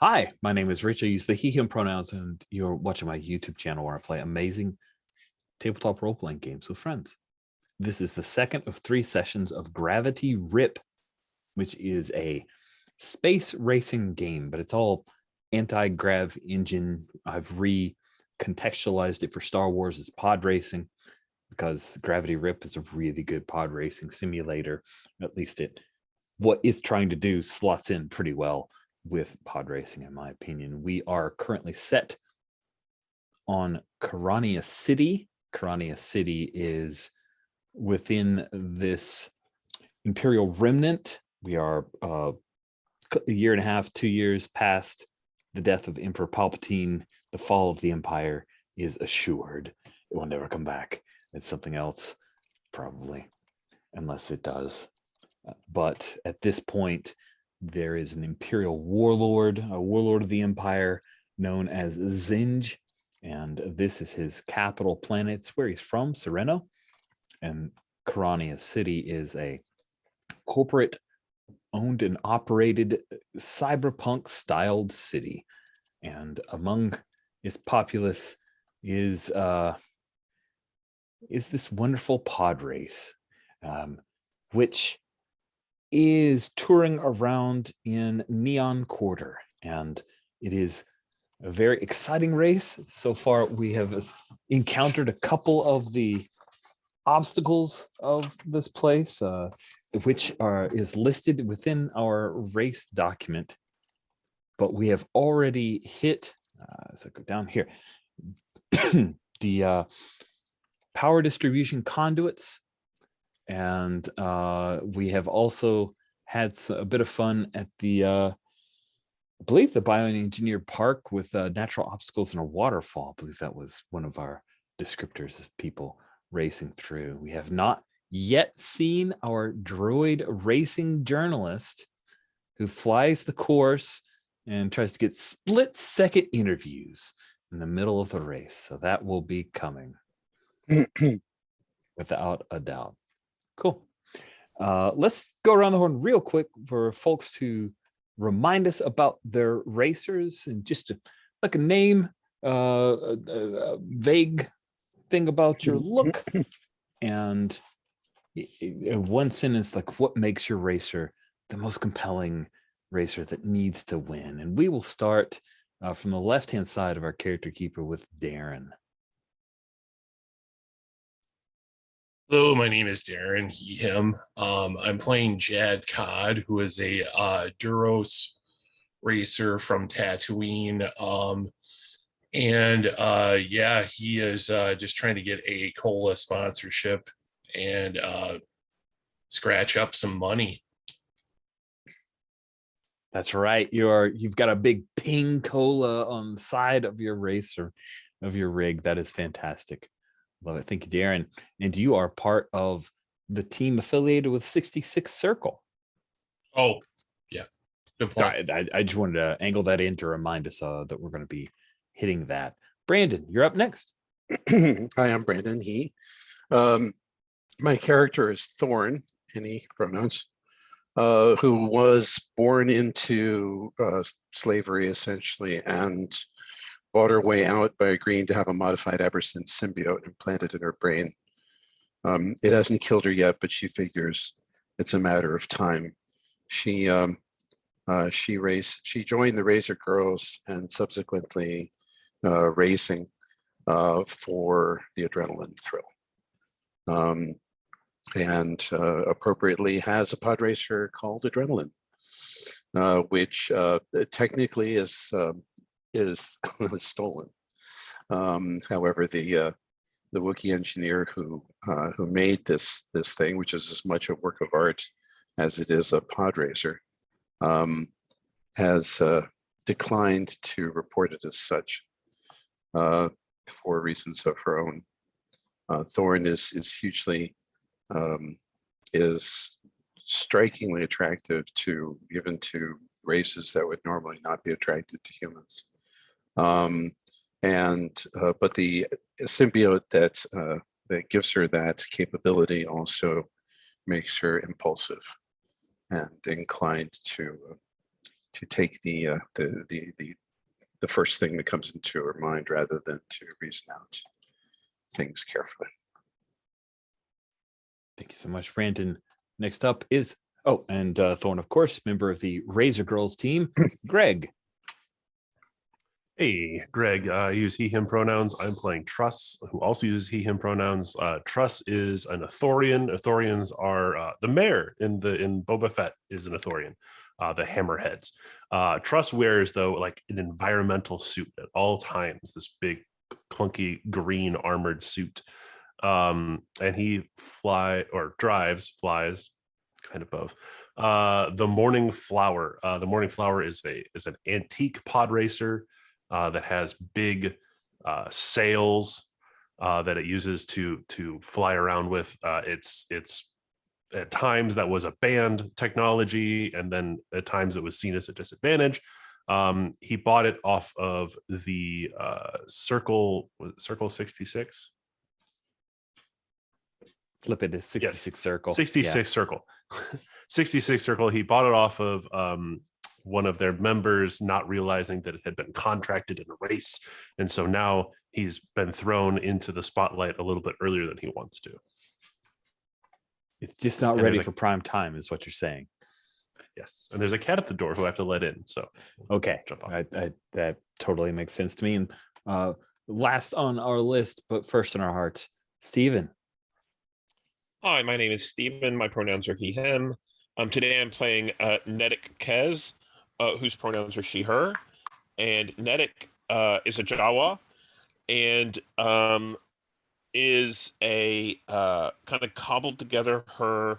Hi, my name is Rich. I use the he, him pronouns, and you're watching my YouTube channel where I play amazing tabletop role-playing games with friends. This is the second of 3 sessions of Gravity RIP, which is a space racing game, but it's all anti-grav engine. I've recontextualized it for Star Wars as pod racing because Gravity RIP is a really good pod racing simulator. At least what it's trying to do slots in pretty well with pod racing, in my opinion. We are currently set on Karania City. Karania City is within this Imperial remnant. We are a year and a half, 2 years past the death of Emperor Palpatine. The fall of the Empire is assured. It will never come back. It's something else, probably, unless it does. But at this point, there is an Imperial warlord, a warlord of the Empire known as Zinj, and this is his capital planet. It's where he's from, Sereno. And Karania City is a corporate owned and operated cyberpunk-styled city. And among its populace is this wonderful pod race, which is touring around in Neon Quarter, and it is a very exciting race. So far, we have encountered a couple of the obstacles of this place, which is listed within our race document, but we have already hit, as I go down here, the power distribution conduits. And we have also had a bit of fun at the, I believe, the bioengineered park with natural obstacles and a waterfall. I believe that was one of our descriptors of people racing through. We have not yet seen our droid racing journalist who flies the course and tries to get split-second interviews in the middle of the race. So that will be coming without a doubt. Cool. Let's go around the horn real quick for folks to remind us about their racers and just like a name, a vague thing about your look, and in one sentence, like what makes your racer the most compelling racer that needs to win. And we will start from the left-hand side of our character keeper with Darren. Hello, my name is Darren, he, him. I'm playing Jad Cod, who is a Duros racer from Tatooine. Yeah, he is just trying to get a cola sponsorship and scratch up some money. That's right. You've got a big ping cola on the side of your racer, of your rig. That is fantastic. Love it. Thank you, Darren. And you are part of the team affiliated with 66 Circle. Oh, yeah. Good point. I just wanted to angle that in to remind us that we're going to be hitting that. Brandon, you're up next. Hi, I'm Brandon. He. My character is Thorn, any pronouns, who was born into slavery, essentially, and bought her way out by agreeing to have a modified Eberson symbiote implanted in her brain. It hasn't killed her yet, but she figures it's a matter of time. She joined the Razor Girls and subsequently racing for the adrenaline thrill. And appropriately has a pod racer called Adrenaline, which technically is stolen. However, the Wookiee engineer who made this thing, which is as much a work of art as it is a pod racer, has declined to report it as such for reasons of her own. Thorn is hugely is strikingly attractive to races that would normally not be attracted to humans. But the symbiote that gives her that capability also makes her impulsive and inclined to to take the first thing that comes into her mind rather than to reason out things carefully. Thank you so much, Brandon. Next up is, Thorn, of course, member of the Razor Girls team, Greg. Hey, Greg, I use he, him pronouns. I'm playing Truss, who also uses he, him pronouns. Truss is an Ithorian. Ithorians are the mayor in Boba Fett is an Ithorian, the Hammerheads. Truss wears, though, like an environmental suit at all times, this big, clunky, green armored suit. And he flies, kind of both. The Morning Flower. The Morning Flower is an antique pod racer that has big sails that it uses to fly around with. It's at times that was a banned technology, and then at times it was seen as a disadvantage. He bought it off of the Circle 66. Flip it to 66 Circle. 66 Circle. 66 Circle. He bought it off of one of their members, not realizing that it had been contracted in a race. And so now he's been thrown into the spotlight a little bit earlier than he wants to. It's just not ready for prime time, is what you're saying. Yes. And there's a cat at the door who I have to let in. So okay, jump on. that totally makes sense to me. And last on our list, but first in our hearts, Stephen. Hi, my name is Stephen. My pronouns are he, him. Today I'm playing Netic Kez, whose pronouns are she, her. And Netic is a Jawa and is a kind of cobbled together her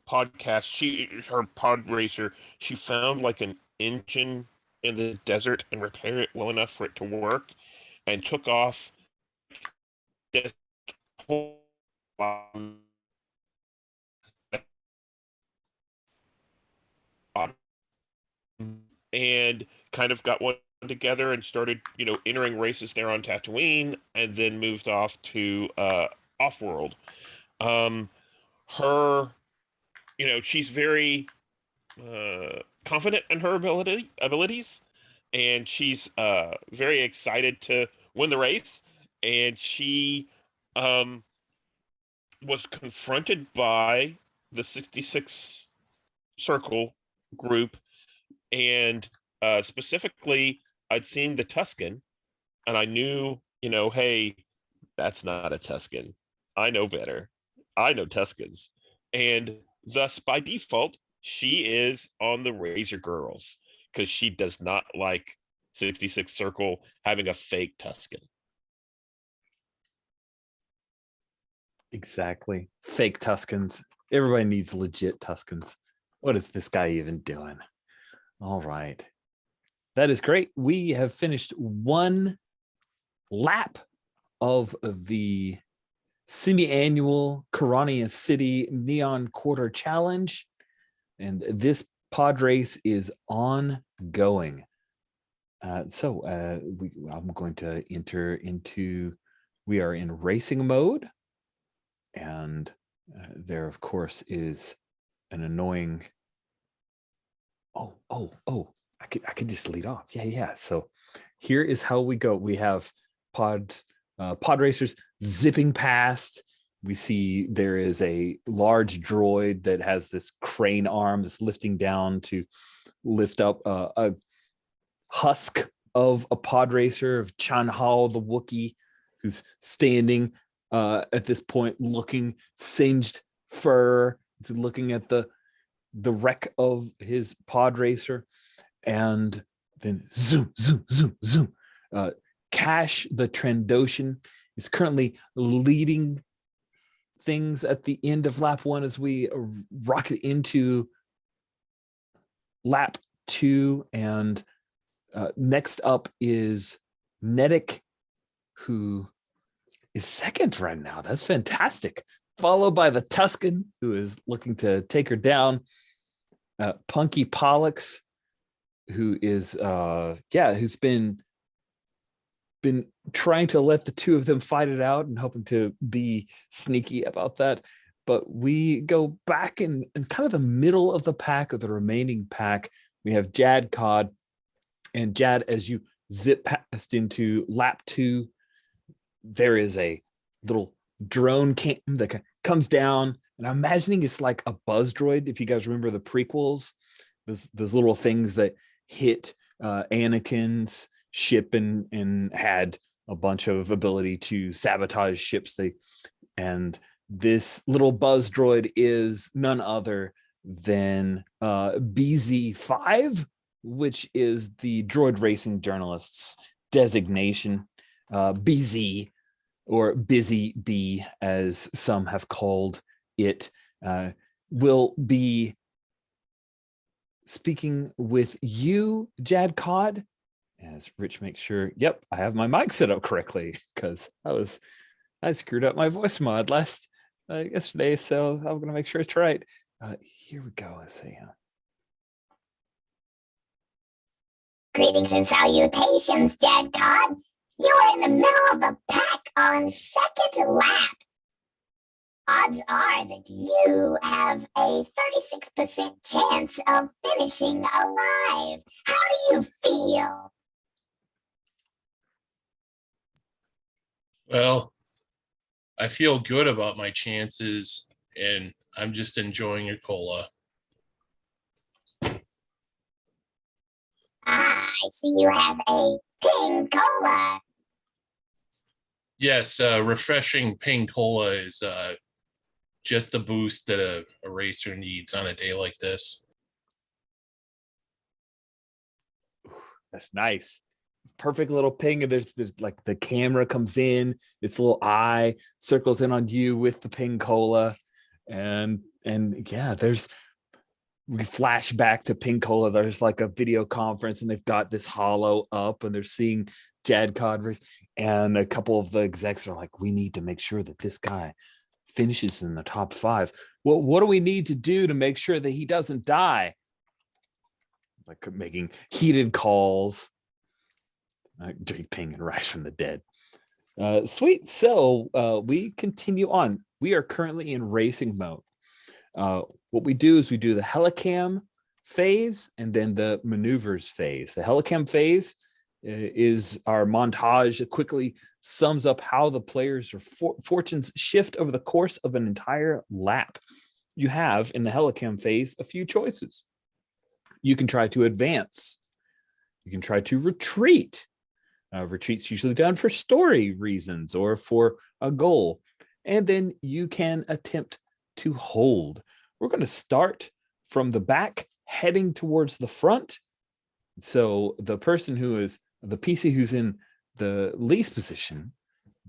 podcast. Her pod racer, she found like an engine in the desert and repaired it well enough for it to work and took off this whole and kind of got one together and started, entering races there on Tatooine, and then moved off to off-world. Her, she's very confident in her abilities, and she's very excited to win the race. And she was confronted by the 66 Circle group, and specifically I'd seen the Tusken, and I knew, hey, that's not a Tusken. I know better. I know Tuskens. And thus, by default, she is on the Razor Girls, because she does not like 66 Circle having a fake Tusken. Exactly. Fake Tuskens. Everybody needs legit Tuskens. What is this guy even doing? All right. That is great. We have finished one lap of the semi-annual Corania City Neon Quarter Challenge. And this pod race is ongoing. I'm going to enter into, we are in racing mode. And there, of course, is an annoying, I could just lead off. Yeah. So here is how we go. We have pod racers zipping past. We see there is a large droid that has this crane arm that's lifting down to lift up a husk of a pod racer of Chan Hao, the Wookiee, who's standing at this point looking singed fur, looking at the wreck of his pod racer. And then zoom. Cash, the Trandoshan, is currently leading things at the end of lap 1 as we rocket into lap 2. And next up is Netic, who is second right now. That's fantastic. Followed by the Tusken, who is looking to take her down. Punky Pollux, who is who's been trying to let the two of them fight it out and hoping to be sneaky about that. But we go back in kind of the middle of the pack, of the remaining pack. we have Jad Cod. And Jad, as you zip past into lap 2, there is a little drone cam that comes down, and I'm imagining it's like a buzz droid. If you guys remember the prequels, those little things that hit Anakin's ship and had a bunch of ability to sabotage ships. And this little buzz droid is none other than BZ5, which is the droid racing journalist's designation. BZ, or Busy Bee, as some have called it, will be speaking with you, Jad Cod, as Rich makes sure, yep, I have my mic set up correctly, because I screwed up my voice mod yesterday, so I'm going to make sure it's right. Here we go. Let's see. Greetings and salutations, Jad Cod. You are in the middle of the pack on second lap. Odds are that you have a 36% chance of finishing alive. How do you feel? Well, I feel good about my chances, and I'm just enjoying your cola. I see you have a pink cola. Yes, refreshing pink cola is just a boost that a racer needs on a day like this. That's nice. Perfect little ping, and there's like the camera comes in, its little eye circles in on you with the ping cola, and yeah, we flash back to Ping Cola. There's like a video conference, and they've got this holo up, and they're seeing Jad Codverse, and a couple of the execs are like, we need to make sure that this guy finishes in the top 5. Well, what do we need to do to make sure that he doesn't die? Like making heated calls. Drink Ping and rise from the dead. Sweet. So we continue on. We are currently in racing mode. What we do is we do the helicam phase and then the maneuvers phase. The helicam phase is our montage that quickly sums up how the players' fortunes shift over the course of an entire lap. You have in the helicam phase a few choices. You can try to advance. You can try to retreat. Retreat's usually done for story reasons or for a goal. And then you can attempt to hold. We're going to start from the back, heading towards the front. So the person who is the PC who's in the least position,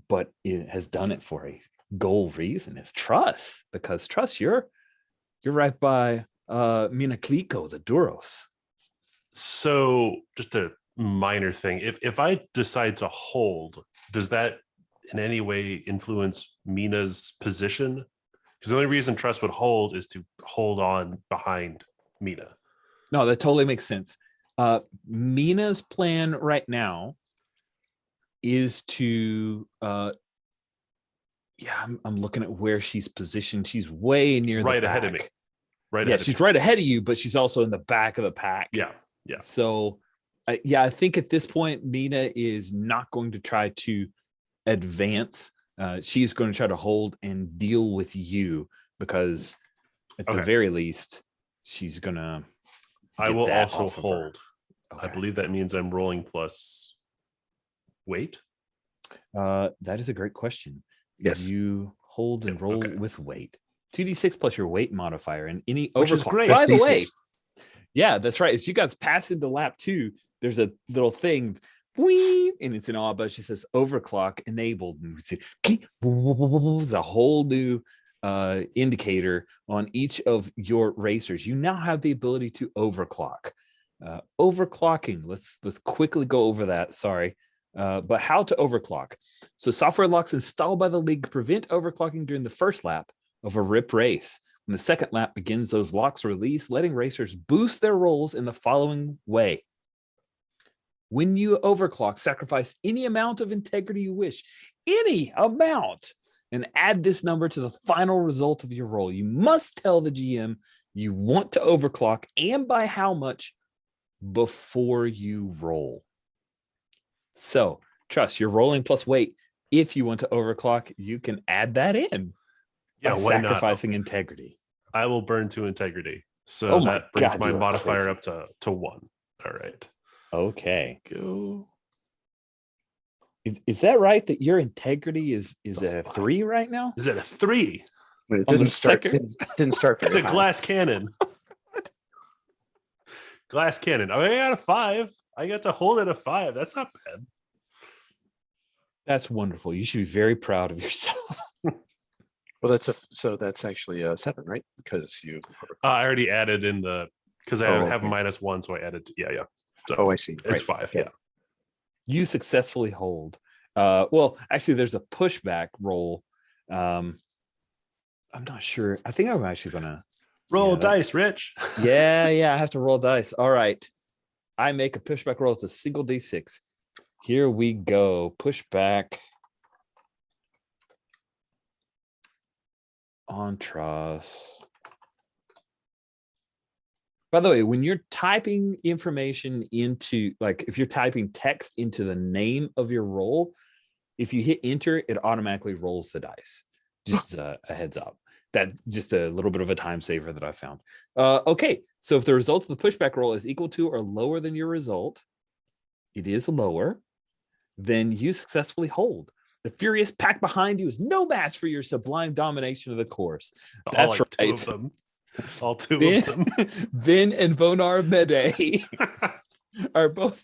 but it has done it for a goal reason, is Truss, because Truss, you're right by Mina Kliko, the Duros. So just a minor thing. If I decide to hold, does that in any way influence Mina's position? Because the only reason Truss would hold is to hold on behind Mina. No, that totally makes sense. Mina's plan right now is to I'm looking at where she's positioned. She's way near right the ahead back. of me. Right. Yeah, ahead she's of me. right ahead of you, but she's also in the back of the pack. Yeah. So I think at this point, Mina is not going to try to advance. She's going to try to hold and deal with you, because at the very least, she's going to. I will also hold. Okay. I believe that means I'm rolling plus weight. That is a great question. Yes. You hold and roll with weight. 2d6 plus your weight modifier and any Which is overclock. great. By the That's way, D6. yeah, that's right. As you guys pass into lap 2, there's a little thing, and it's an all, but she says overclock enabled. And it's a whole new indicator on each of your racers. You now have the ability to overclock. Overclocking. Let's quickly go over that. Sorry. But how to overclock. So software locks installed by the league prevent overclocking during the first lap of a RIP race. When the second lap begins, those locks release, letting racers boost their rolls in the following way. When you overclock, sacrifice any amount of integrity you wish, any amount, and add this number to the final result of your roll. You must tell the GM you want to overclock and by how much before you roll. So trust, you're rolling plus weight. If you want to overclock, you can add that in Yeah, by why not? sacrificing integrity. I will burn to integrity. So Oh my that brings God, my you are modifier crazy. up to 1. All right. Okay. Go. Is that right that your integrity is The a fuck? 3 right now? Is it a 3? But it On the didn't start. second- Didn't start It's very a high. glass cannon. Glass cannon. I got a 5. I got to hold it a 5. That's not bad. That's wonderful. You should be very proud of yourself. Well, that's actually a 7, right? Because you. I already added in the because I Oh, have okay. -1, so I added. Yeah. So Oh, I see. it's Right. 5. Okay. Yeah. You successfully hold. Well, actually, there's a pushback roll. I'm not sure. I think I'm actually gonna Roll Yeah, that- dice, Rich. Yeah, I have to roll dice. All right. I make a pushback roll. It's a single D6. Here we go. Pushback on trust. By the way, when you're typing information into, like, if you're typing text into the name of your roll, if you hit enter, it automatically rolls the dice. Just a heads up. That just a little bit of a time saver that I found. Okay, so if the result of the pushback roll is equal to or lower than your result, it is lower, then you successfully hold. The furious pack behind you is no match for your sublime domination of the course. All That's like 2 right. of them. All 2 Vin, of them. Vin and Vonar Mede are both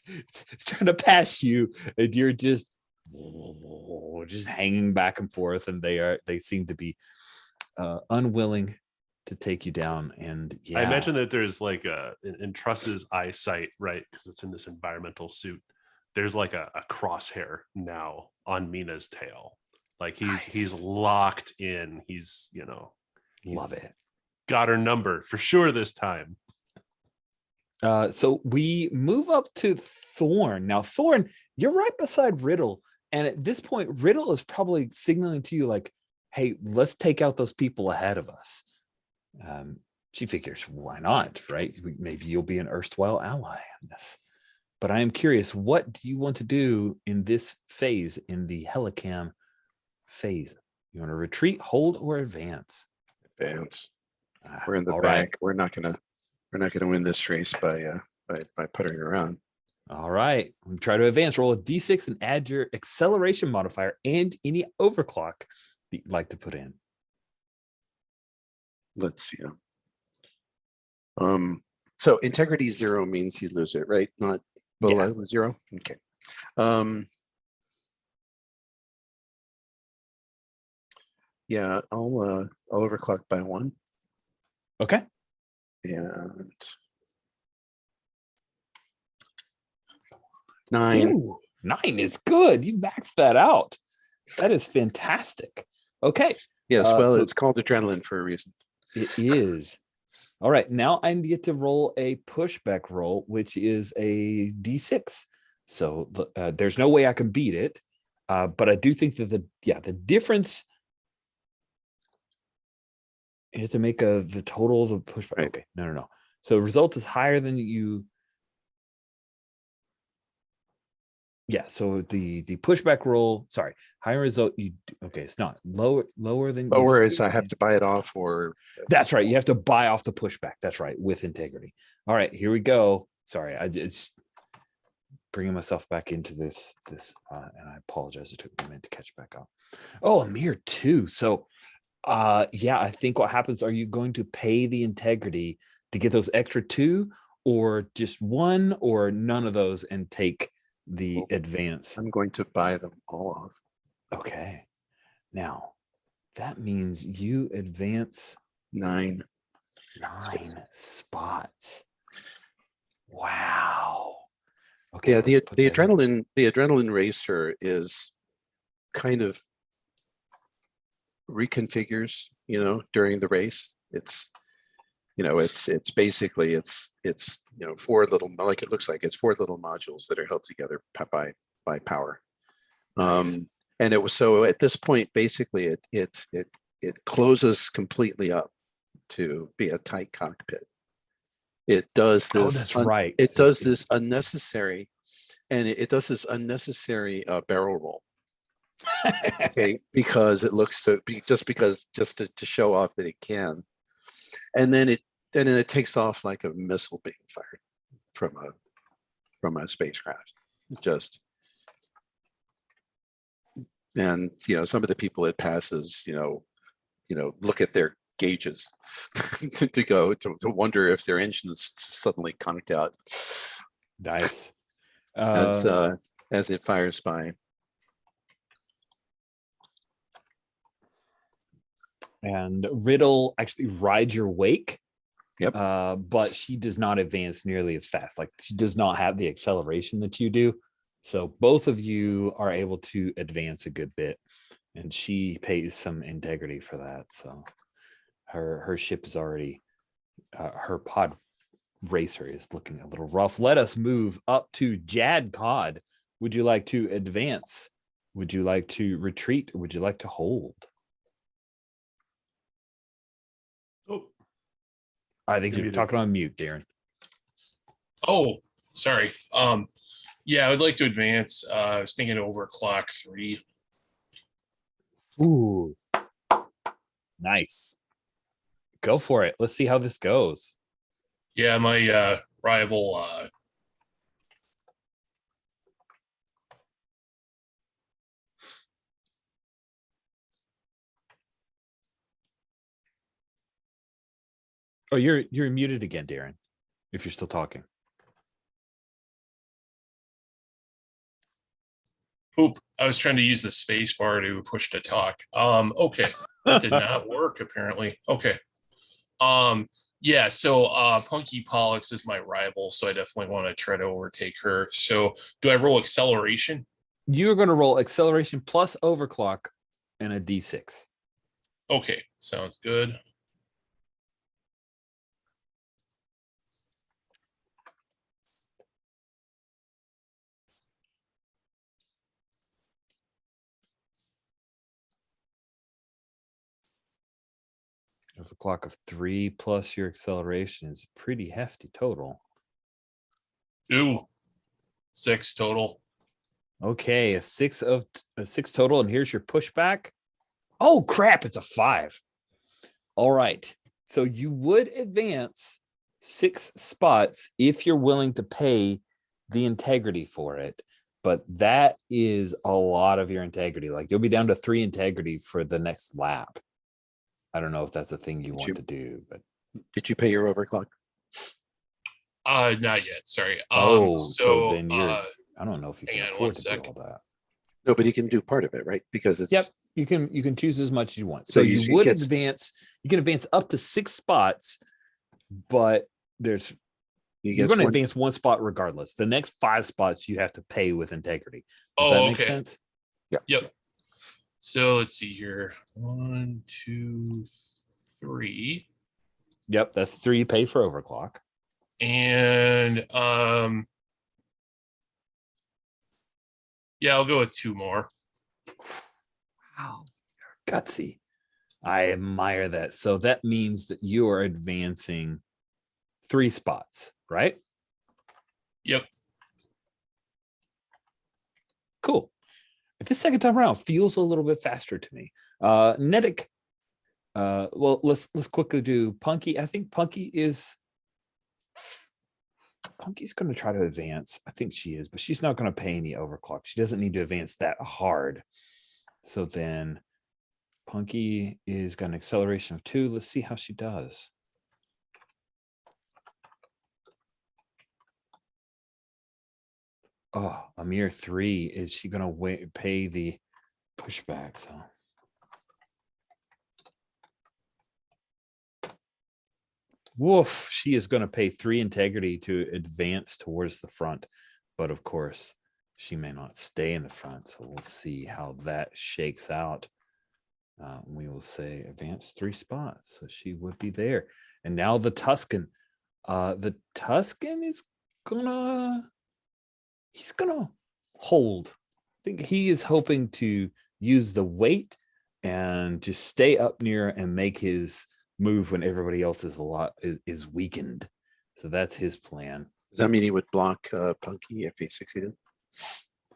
trying to pass you, and you're just hanging back and forth, and they seem to be unwilling to take you down. And yeah, I imagine that there's like in Truss's eyesight, right? Because it's in this environmental suit. There's like a crosshair now on Mina's tail. Like he's Nice. locked in. He's love it. got her number for sure this time. So we move up to Thorn. Now, Thorn, you're right beside Riddle. And at this point, Riddle is probably signaling to you like, hey, let's take out those people ahead of us. She figures, why not, right? Maybe you'll be an erstwhile ally in this. But I am curious, what do you want to do in this phase, in the Helicam phase? You want to retreat, hold, or advance? Advance. We're in the all back. right. We're not gonna win this race by puttering around. All right. We try to advance. Roll a d6 and add your acceleration modifier and any overclock that you'd like to put in. Let's see. So integrity 0 means you lose it, right? Not below 0. Okay. Yeah, I'll overclock by 1. Okay. And 9. Ooh, 9 is good. You maxed that out. That is fantastic. Okay. Yes, well, so it's called adrenaline for a reason. it is. All right. Now I get to roll a pushback roll, which is a d6. So there's no way I can beat it. But I do think that the difference is to make the total of the pushback. Right. Okay. No. So result is higher than you. Yeah, so the pushback roll, sorry, higher result, okay, it's not lower than Lower is I have to buy it off, or that's right, you have to buy off the pushback. That's right, with integrity. All right, here we go. Sorry, I just bringing myself back into this and I apologize, it took me a minute to catch back up. Oh, a mere 2. So yeah, I think what happens, are you going to pay the integrity to get those extra 2, or just 1, or none of those and take the advance? I'm going to buy them all off. Okay. Now, that means you advance 9 spots. Wow. Okay. Yeah, let's put the that in. adrenaline racer is kind of reconfigures, during the race. It's basically it's 4 little, like it looks like it's 4 little modules that are held together by power. Nice. And it was, so at this point, basically it closes completely up to be a tight cockpit. it does Oh, this. that's right. It So does this unnecessary, and it does this unnecessary barrel roll. Okay, because it looks so just to show off that it can, and then it takes off like a missile being fired from a spacecraft. Just, and some of the people it passes, look at their gauges to wonder if their engines suddenly conked out nice. as it fires by. And Riddle actually rides your wake. Yep. But she does not advance nearly as fast. Like, she does not have the acceleration that you do. So both of you are able to advance a good bit, and she pays some integrity for that. So her ship is already her pod racer is looking a little rough. Let us move up to Jad Cod. Would you like to advance? Would you like to retreat? Or would you like to hold? Oh, I think You're you're muted. talking on mute, Darren. Oh, sorry. Yeah, I would like to advance. I was thinking over clock 3. Ooh, nice. Go for it. Let's see how this goes. Yeah, my rival Oh, you're muted again, Darren, if you're still talking. Oop, I was trying to use the space bar to push to talk. Okay. That did not work apparently. Okay. Yeah, so Punky Pollux is my rival, so I definitely want to try to overtake her. So do I roll acceleration? You're going to roll acceleration plus overclock and a d6. Okay, sounds good. Overclock of 3 plus your acceleration is a pretty hefty total. Ooh, 6 total. Okay, a 6 total, and here's your pushback. Oh crap, it's a 5. All right. So you would advance 6 spots if you're willing to pay the integrity for it. But that is a lot of your integrity. Like, you'll be down to 3 integrity for the next lap. I don't know if that's a thing you want to do, but Did you pay your overclock? Not yet, sorry. so then you're I don't know if you hang can on afford one to do second. all that. No, but you can do part of it, right? Because it's Yep, you can choose as much as you want. So So you you would get- advance. You can advance up to 6 spots, but you're get going to one. advance 1 spot regardless. The next 5 spots you have to pay with integrity. Does Oh, that make okay. sense? Yep. So let's see here. 1, 2, 3. Yep, that's 3 you pay for overclock. And yeah, I'll go with 2 more. Wow, you're gutsy. I admire that. So that means that you are advancing 3 spots, right? Yep. Cool. This second time around feels a little bit faster to me. Nedic. Well, let's quickly do Punky. I think Punky's going to try to advance. I think she is, but she's not going to pay any overclock. She doesn't need to advance that hard. So then Punky is got an acceleration of 2. Let's see how she does. Oh, a mere 3. Is she going to pay the pushback? So woof, she is going to pay 3 integrity to advance towards the front. But of course, she may not stay in the front. So we'll see how that shakes out. We will say advance 3 spots. So she would be there. And now the Tuscan. The Tuscan is he's gonna hold. I think he is hoping to use the weight and just stay up near and make his move when everybody else is is weakened. So that's his plan. Does that mean he would block Punky if he succeeded?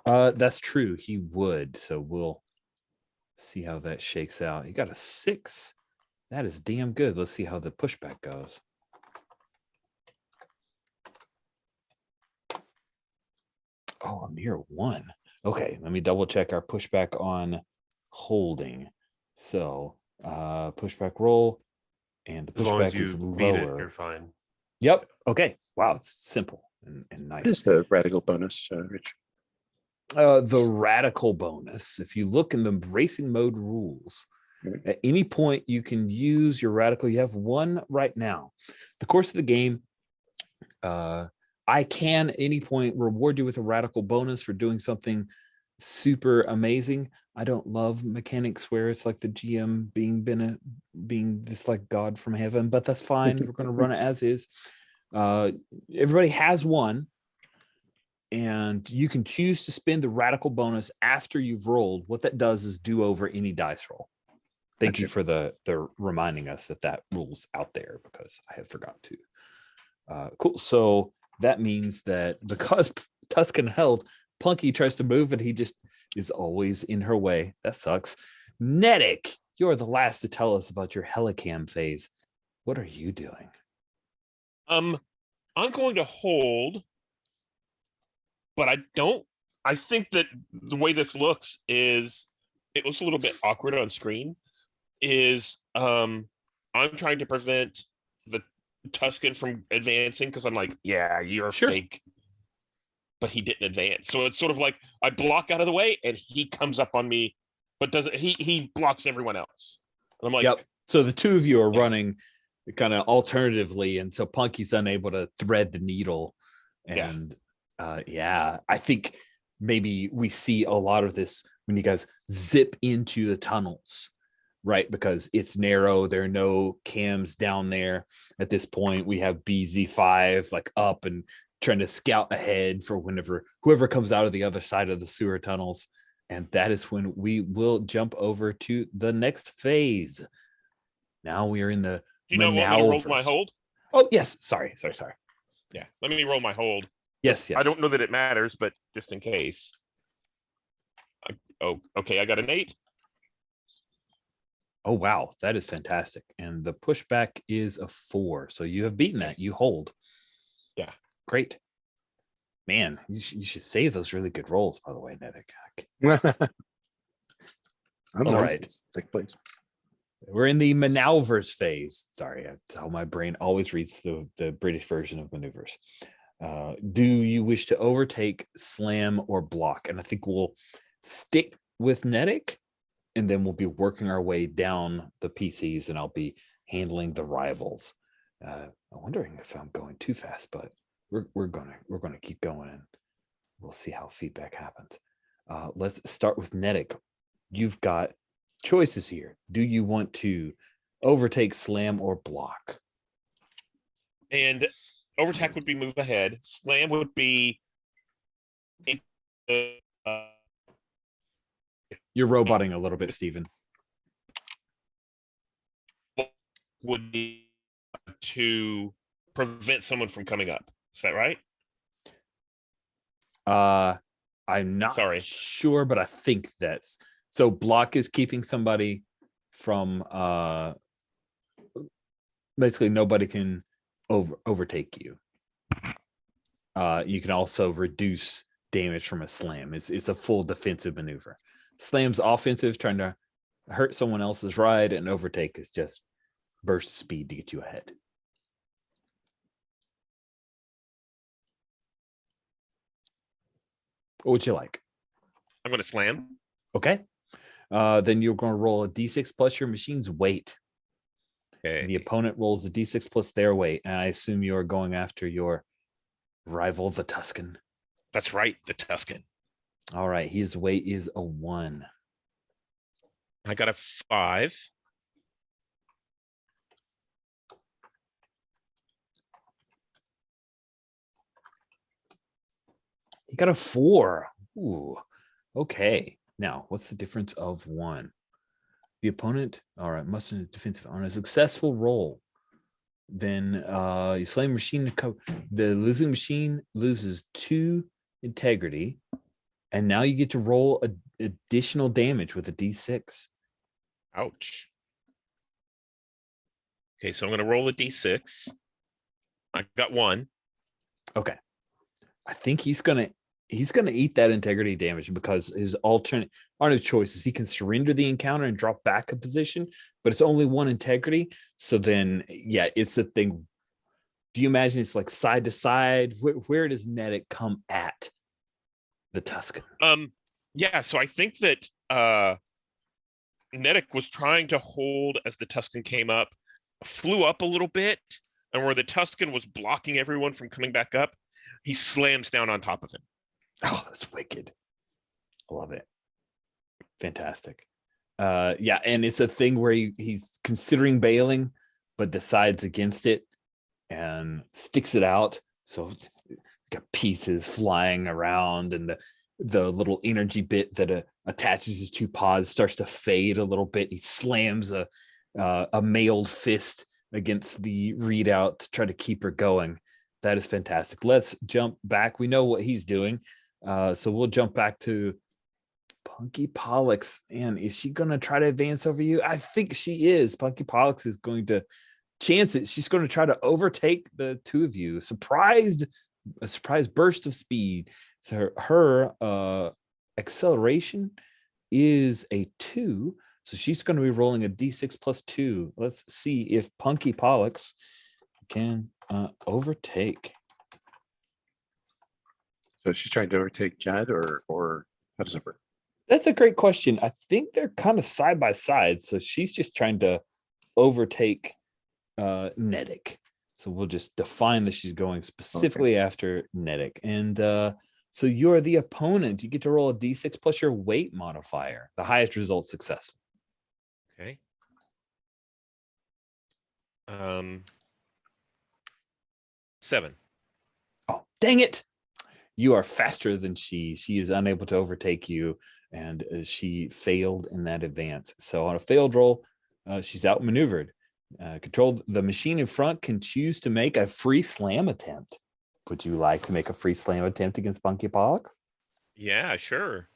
That's true. He would. So we'll see how that shakes out. He got a 6. That is damn good. Let's see how the pushback goes. Oh, a mere 1. Okay, let me double check our pushback on holding. So pushback roll, and the As long as pushback you is beat it, lower. you're fine. Yep. Okay. Wow, it's simple and What is nice. the radical bonus, Rich? The radical bonus, if you look in the racing mode rules, Mhm. at any point you can use your radical. You have 1 right now. The course of the game, I can at any point reward you with a radical bonus for doing something super amazing. I don't love mechanics where it's like the GM being this like God from heaven, but that's fine. We're going to run it as is. Everybody has 1, and you can choose to spend the radical bonus after you've rolled. What that does is do over any dice roll. Thank you for the reminding us that rule's out there, because I had forgot to. Cool. So that means that because Tuscan held, Punky tries to move and he just is always in her way. That sucks. Netic, you're the last to tell us about your helicam phase. What are you doing? I'm going to hold, but I think that the way this looks is, it looks a little bit awkward on screen, is I'm trying to prevent the Tuscan from advancing, because I'm like, yeah, you're Sure. fake. But he didn't advance. So it's sort of like I block out of the way and he comes up on me, but doesn't he blocks everyone else. And I'm like, Yep. So the two of you are Yeah. running kind of alternatively, and so Punky's unable to thread the needle. And yeah, I think maybe we see a lot of this when you guys zip into the tunnels, right? Because it's narrow. There are no cams down there at this point. We have BZ5 like up and trying to scout ahead for whoever comes out of the other side of the sewer tunnels. And that is when we will jump over to the next phase. Now we are in the do you not want me to roll my Manalverse. hold? Oh, yes. Sorry. Yeah, let me roll my hold. Yes. I don't know that it matters, but just in case. Okay, I got an 8. Oh, wow. That is fantastic. And the pushback is a 4. So you have beaten that. You hold. Yeah. Great. Man, you should save those really good rolls, by the way, Netic. I'm All not. right. Take place. We're in the maneuvers phase. Sorry, that's how my brain always reads the British version of maneuvers. Do you wish to overtake, slam, or block? And I think we'll stick with Netic, and then we'll be working our way down the PCs, and I'll be handling the rivals. I'm wondering if I'm going too fast, but we're gonna keep going, and we'll see how feedback happens. Let's start with Netic. You've got choices here. Do you want to overtake, slam, or block? And overtake would be move ahead. Slam would be You're roboting a little bit, Steven. would be to prevent someone from coming up. Is that right? I'm not Sorry. sure, but I think that's so. Block is keeping somebody from basically nobody can overtake you. You can also reduce damage from a slam. It's a full defensive maneuver. Slam's offensive, trying to hurt someone else's ride, and overtake is just burst speed to get you ahead. What would you like? I'm going to slam. Okay. Then you're going to roll a d6 plus your machine's weight. Okay. The opponent rolls a d6 plus their weight, and I assume you're going after your rival, the Tuscan. That's right, the Tuscan. All right, his weight is a 1. I got a 5. He got a 4. Ooh, okay. Now, what's the difference of 1? The opponent, all right, must in defensive on a successful roll. Then you slay machine to cover. The losing machine loses 2 integrity, and now you get to roll additional damage with a d6. Ouch. Okay, so I'm gonna roll a d6. I got 1. Okay, I think he's gonna eat that integrity damage because his alternate choices. He can surrender the encounter and drop back a position, but it's only 1 integrity. So then, yeah, it's a thing. Do you imagine it's like side to side? Where does Nedic come at the Tuscan? Yeah, so I think that Nedic was trying to hold as the Tuscan came up, flew up a little bit, and where the Tuscan was blocking everyone from coming back up, he slams down on top of him. Oh, that's wicked. I love it. Fantastic. Yeah, and it's a thing where he's considering bailing, but decides against it and sticks it out. So got pieces flying around, and the little energy bit that attaches his 2 paws starts to fade a little bit. He slams a mailed fist against the readout to try to keep her going. That is fantastic. Let's jump back. We know what he's doing. So we'll jump back to Punky Pollux. Man, is she going to try to advance over you? I think she is. Punky Pollux is going to chance it. She's going to try to overtake the 2 of you. A surprise burst of speed. So her acceleration is a 2. So she's going to be rolling a d6 plus 2. Let's see if Punky Pollux can overtake. So she's trying to overtake Jed, or how does it work? That's a great question. I think they're kind of side by side. So she's just trying to overtake Nedic. So we'll just define that she's going specifically after Nedic. And so you're the opponent. You get to roll a d6 plus your weight modifier. The highest result successful. Okay. 7. Oh, dang it. You are faster than she. She is unable to overtake you, and she failed in that advance. So on a failed roll, she's outmaneuvered. Controlled. The machine in front can choose to make a free slam attempt. Would you like to make a free slam attempt against Punky Pollux? Yeah, sure.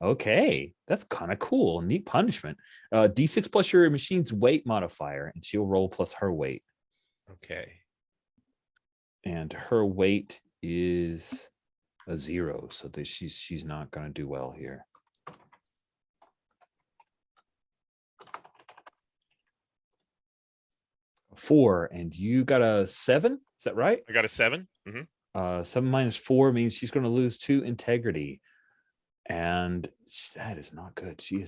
Okay, that's kind of cool. Neat punishment. D6 plus your machine's weight modifier, and she'll roll plus her weight. Okay. And her weight is a 0, so that she's not going to do well here. 4, and you got a 7. Is that right? I got a 7. 7 minus 4 means she's going to lose 2 integrity, and that is not good. You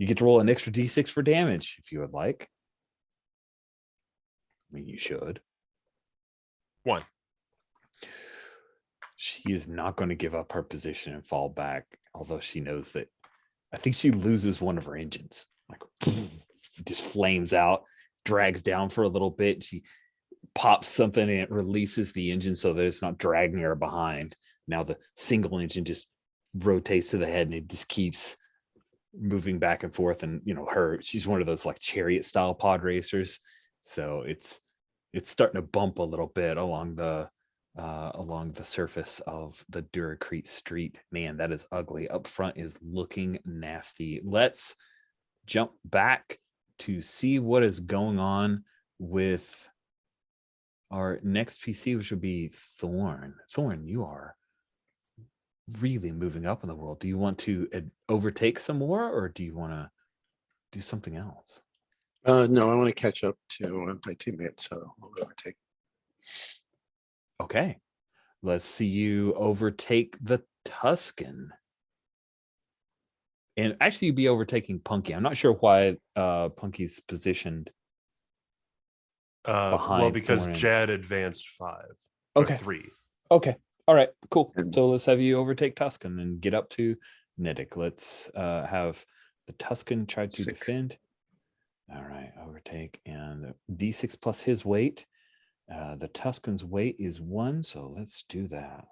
get to roll an extra d6 for damage if you would like. I mean, you should. 1. She is not going to give up her position and fall back, although she knows that. I think she loses one of her engines. Like, just flames out, drags down for a little bit. She pops something and it releases the engine so that it's not dragging her behind. Now the single engine just rotates to the head and it just keeps moving back and forth. And she's one of those like chariot style pod racers, so it's starting to bump a little bit along the surface of the Duracrete street. Man, that is ugly. Up front is looking nasty. Let's jump back to see what is going on with our next PC, which would be Thorn. Thorn, you are really moving up in the world. Do you want to overtake some more, or do you want to do something else? No, I want to catch up to my teammate, so I'll overtake. Okay, let's see you overtake the Tuscan. And actually, you'd be overtaking Punky. I'm not sure why Punky's positioned behind. Well, because Thorn. Jed advanced 5 Okay. or 3. Okay. All right, cool. And- So let's have you overtake Tuscan and get up to Nedic. Let's have the Tuscan try to 6. defend. All right, overtake, and D6 plus his weight. The Tuscan's weight is 1, so let's do that.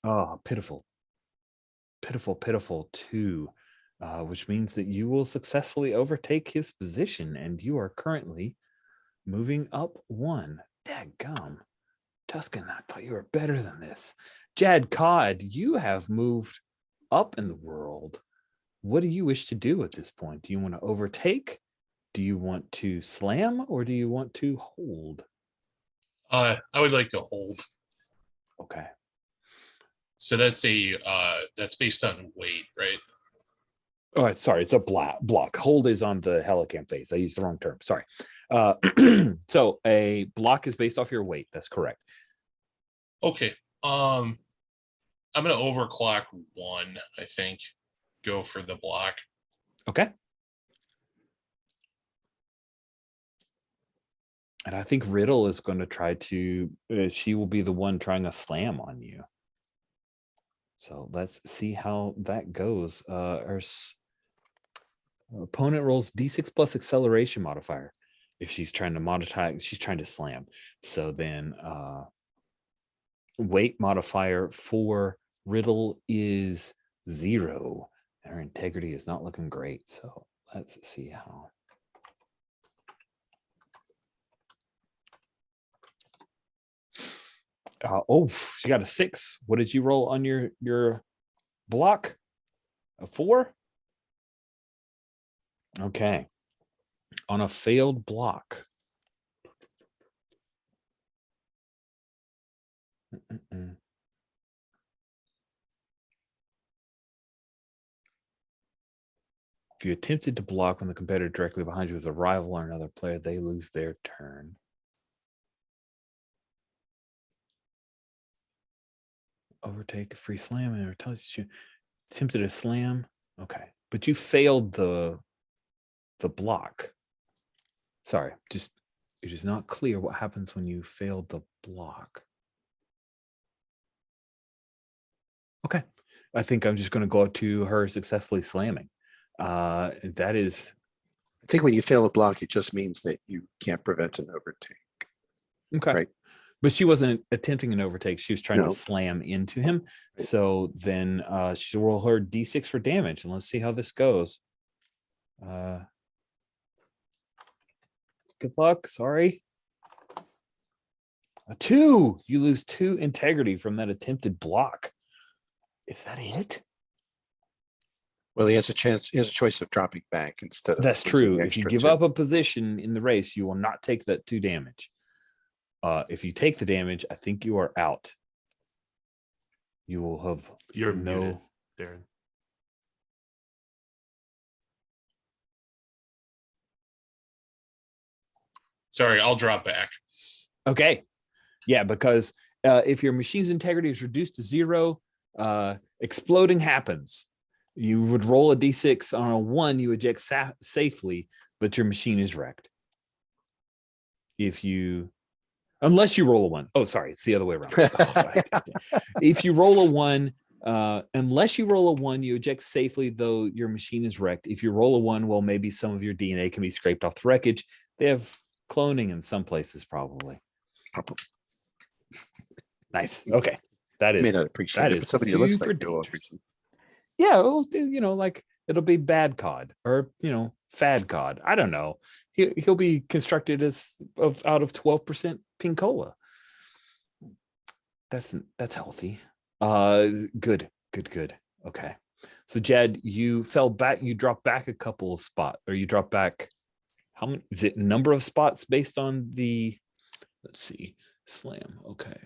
Oh, pitiful. Pitiful, pitiful 2. which means that you will successfully overtake his position, and you are currently moving up 1. Dadgum. Tuscan, I thought you were better than this. Jad Cod, you have moved up in the world. What do you wish to do at this point? Do you want to overtake? Do you want to slam, or do you want to hold? I would like to hold. Okay. So that's that's based on weight, right? Oh, sorry, it's a block. Hold is on the helicam phase. I used the wrong term. Sorry. So a block is based off your weight. That's correct. Okay. I'm gonna overclock 1, I think. Go for the block. Okay. And I think Riddle is going to try to, she will be the one trying to slam on you. So let's see how that goes. Our opponent rolls D6 plus acceleration modifier. If she's trying to modify, she's trying to slam. So then weight modifier for Riddle is 0. Her integrity is not looking great. So let's see how. Oh, she got a 6. What did you roll on your block? A 4? Okay. On a failed block. If you attempted to block when the competitor directly behind you is a rival or another player, they lose their turn. Overtake a free slam and it tells you attempted to slam. Okay. But you failed the block. Sorry, just it is not clear what happens when you failed the block. Okay. I think I'm just going to go up to her successfully slamming. That is. I think when you fail a block, it just means that you can't prevent an overtake. Okay. Right. But she wasn't attempting an overtake. She was trying No. to slam into him. Right. So then she'll roll her D6 for damage. And let's see how this goes. Good luck. Sorry. A 2. You lose 2 integrity from that attempted block. Is that it? Well, he has a chance. He has a choice of dropping back instead of. That's losing true. the If you extra give 2. up a position in the race, you will not take that 2 damage. If you take the damage, I think you are out. You will have You're muted, Darren. Sorry, I'll drop back. Okay. Yeah, because if your machine's integrity is reduced to 0, exploding happens. You would roll a D6 on a 1, you eject safely, but your machine is wrecked. Unless you roll a 1. Oh, sorry, it's the other way around. If you roll a 1, unless you roll a 1, you eject safely, though your machine is wrecked. If you roll a 1, well, maybe some of your DNA can be scraped off the wreckage. They have cloning in some places, probably. Nice. Okay. That is. May not appreciate that it, is but somebody who looks super like you will dangerous. appreciate it. Yeah, like it'll be bad cod or fad cod. I don't know. He'll be constructed out of 12% pink cola. That's healthy. Good. Okay. So Jed, you fell back. You dropped back a couple of spots, or you dropped back. How many? Is it number of spots based on the? Let's see. Slam. Okay.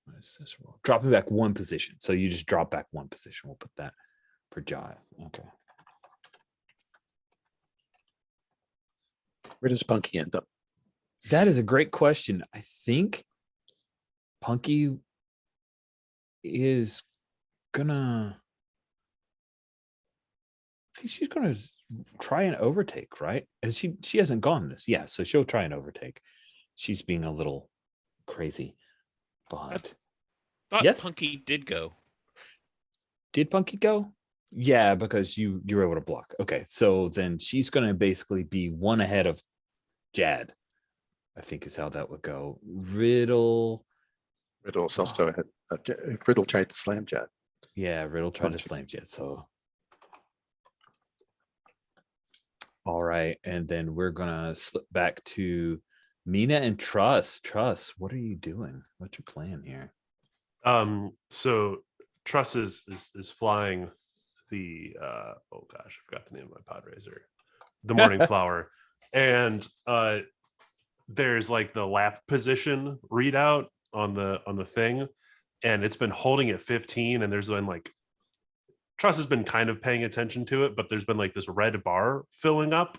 What is this roll? Dropping back 1 position. So you just drop back 1 position. We'll put that for Jive. Okay. Where does Punky end up? That is a great question. I think Punky is gonna. I think she's gonna try and overtake, right? As she hasn't gone this. Yeah, so she'll try and overtake. She's being a little crazy. But Thought yes? Punky did go. Did Punky go? Yeah, because you were able to block. Okay, so then she's going to basically be 1 ahead of Jad. I think is how that would go. Riddle Riddle is also ahead. Riddle tried to slam Jad. Yeah, Riddle tried to Punch it. slam Jet. So, all right, and then we're gonna slip back to Mina and Truss. Truss, what are you doing? What's your plan here? So Truss is flying the oh gosh, I forgot the name of my pod raiser, the morning flower, and there's like the lap position readout on the thing, and it's been holding at 15, and there's been like Truss has been kind of paying attention to it, but there's been like this red bar filling up.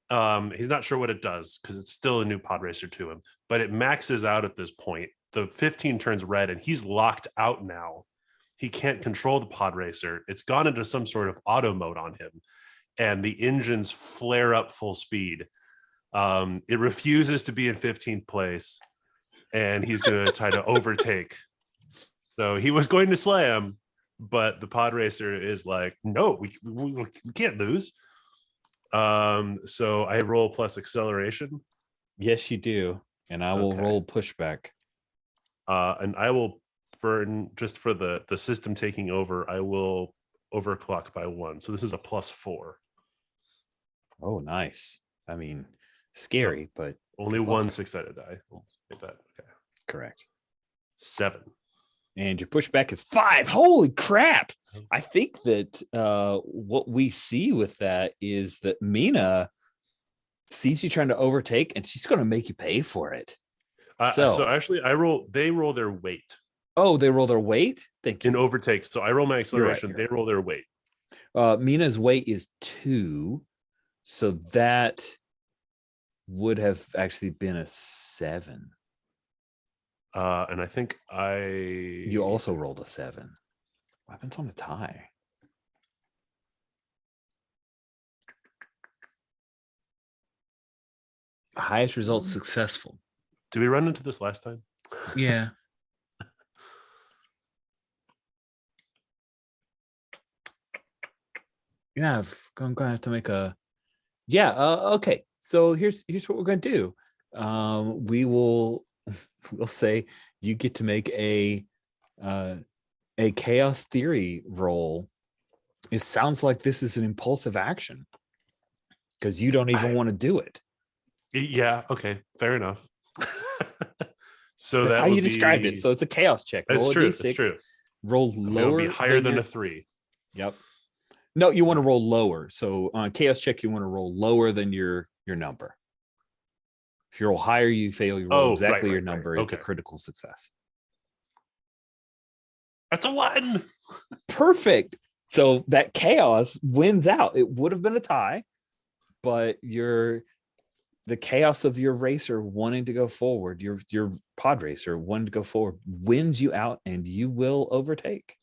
He's not sure what it does because it's still a new pod racer to him, but it maxes out at this point. The 15 turns red and he's locked out now. He can't control the pod racer. It's gone into some sort of auto mode on him, and the engines flare up full speed. It refuses to be in 15th place, and he's going to try to overtake. So he was going to slam, but the pod racer is like, no, we can't lose. So I roll plus acceleration. Yes, you do, and I will Okay. roll pushback. And I will burn just for the system taking over. I will overclock by 1. So this is a +4. Oh, nice. I mean, scary, but Only good one luck. 6-sided die. Get that. Okay. Correct. 7. And your pushback is 5. Holy crap. I think that what we see with that is that Mina sees you trying to overtake, and she's going to make you pay for it. So actually, they roll their weight Oh, they roll their weight? Thank you. in overtake. So I roll my You're right, acceleration. you're They roll their weight. Mina's weight is 2. So that would have actually been a 7. And I think You also rolled a 7. What happens on a tie? Highest result successful. Did we run into this last time? Yeah. Yeah, I'm gonna have to make a. Yeah. Okay. So here's what we're gonna do. We'll say you get to make a chaos theory roll. It sounds like this is an impulsive action because you don't even want to do it. Yeah. Okay. Fair enough. So That's that how you would described be- it. So it's a chaos check. That's Roll true. a That's d6. true. Roll It'll lower. be higher than your- a 3. Yep. No, you want to roll lower. So on a chaos check, you want to roll lower than your number. If you roll higher, you fail. You roll Oh, exactly right, your right. number. It's a Okay. critical success. That's a 1. Perfect. So that chaos wins out. It would have been a tie, but the chaos of your racer wanting to go forward, your pod racer wanting to go forward, wins you out, and you will overtake.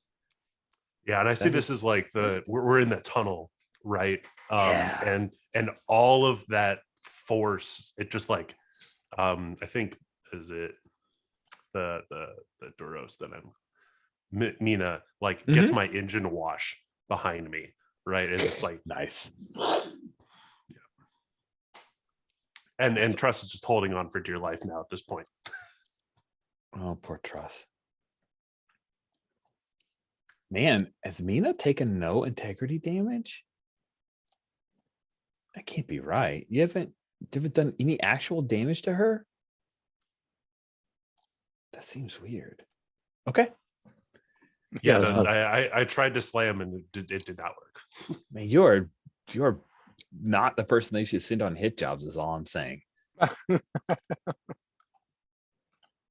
Yeah, and I see That this is- is like we're in the tunnel, right? Yeah. And all of that force, it just like I think is it the Duros that Mina like gets my engine wash behind me, right? And it's like Nice. and Truss is just holding on for dear life now at this point. Oh, poor Truss. Man, has Mina taken no integrity damage? That can't be right. You haven't done any actual damage to her? That seems weird. Okay. Yeah, that's not- I tried to slam and it did not work. Man, you're not the person they should send on hit jobs, is all I'm saying.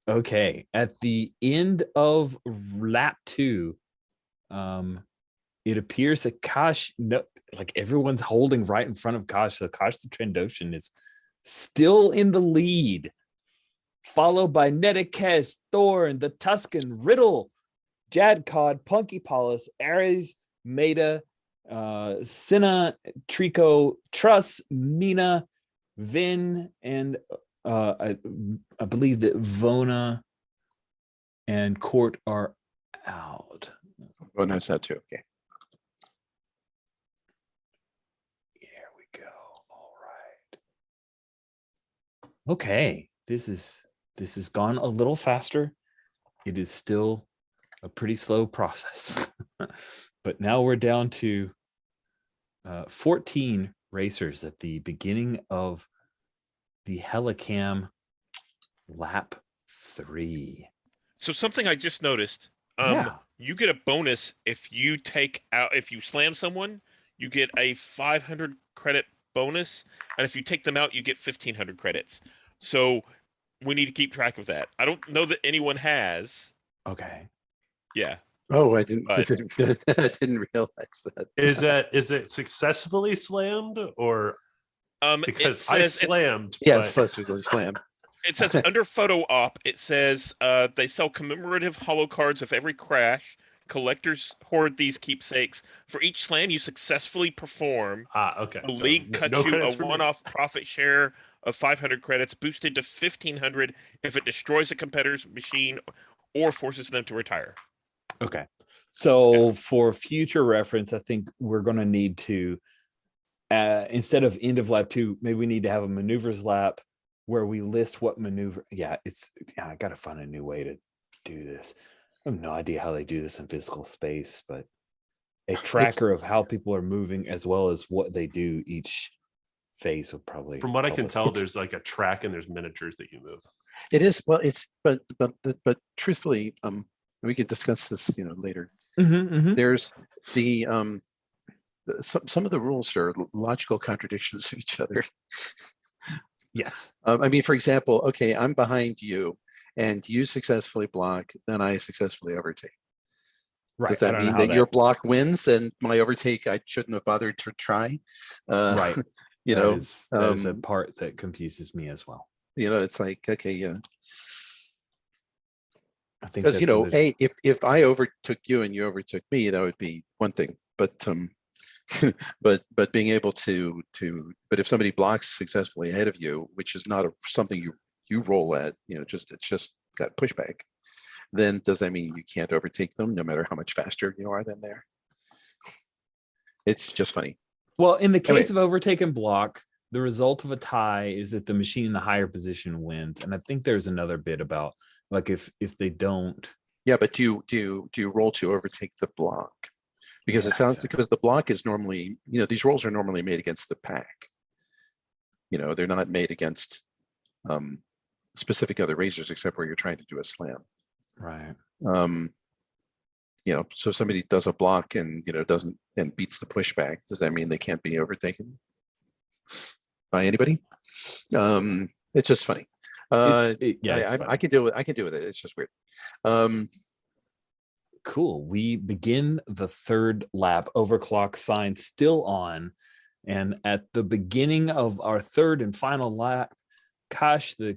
Okay. At the end of lap 2, it appears that Kosh, no, like everyone's holding right in front of Kosh. So Kosh the Trandoshan is still in the lead, followed by Nedekes, Thorn, the Tuscan, Riddle, Jadcod, Punky Paulus, Ares, Maida, Cinna, Trico, Truss, Mina, Vin, and I believe that Vona and Court are out. Oh, no, it's that too. Okay. Here we go. All right. Okay. This has gone a little faster. It is still a pretty slow process. But now we're down to 14 racers at the beginning of the Helicam lap 3. So something I just noticed. Yeah. You get a bonus if you if you slam someone, you get a 500 credit bonus, and if you take them out, you get 1,500 credits. So we need to keep track of that. I don't know that anyone has. Okay. Yeah. Oh, I didn't. But- I didn't realize that. Is it successfully slammed or because I says- slammed? Yes, but- let's do the slam. It says under photo op, it says they sell commemorative holo cards of every crash. Collectors hoard these keepsakes. For each slam you successfully perform, Okay. the so league cuts you credits a for me. one-off profit share of 500 credits, boosted to 1,500 if it destroys a competitor's machine or forces them to retire. Okay. So for future reference, I think we're going to need to, instead of end of lap 2, maybe we need to have a maneuvers lap where we list what maneuver. Yeah, I got to find a new way to do this. I have no idea how they do this in physical space, but a tracker of how people are moving as well as what they do each phase would probably. From what I help can us. tell, there's like a track and there's miniatures that you move. It is well. It's but truthfully, we could discuss this, later. There's the some of the rules are logical contradictions of each other. Yes. I mean, for example, okay, I'm behind you, and you successfully block, then I successfully overtake. Right. Does I that don't know mean how that your block wins and my overtake I shouldn't have bothered to try? Right. You that know, is a part that confuses me as well. it's like, okay, I think because that's- hey, if I overtook you and you overtook me, that would be one thing. But but being able to but if somebody blocks successfully ahead of you, which is not something you roll at, it's just got pushback, then does that mean you can't overtake them no matter how much faster you are than there? It's just funny. Well, in the case Anyway. of overtake and block, the result of a tie is that the machine in the higher position wins. And I think there's another bit about like if they don't. Yeah, but do you roll to overtake the block? Because Yeah, it sounds so- because the block is normally, these rolls are normally made against the pack. They're not made against specific other racers except where you're trying to do a slam. Right. So if somebody does a block and doesn't and beats the pushback, does that mean they can't be overtaken by anybody? It's just funny. I can deal with it. It's just weird. Cool. We begin the third lap. Overclock sign still on. And at the beginning of our third and final lap, Kosh, the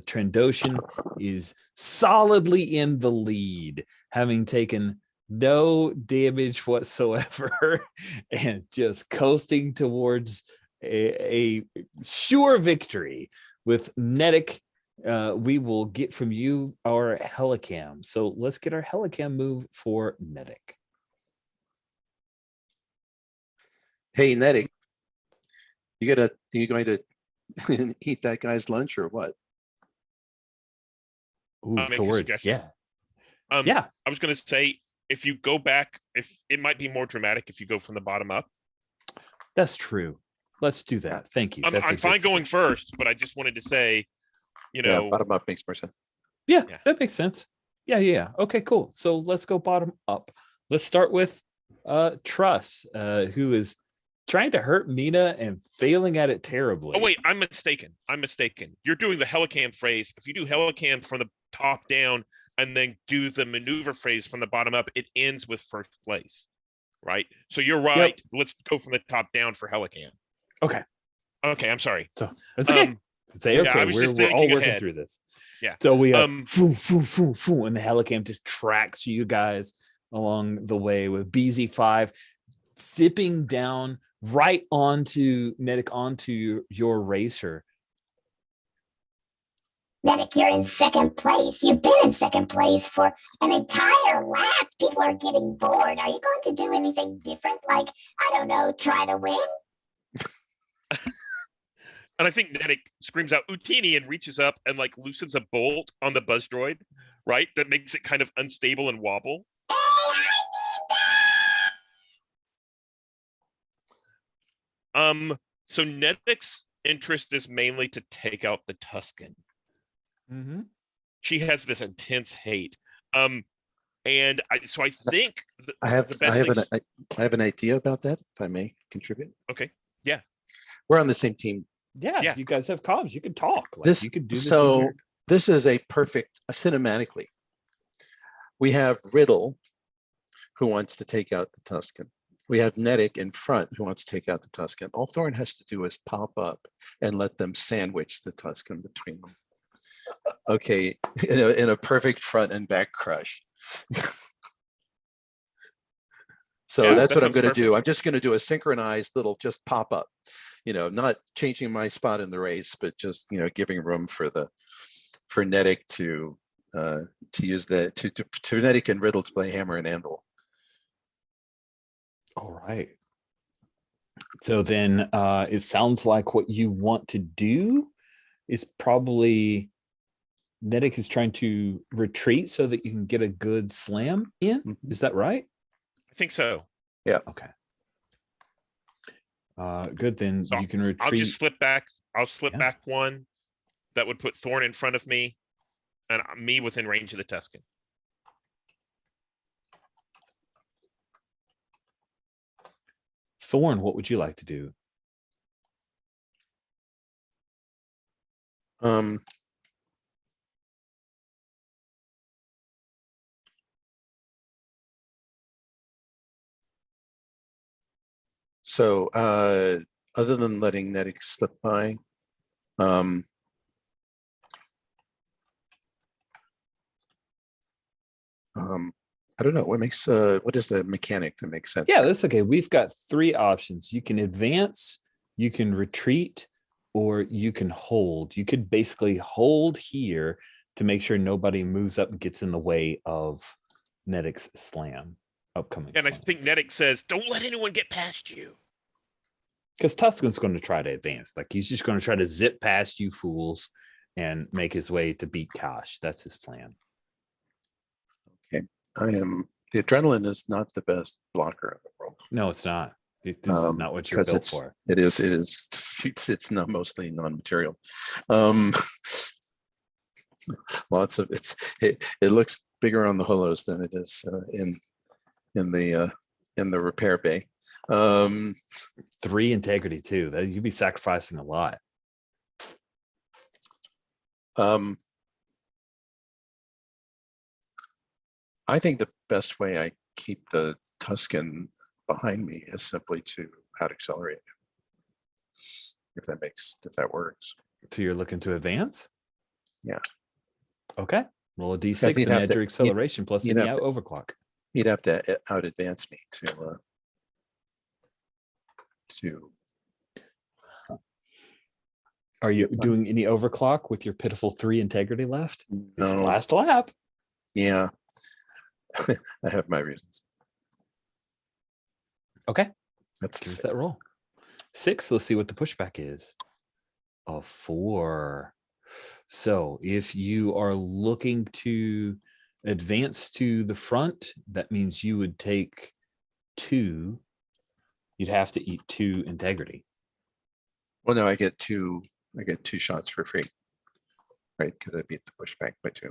Trandoshan, is solidly in the lead, having taken no damage whatsoever and just coasting towards a sure victory. With Netic, we will get from you our Helicam. So let's get our Helicam move for Netic. Hey, Netic, you going to eat that guy's lunch or what? Ooh, I'll make a Thor, suggestion. yeah. Yeah. I was going to say, if you go back, if it might be more dramatic if you go from the bottom up. That's true. Let's do that. Thank you. I'm That's a fine good going suggestion. first, but I just wanted to say, Bottom up makes more sense. Yeah, Yeah. that makes sense. Yeah. Okay, cool. So let's go bottom up. Let's start with Truss, who is trying to hurt Mina and failing at it terribly. oh wait, I'm mistaken. You're doing the Helicam phrase. If you do Helicam from the top down and then do the maneuver phrase from the bottom up, it ends with first place, right? So you're right. Let's go from the top down for Helicam. Okay. Okay, I'm sorry. So that's okay. Say yeah, okay. I was We're just all thinking working ahead. through this. Yeah. So we Um, foo, and the Helicam just tracks you guys along the way with BZ5 zipping down right onto Netic, onto your racer. Medic, you're in second place. You've been in second place for an entire lap. People are getting bored. Are you going to do anything different? Like, I don't know, try to win? And I think Netic screams out Utini and reaches up and like loosens a bolt on the buzz droid, right? That makes it kind of unstable and wobble. Hey, I need that. So Nedic's interest is mainly to take out the Tuscan. Mm-hmm. She has this intense hate. And so I think I have the best thing. I have an idea about that, if I may contribute. Okay. Yeah. We're on the same team. Yeah, Yeah. you guys have comms. You can talk. Like, This you could do this. so in this is a perfect cinematically. We have Riddle, who wants to take out the Tuscan. We have Nedic in front, who wants to take out the Tuscan. All Thorn has to do is pop up and let them sandwich the Tuscan between them. Okay, in a perfect front and back crush. So Yeah, that's that what I'm sounds going to do. perfect. I'm just going to do a synchronized little just pop up, not changing my spot in the race, but just, giving room for Nedic to use to Nedic and Riddle to play hammer and anvil. All right. So then it sounds like what you want to do is probably Nedic is trying to retreat so that you can get a good slam in. Mhm. Is that right? I think so. Okay. Good. Then So you can retreat. I'll just slip back. I'll slip Yeah. back one. That would put Thorn in front of me and me within range of the Tuscan. Thorn, what would you like to do? So other than letting Nedic slip by, I don't know what is the mechanic that makes sense? Yeah, here? that's okay. We've got three options. You can advance, you can retreat, or you can hold. You could basically hold here to make sure nobody moves up and gets in the way of Nedic's slam, upcoming And I slam. think Nedic says, "Don't let anyone get past you." Because Tuscan's going to try to advance. Like, he's just going to try to zip past you fools and make his way to beat Kosh. That's his plan. The adrenaline is not the best blocker in the world. No, it's not. This is not what you're because built for. it's not mostly non-material. Lots of it looks bigger on the holos than it is in the repair bay. 3 integrity too. That you'd be sacrificing a lot. I think the best way I keep the Tuscan behind me is simply to out accelerate. If that works. So you're looking to advance? Yeah. Okay. Roll a Because d6 he'd and have add to- your acceleration plus you'd any have to- overclock. He'd have to out advance me to Are you Yep. doing any overclock with your pitiful 3 integrity left? It's the no. last lap. Yeah. I have my reasons. Okay. That's Give us that roll. 6. Let's see what the pushback is. A 4. So if you are looking to advance to the front, that means you would take 2. You'd have to eat 2 integrity. Well, no, I get two shots for free. Right, because I beat the pushback by 2.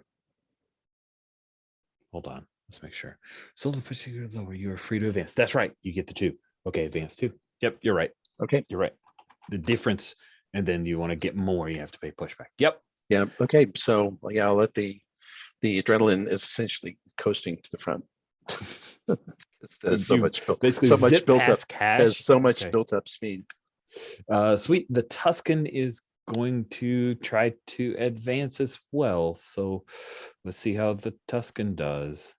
Hold on. Let's make sure. So the particular lower, you are free to advance. That's right. You get the 2. Okay, advance 2. Yep, you're right. Okay. You're right. The difference, and then you want to get more, you have to pay pushback. Yep. Yeah. Okay. So yeah, I'll let the adrenaline is essentially coasting to the front. There's so You much built, basically so much zip built up. past Cash. There's so much Okay. built up speed. Sweet. The Tuscan is going to try to advance as well. So let's see how the Tuscan does.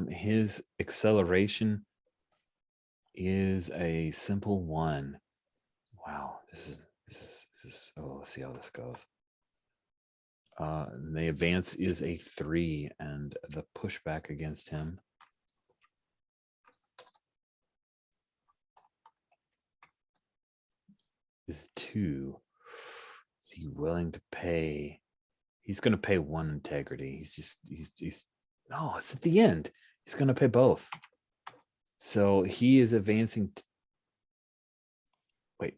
His acceleration is a simple 1. Wow, this is oh, let's see how this goes. The advance is a 3, and the pushback against him is 2. Is he willing to pay? He's going to pay 1 integrity. He's no, it's at the end. He's going to pay both. So he is advancing. Wait,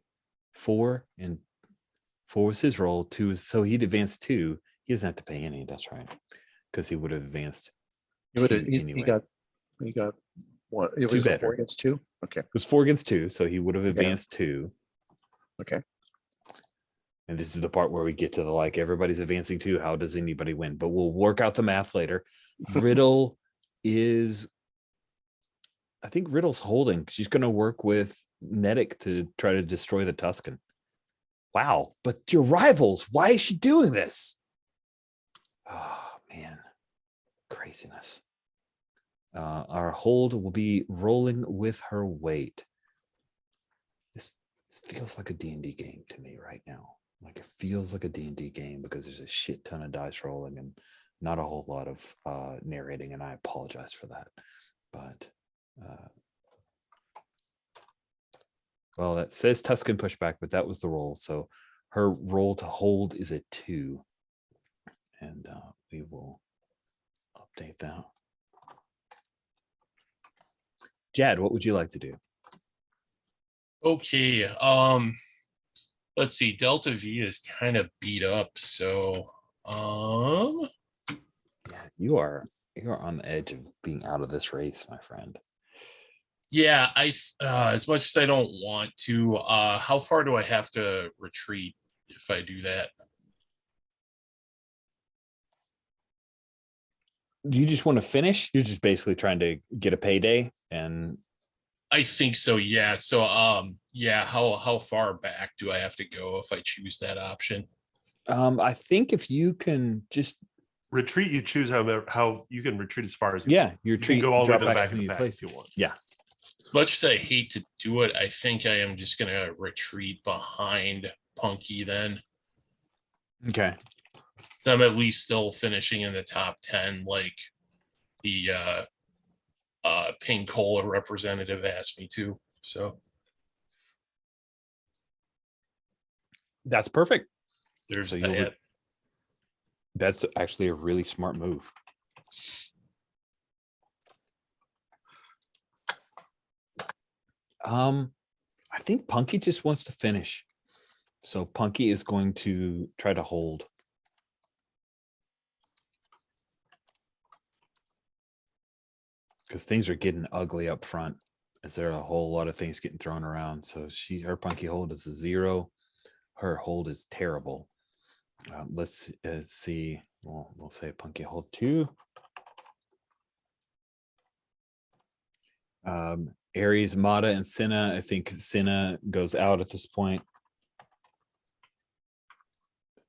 4 and 4 was his roll. 2 is, so he'd advance 2. He doesn't have to pay any. That's right, because he would have advanced. He would have. 2 He anyway. got what? It 2 was a better. 4 against 2. Okay. It was 4 against 2, so he would have advanced 2. Okay. And this is the part where we get to the like everybody's advancing 2. How does anybody win? But we'll work out the math later. Riddle is, I think Riddle's holding. She's going to work with Nedic to try to destroy the Tuscan. Wow, but your rivals, why is she doing this? Oh man, craziness. Our hold will be rolling with her weight. This feels like a D&D game to me right now. Like it feels like a D&D game because there's a shit ton of dice rolling and not a whole lot of narrating, and I apologize for that. But well, that says Tuscan pushback, but that was the roll. So her roll to hold is a 2, and we will update that. Jad, what would you like to do? Okay. Let's see. Delta V is kind of beat up, so Yeah, you are on the edge of being out of this race, my friend. yeah, as much as I don't want to, how far do I have to retreat if I do that? Do you just want to finish? You're just basically trying to get a payday, and I think so, yeah. So yeah, how far back do I have to go if I choose that option? I think if you can just Retreat, you choose how you can retreat as far as you you you retreat, can go all the way drop to the back back as of the many pack places if you want. Yeah. As much as I hate to do it, I think I am just gonna retreat behind Punky then. Okay. So I'm at least still finishing in the top 10, like the Pink Cola representative asked me to. So That's perfect. there's So you'll that. That's actually a really smart move. I think Punky just wants to finish. So Punky is going to try to hold. Because things are getting ugly up front. Is there a whole lot of things getting thrown around? So her Punky hold is a 0. Her hold is terrible. Let's see. We'll say Punky hold 2. Aries, Mata, and Senna. I think Senna goes out at this point.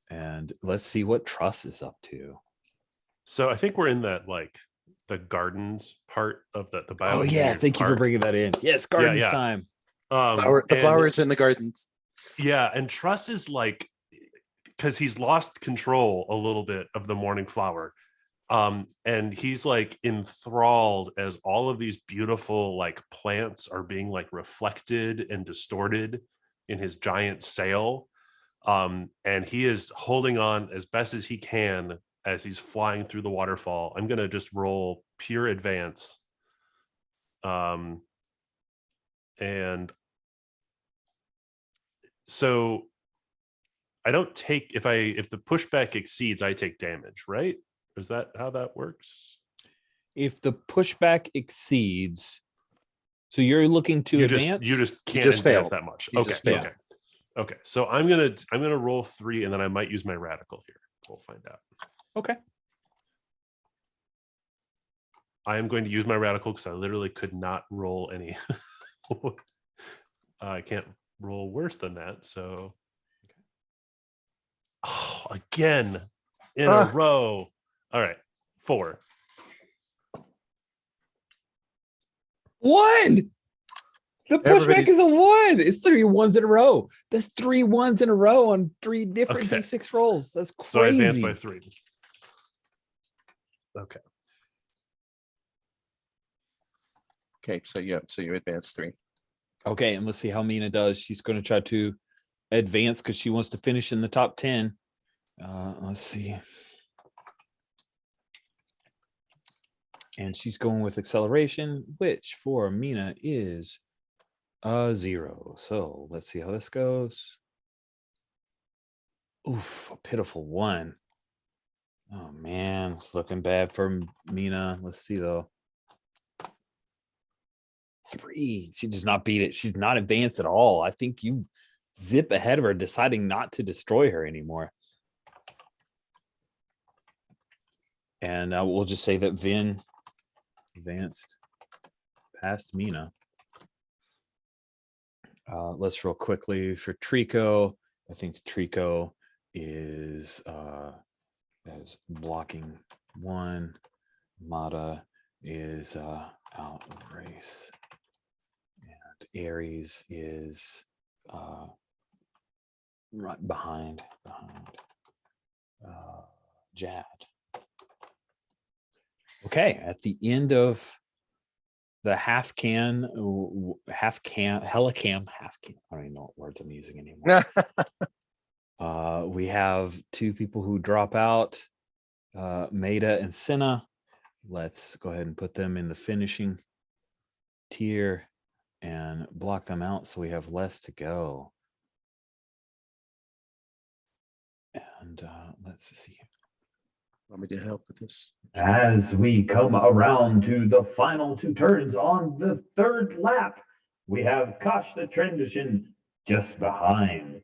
And let's see what Truss is up to. So I think we're in that like the gardens part of the Oh yeah, thank you for bringing that in. Yes, gardens time. The flowers in the gardens. Yeah, and Truss is like, because he's lost control a little bit of the morning flower. And he's like enthralled as all of these beautiful like plants are being like reflected and distorted in his giant sail. And he is holding on as best as he can as he's flying through the waterfall. I'm gonna just roll pure advance. And so I don't take, if the pushback exceeds, I take damage, right? Is that how that works? If the pushback exceeds, so you're looking to advance. You just can't just advance fail. that much. You Okay. just fail. Okay. Okay. So I'm gonna roll 3 and then I might use my radical here. We'll find out. Okay. I am going to use my radical because I literally could not roll any. I can't roll worse than that. So oh, again in a row. All right, 4. 1. The pushback is a 1. It's 3 1s in a row. That's 3 1s in a row on 3 different Okay. D6 rolls. That's crazy. So I advanced by 3. Okay. Okay, so you advance 3. Okay, and let's see how Mina does. She's going to try to advance because she wants to finish in the top 10. Let's see. And she's going with acceleration, which for Mina is a 0. So let's see how this goes. Oof, a pitiful 1. Oh man, it's looking bad for Mina. Let's see though. 3. She does not beat it. She's not advanced at all. I think you zip ahead of her, deciding not to destroy her anymore. And we'll just say that Vin advanced past Mina. Let's roll quickly for Trico. I think Trico is blocking 1. Mata is out of race. And Ares is right behind Jad. Okay, at the end of the helicam, I don't even know what words I'm using anymore. We have 2 people who drop out, Maida and Senna. Let's go ahead and put them in the finishing tier and block them out so we have less to go. And let's see. Want me to help with this? As we come around to the final 2 turns on the 3rd lap, we have Kosh the Transition just behind.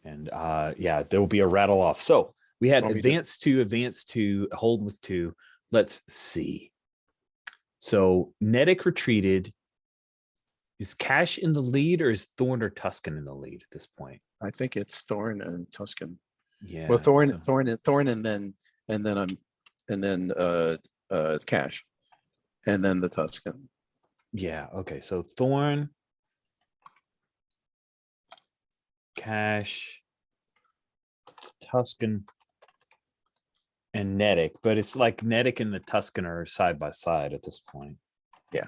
And yeah, there will be a rattle off. So we had Want me to- advance to, hold with 2. Let's see. So Nedic retreated. Is Cash in the lead, or is Thorn or Tuscan in the lead at this point? I think it's Thorn and Tuscan. Yeah. Well, Thorn, so- and then Cash, and then the Tuscan. Yeah. Okay. So Thorn, Cash, Tuscan, and Nedic, but it's like Nedic and the Tuscan are side by side at this point. Yeah.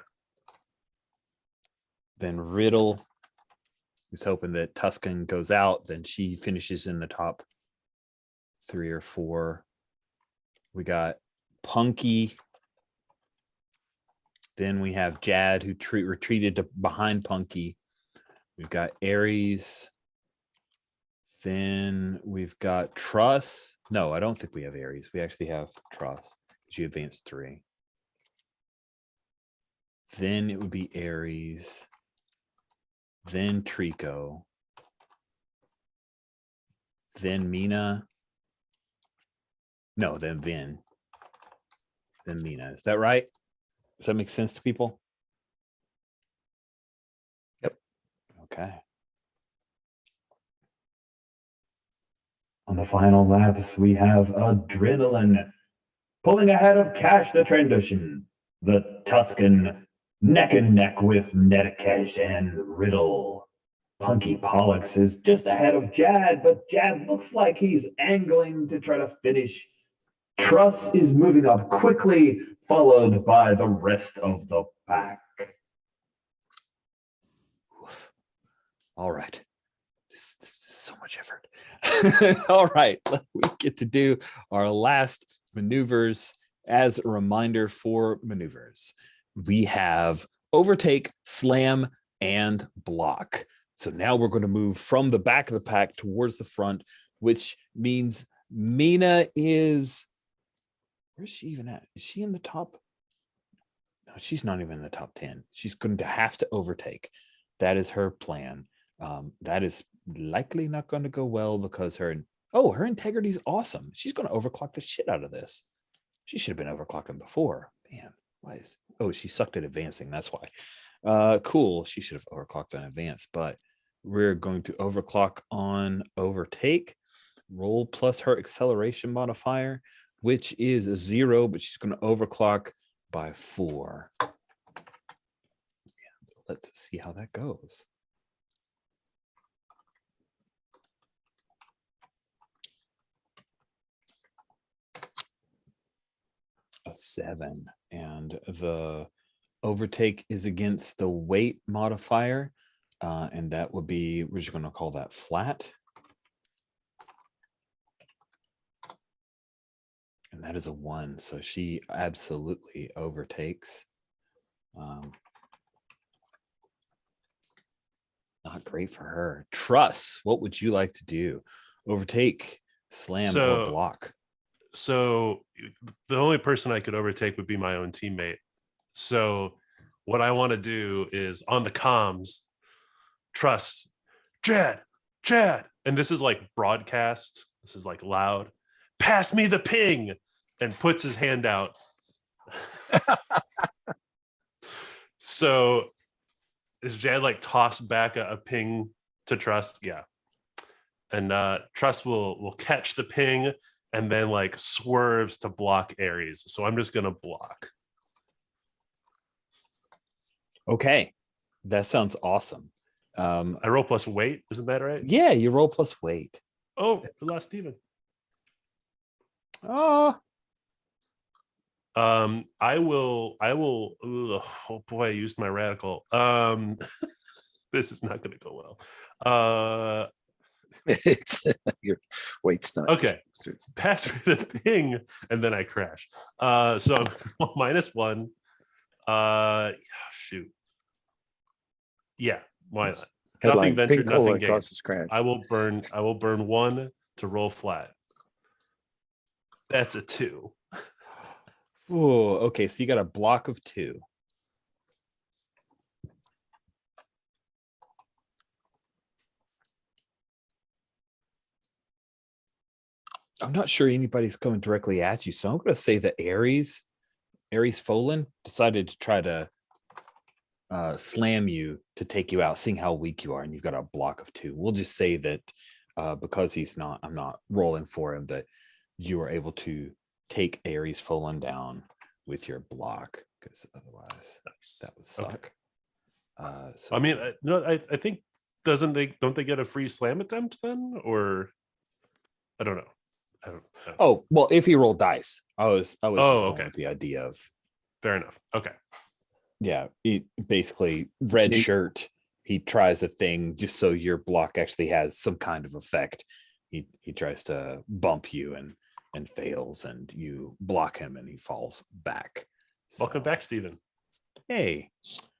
Then Riddle is hoping that Tuscan goes out, then she finishes in the top 3 or 4. We got Punky. Then we have Jad, who retreated to behind Punky. We've got Ares. Then we've got Truss. No, I don't think we have Ares. We actually have Truss because you advanced 3. Then it would be Ares. Then Trico. Then Mina. No, then Vin. Then Mina. Is that right? Does that make sense to people? Yep. Okay. On the final laps, we have Adrenaline pulling ahead of Cash the Transition. The Tuscan neck and neck with Netcash and Riddle. Punky Pollux is just ahead of Jad, but Jad looks like he's angling to try to finish. Truss is moving up quickly, followed by the rest of the pack. Oof. All right. This is so much effort. All right. We get to do our last maneuvers. As a reminder for maneuvers, we have overtake, slam, and block. So now we're going to move from the back of the pack towards the front, which means Mina is, where's she even at? Is she in the top? No, she's not even in the top 10. She's going to have to overtake. That is her plan. That is likely not going to go well because her integrity is awesome. She's going to overclock the shit out of this. She should have been overclocking before. Man, she sucked at advancing. That's why. Cool. She should have overclocked on advance, but we're going to overclock on overtake. Roll plus her acceleration modifier, which is a 0, but she's going to overclock by 4. Let's see how that goes. A 7, and the overtake is against the weight modifier, And that would be, we're just going to call that flat. And that is a 1. So she absolutely overtakes. Not great for her. Truss, what would you like to do? Overtake, slam, or block? So the only person I could overtake would be my own teammate. So what I want to do is on the comms, Truss, Chad, and this is like broadcast. This is like loud. Pass me the ping, and puts his hand out. So is Jad like toss back a ping to Trust? Yeah. And Trust will catch the ping and then like swerves to block Ares. So I'm just gonna block. Okay, that sounds awesome. I roll plus weight, isn't that right? Yeah, you roll plus weight. Oh, we lost Steven. Oh, I will ugh, oh boy, I used my radical. This is not gonna go well. It's your weight's not. Okay, pass me the ping, and then I crash. So I'm -1. Shoot. Yeah, why not? Headline, Nothing ventured, pink cola nothing gained. crosses crash. I will burn 1 to roll flat. That's a 2. ooh, okay. So you got a block of 2. I'm not sure anybody's coming directly at you, so I'm going to say that Ares Folan decided to try to slam you to take you out, seeing how weak you are, and you've got a block of 2. We'll just say that because I'm not rolling for him, that you were able to take Ares Folan down with your block, because otherwise that would suck. Okay. So I mean, no, I think don't they get a free slam attempt then, or I don't know. I don't know. oh well, if he rolled dice, I was just going okay. with the idea of Fair enough. Okay. yeah, he basically red shirt. He tries a thing just so your block actually has some kind of effect. He tries to bump you and fails, and you block him, and he falls back. Welcome So, back, Steven. Hey,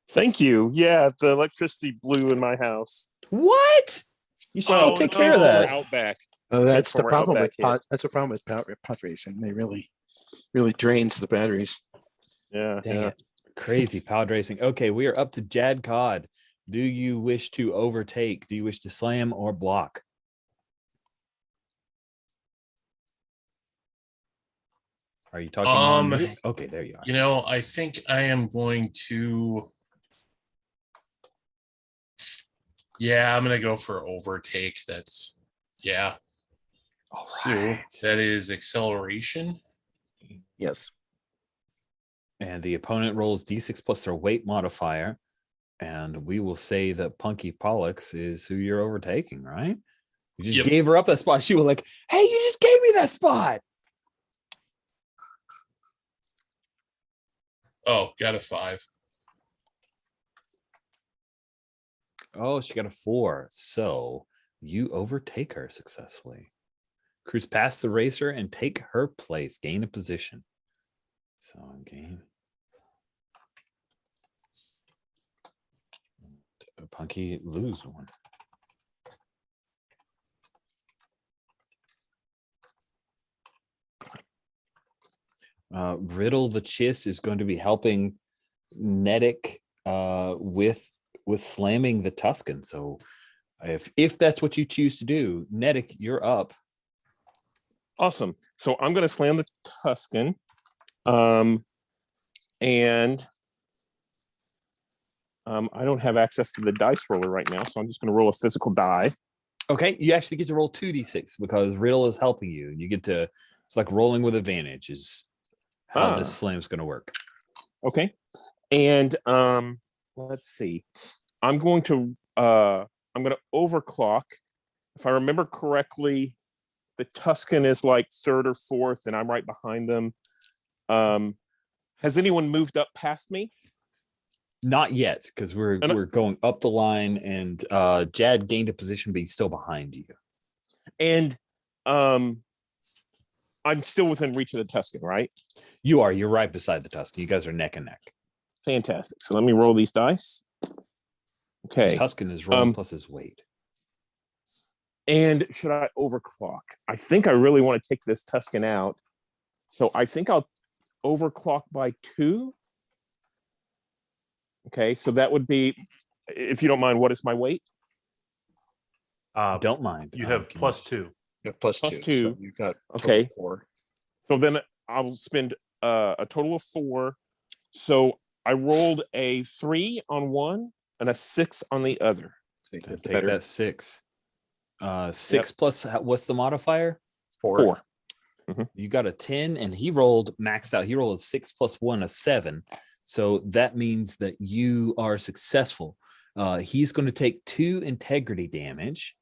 Thank you. Yeah, the electricity blew in my house. what? You should Oh, take no. care of that. Outback. That's the Transformer problem with Outback hit. that's the problem with pod racing. They really drains the batteries. Yeah, Dang yeah. it. Crazy pod racing. Okay, we are up to Jad Cod. Do you wish to overtake? Do you wish to slam or block? Are you talking on mute? Okay, there you are. You know, I think I am going to. Yeah, I'm gonna go for overtake. That's yeah. All So right. that is acceleration. Yes. And the opponent rolls d6 plus their weight modifier. And we will say that Punky Pollux is who you're overtaking, right? You just Yep. gave her up that spot. She was like, hey, you just gave me that spot. Oh, got a 5. Oh, she got a 4. So you overtake her successfully. Cruise past the racer and take her place. Gain a position. So gain. Punky lose 1. Riddle the Chiss is going to be helping Nedic with slamming the Tuscan. So if that's what you choose to do, Nedic, you're up. Awesome. So I'm going to slam the Tuscan. And I don't have access to the dice roller right now, so I'm just going to roll a physical die. Okay, you actually get to roll 2d6 because Riddle is helping you. You get to, it's like rolling with advantage is how this slam's going to work. Okay. And let's see. I'm going to overclock. If I remember correctly, the Tuscan is like 3rd or 4th, and I'm right behind them. Has anyone moved up past me? Not yet, because we're going up the line, and Jad gained a position, but he's still behind you. And I'm still within reach of the Tuscan, right? You are. You're right beside the Tuscan. You guys are neck and neck. Fantastic. So let me roll these dice. Okay. The Tuscan is rolling plus his weight. And should I overclock? I think I really want to take this Tuscan out. So I think I'll overclock by 2. Okay, so that would be, if you don't mind, what is my weight? Don't mind. You have plus 2. You have plus Plus 2. two. So you got Okay. 4. So then I'll spend a total of 4. So I rolled a 3 on one and a 6 on the other. So you Then get the take better that 6. 6 plus what's the modifier? 4. You got a 10, and he rolled maxed out. He rolled a 6 plus 1, a 7. So that means that you are successful. He's going to take 2 integrity damage,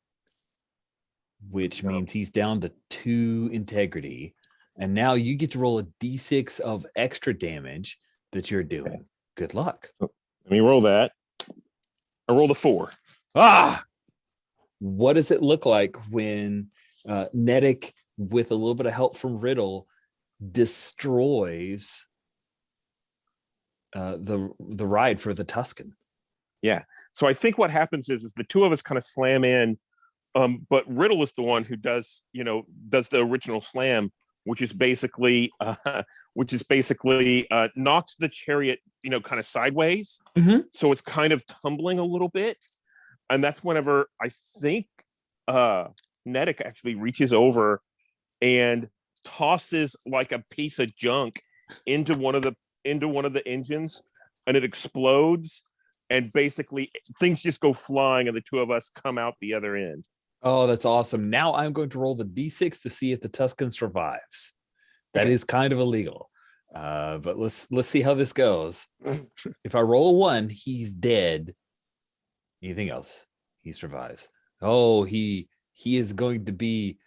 which means he's down to 2 integrity. And now you get to roll a d6 of extra damage that you're doing. Okay. Good luck. Let me roll that. I rolled a 4. What does it look like when Nedic, with a little bit of help from Riddle, destroys the ride for the Tuscan? Yeah. So I think what happens is the two of us kind of slam in, but Riddle is the one who does the original slam, which is basically knocks the chariot, kind of sideways. Mm-hmm. So it's kind of tumbling a little bit. And that's whenever I think Nedic actually reaches over and tosses like a piece of junk into one of the engines, and it explodes, and basically things just go flying, and the two of us come out the other end. Oh, that's awesome. Now I'm going to roll the d6 to see if the Tuscan survives. That is kind of illegal. But let's see how this goes. If I roll a 1, he's dead. Anything else, he survives. Oh, he is going to be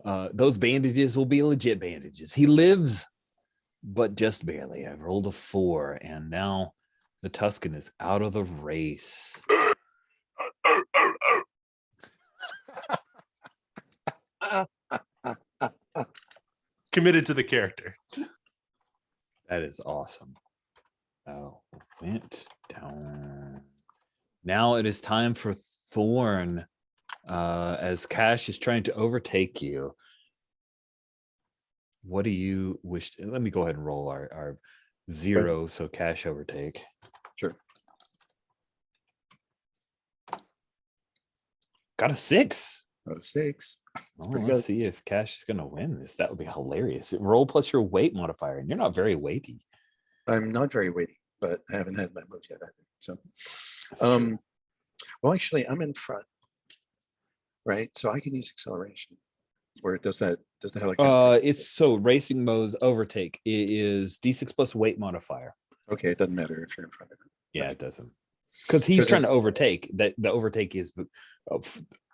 those bandages will be legit bandages. He lives, but just barely. I've rolled a 4, and now the Tuscan is out of the race. Committed to the character. That is awesome. Oh, went down. Now it is time for Thorn, as Cash is trying to overtake you. What do you wish to, let me go ahead and roll our 0, so Cash overtake. Sure. Got a 6. Oh, 6. Oh, let's see if Cash is going to win this. That would be hilarious. Roll plus your weight modifier, and you're not very weighty. I'm not very weighty, but I haven't had that move yet either. So, well, actually, I'm in front, right? So I can use acceleration. Where does the helicopter? It's so racing mode's overtake. It is d6 plus weight modifier. Okay, it doesn't matter if you're in front of it. Yeah, it doesn't, because he's trying to overtake. That the overtake is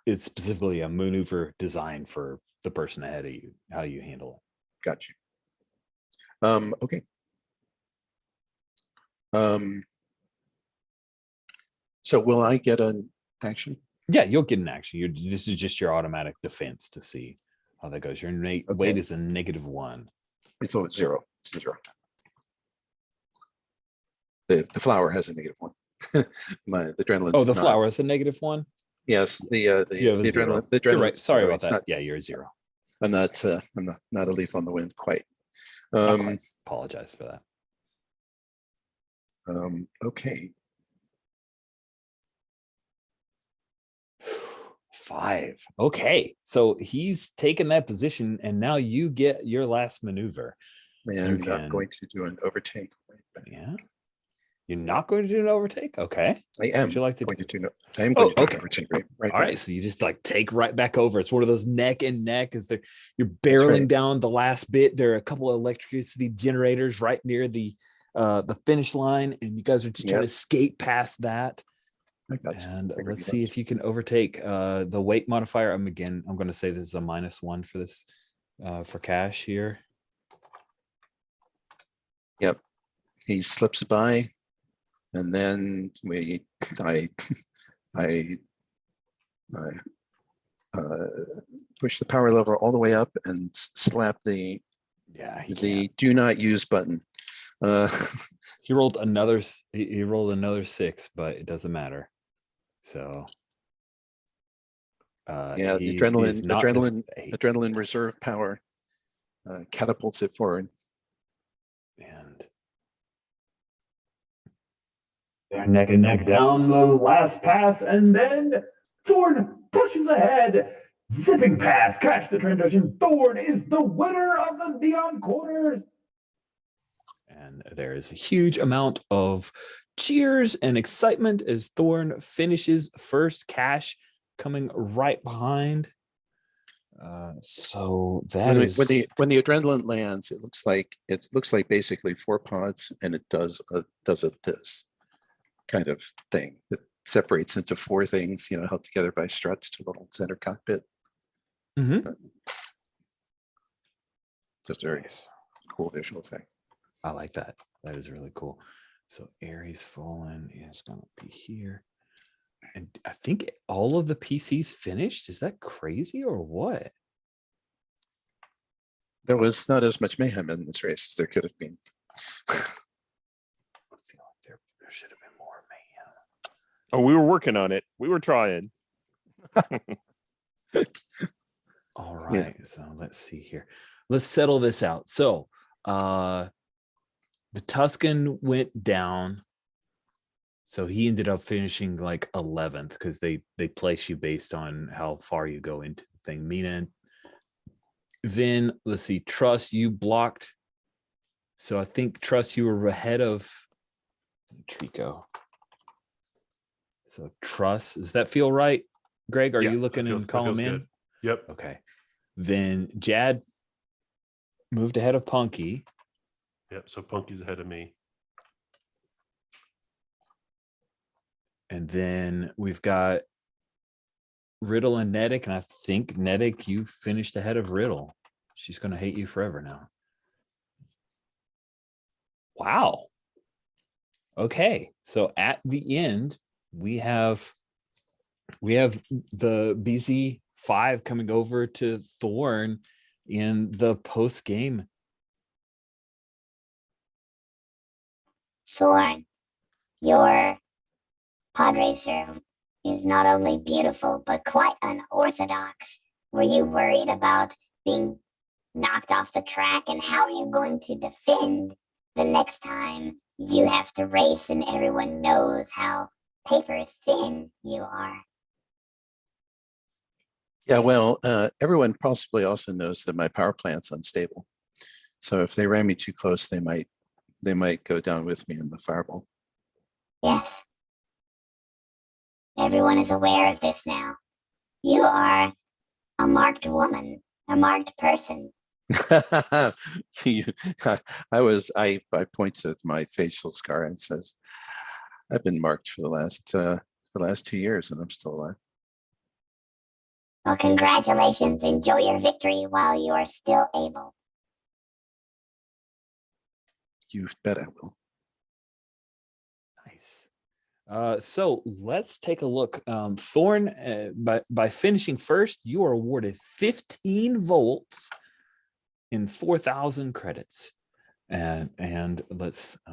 it's specifically a maneuver designed for the person ahead of you. How you handle it. Got you. Okay. So will I get an action? Yeah, you'll get an action. This is just your automatic defense to see how that goes. Your weight is a -1. So it's 0. It's 0. The flower has a -1. The adrenaline. Oh, the flower is a -1. Yes, the adrenaline. The adrenaline. You're right. Sorry about that. Yeah, you're a 0. I'm not a leaf on the wind quite. I apologize for that. Okay. 5. Okay, so he's taken that position, and now you get your last maneuver. And I'm going to do an overtake. Yeah. You're not going to do an overtake? Okay. I am. Would you like to going to do I am going to do an overtake. Right. All right. So you just like take right back over. It's one of those neck and neck as you're barreling down the last bit. There are a couple of electricity generators right near the finish line, and you guys are just trying to skate past that. And let's see if you can overtake the weight modifier. I'm going to say this is a -1 for this for Cash here. Yep. He slips by And then I push the power lever all the way up and slap the Yeah, he the can't. do not use button. He rolled another. He rolled another 6, but it doesn't matter. So. Yeah, the he is not adrenaline reserve power catapults it forward. And They're neck and neck down the last pass, and then Thorn pushes ahead. Zipping past, catch the transition. Thorn is the winner of the Neon Corners. And there is a huge amount of cheers and excitement as Thorn finishes first, Cash coming right behind. So that is when the adrenaline lands, it looks like basically 4 pods, and it does this kind of thing that separates into 4 things, held together by struts to little center cockpit. Mhm. So, just a very cool visual effect. I like that. That is really cool. So Ares Fallen is going to be here. And I think all of the PCs finished. Is that crazy or what? There was not as much mayhem in this race as there could have been. I feel like there should have been more mayhem. Oh, we were working on it. We were trying. All right. So let's see here. Let's settle this out. So the Tuscan went down. So he ended up finishing like 11th because they place you based on how far you go into the thing. Mina, then let's see, Truss, you blocked. So I think Truss, you were ahead of Trico. So Truss, does that feel right? Greg, are Yeah, you that looking feels- in that column feels in? good. Yep. Okay. Then Jad moved ahead of Punky. Yep. So Punky's ahead of me. And then we've got Riddle and Nedick. And I think Nedick, you finished ahead of Riddle. She's going to hate you forever now. Wow. Okay. So at the end, we have the BZ5 coming over to Thorn in the post game. Thorn, your pod racer is not only beautiful, but quite unorthodox. Were you worried about being knocked off the track, and how are you going to defend the next time you have to race and everyone knows how paper thin you are? Yeah, well, everyone possibly also knows that my power plant's unstable. So if they ran me too close, they might go down with me in the fireball. Yes. Everyone is aware of this now. You are a marked woman, a marked person. I point to my facial scar and says, I've been marked for the last 2 years and I'm still alive. Well, congratulations. Enjoy your victory while you are still able. You bet I will. Nice. So let's take a look. Thorn, by finishing first, you are awarded 15 volts in 4,000 credits. And I'm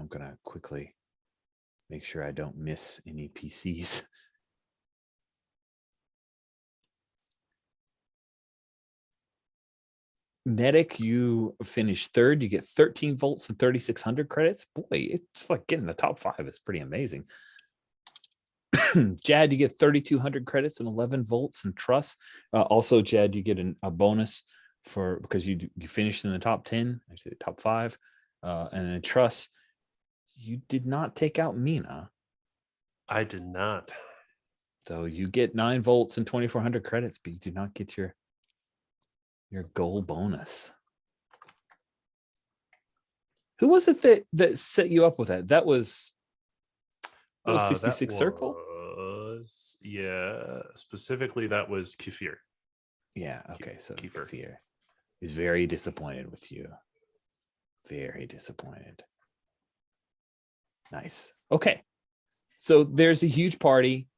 gonna quickly make sure I don't miss any PCs. Nedick, you finish third. You get 13 volts and 3,600 credits. Boy, it's like getting the top 5 is pretty amazing. Jad, you get 3,200 credits and 11 volts and Truss. Also, Jad, you get a bonus because you finished in the top 10, actually the top 5. And then Truss, you did not take out Mina. I did not. So you get 9 volts and 2,400 credits, but you do not get your goal bonus. Who was it that set you up with that? That was 66 Circle? Yeah, specifically that was Kefir. Yeah, okay. So Kiefer. Kefir is very disappointed with you. Very disappointed. Nice. Okay. So there's a huge party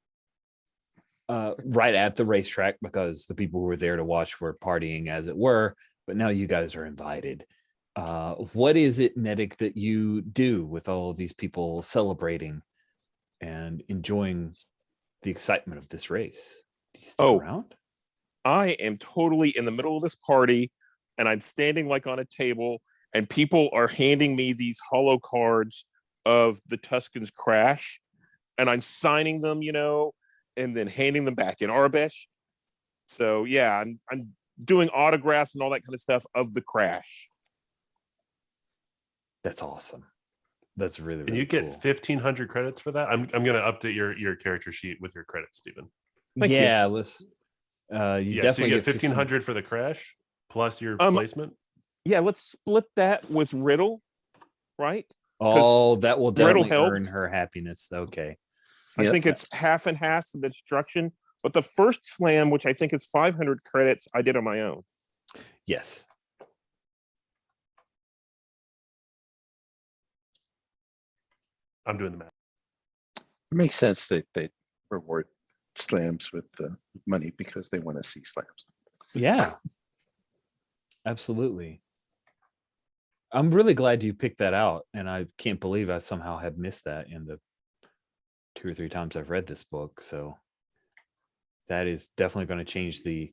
right at the racetrack because the people who were there to watch were partying, as it were. But now you guys are invited. What is it, Nedic, that you do with all of these people celebrating and enjoying the excitement of this race? Do you stick around? I am totally in the middle of this party, and I'm standing like on a table, and people are handing me these hollow cards of the Tuscans' crash, and I'm signing them, and then handing them back in Arbesh. So yeah, I'm doing autographs and all that kind of stuff of the crash. That's awesome. That's really, And really you get cool. 1,500 credits for that. I'm gonna update your character sheet with your credits, Stephen. Thank you. Yeah, let's. You Yeah, definitely so you get get 1,500 for the crash plus your placement. Yeah, let's split that with Riddle, right? Oh, that will Riddle definitely earn helped. her happiness. Okay. I think it's half and half for the destruction. But the first slam, which I think is 500 credits, I did on my own. Yes. I'm doing the math. It makes sense that they reward slams with money because they want to see slams. Yeah. Absolutely. I'm really glad you picked that out, and I can't believe I somehow have missed that in the 2 or 3 times I've read this book. So that is definitely going to change the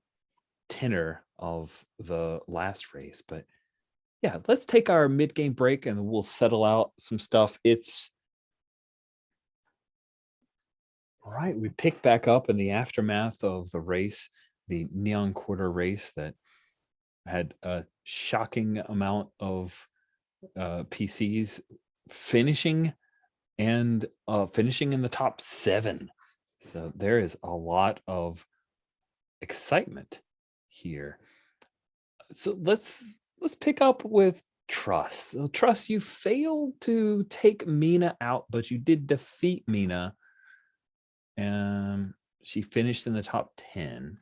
tenor of the last race. But yeah, let's take our mid-game break and we'll settle out some stuff. It's all right. We pick back up in the aftermath of the race, the Neon Quarter race that had a shocking amount of PCs finishing in the top 7. So there is a lot of excitement here. So let's pick up with Truss. So, Truss, you failed to take Mina out, but you did defeat Mina. And she finished in the top 10.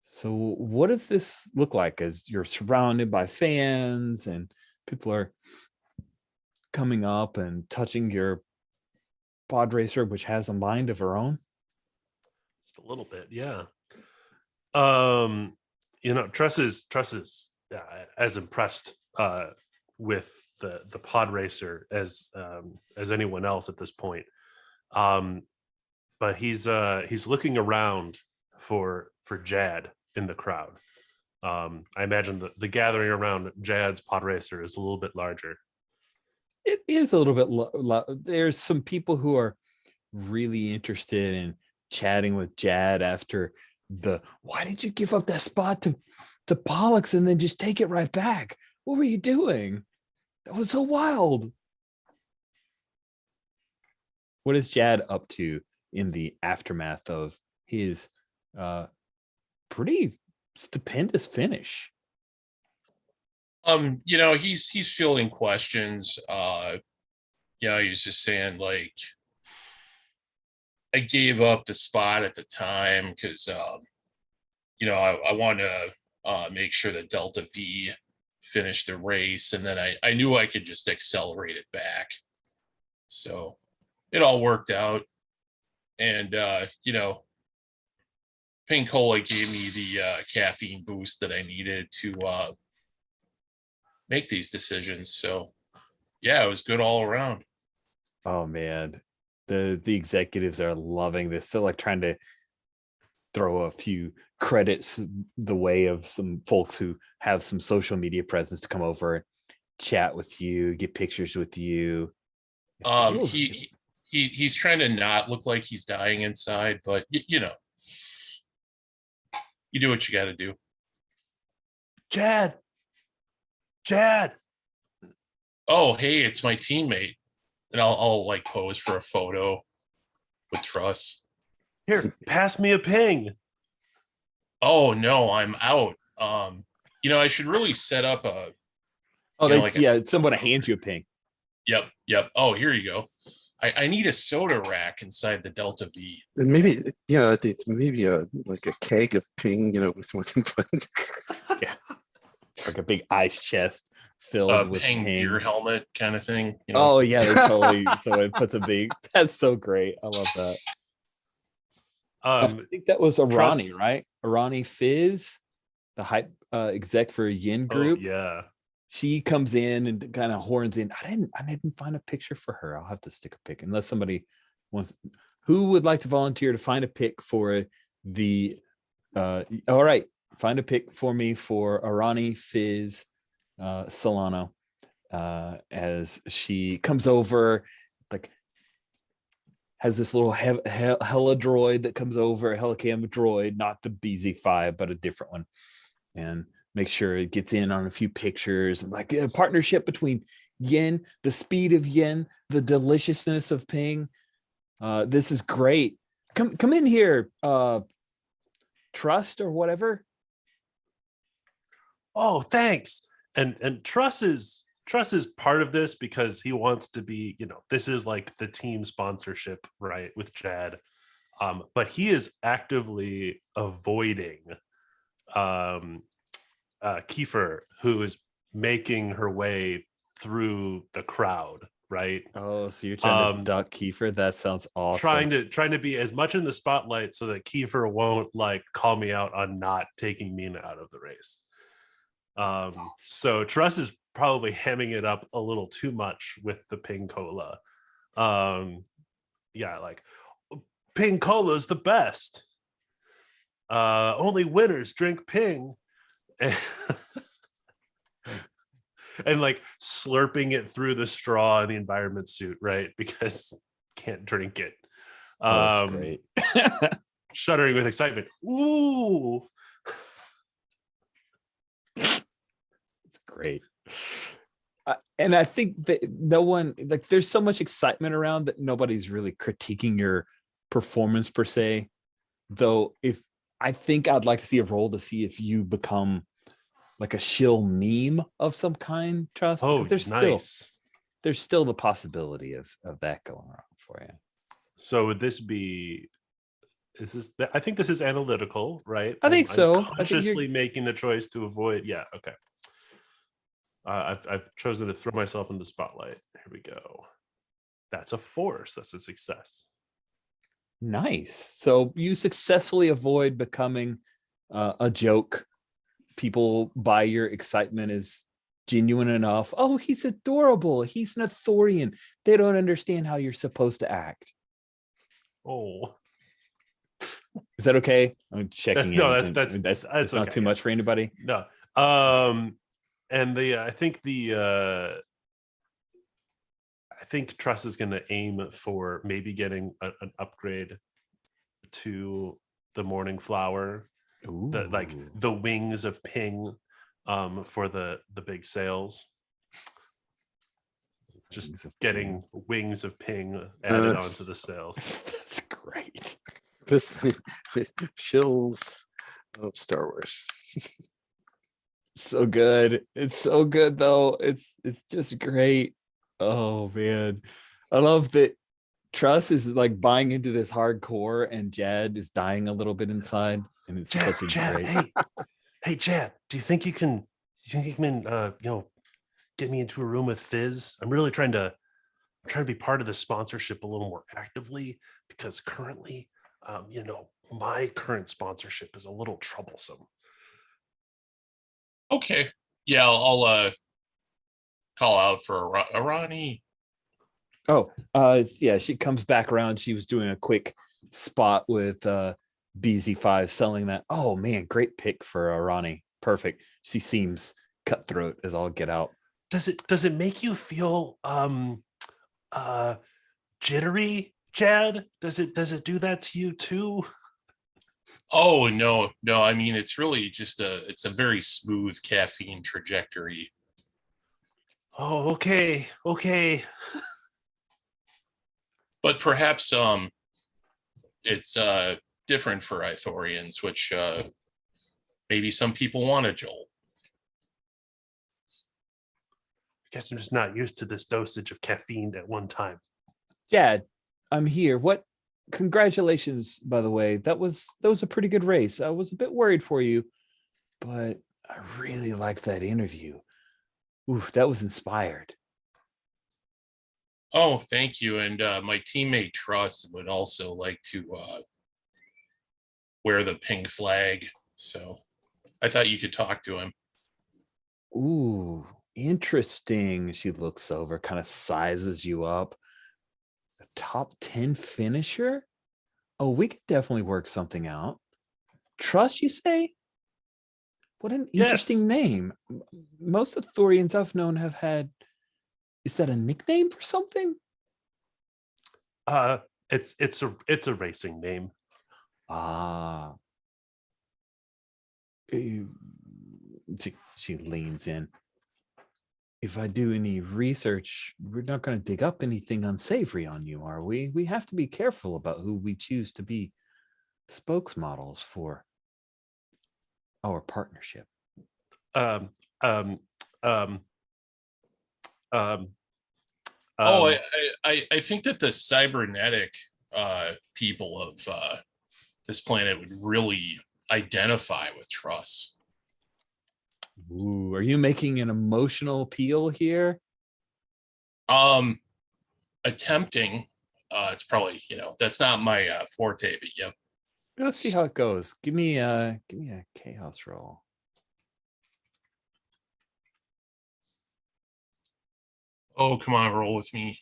So what does this look like as you're surrounded by fans and people are coming up and touching your pod racer, which has a mind of her own? Just a little bit, yeah. Truss is as impressed with the pod racer as anyone else at this point. But he's looking around for Jad in the crowd. I imagine the gathering around Jad's pod racer is a little bit larger. It is a little bit. There's some people who are really interested in chatting with Jad after why did you give up that spot to Pollux and then just take it right back? What were you doing? That was so wild. What is Jad up to in the aftermath of his pretty stupendous finish? He's fielding questions. He's just saying like, I gave up the spot at the time because I want to make sure that Delta V finished the race, and then I knew I could just accelerate it back. So it all worked out. And, Pink Cola gave me the caffeine boost that I needed to make these decisions. So, yeah, it was good all around. Oh, man. The executives are loving this. They're like trying to throw a few credits the way of some folks who have some social media presence to come over, chat with you, get pictures with you. He's trying to not look like he's dying inside, but you do what you got to do. Jad. Oh, hey, it's my teammate, and I'll like pose for a photo with Truss. Here, pass me a ping. Oh no, I'm out. I should really set up a. Someone hands you a ping. Yep. Oh, here you go. I need a soda rack inside the Delta V. And maybe maybe like a keg of ping, with one. Yeah. like a big ice chest filled with Ping ping. beer helmet kind of thing. You know? Oh yeah, they totally. So it puts a big. That's so great. I love that. I think that was Arani, Trust- right? Arani Fizz, the hype exec for Yin Oh, Group. yeah. She comes in and kind of horns in. I didn't find a picture for her. I'll have to stick a pic unless somebody wants. Who would like to volunteer to find a pic for the? All right, find a pic for me for Arani Fizz Solano as she comes over, like has this little hella droid that comes over, a helicam droid, not the BZ5, but a different one, and make sure it gets in on a few pictures, like a partnership between Yin, the speed of Yin, the deliciousness of Ping. This is great. Come in here, Trust or whatever. Oh, thanks. And Truss is part of this because he wants to be, this is like the team sponsorship, right, with Chad. But he is actively avoiding Kiefer, who is making her way through the crowd, right? Oh, so you're trying to duck Kiefer? That sounds awesome. Trying to be as much in the spotlight so that Kiefer won't like call me out on not taking Mina out of the race. So Truss is probably hemming it up a little too much with the Ping Cola. Yeah, like Ping Cola is the best. Only winners drink Ping. And like slurping it through the straw in the environment suit, right? Because can't drink it. Oh, that's great. Shuddering with excitement. Ooh. It's great. And I think that no one, like, there's so much excitement around that nobody's really critiquing your performance per se. Though, if I think I'd like to see a roll to see if you become like a shill meme of some kind, Trust. Oh, there's still the possibility of that going around for you. So would this be? I think this is analytical, right? I think so. I'm consciously making the choice to avoid. Yeah. Okay. I've chosen to throw myself in the spotlight. Here we go. That's a force. That's a success. Nice. So you successfully avoid becoming a joke. People buy your excitement as genuine enough. Oh, he's adorable. He's an Athorian. They don't understand how you're supposed to act. Oh, is that okay? I'm checking. That's not okay, too much for anybody. No. And I think Truss is going to aim for maybe getting an upgrade to the Morning Flower. The wings of Ping for the big sales. Just getting wings of Ping added onto the sales. That's great. This shills of Star Wars. So good. It's so good though. It's just great. Oh man. I love that Truss is like buying into this hardcore and Jad is dying a little bit inside. And it's such a Chad, great. Hey, Chad, do you think you can get me into a room with Fizz? I'm really trying to be part of the sponsorship a little more actively because currently, my current sponsorship is a little troublesome. Okay. Yeah, I'll call out for Arani. Oh, yeah, she comes back around. She was doing a quick spot with BZ5 selling that. Oh man, great pick for Arani. Perfect. She seems cutthroat as all get out. Does it make you feel jittery, Chad? Does it do that to you too? Oh no. I mean, it's really just it's a very smooth caffeine trajectory. Oh, okay. But perhaps it's different for Ithorians, which maybe some people want a jolt. I guess I'm just not used to this dosage of caffeine at one time. Dad, I'm here. What? Congratulations, by the way. That was a pretty good race. I was a bit worried for you, but I really liked that interview. Oof, that was inspired. Oh, thank you. And my teammate Truss would also like to wear the pink flag. So I thought you could talk to him. Ooh, interesting. She looks over, kind of sizes you up. A top 10 finisher? Oh, we could definitely work something out. Trust, you say? What an interesting Yes. name. Most Arthurians I've known have had. Is that a nickname for something? It's a racing name. Ah. She leans in. If I do any research, we're not going to dig up anything unsavory on you, are we? We have to be careful about who we choose to be spokesmodels for our partnership. Um, um, um, um, Oh, um, I think that the cybernetic people of this planet would really identify with Truss. Ooh, are you making an emotional appeal here? Attempting. It's probably, that's not my forte, but yep. Let's see how it goes. Give me a chaos roll. Oh, come on, roll with me.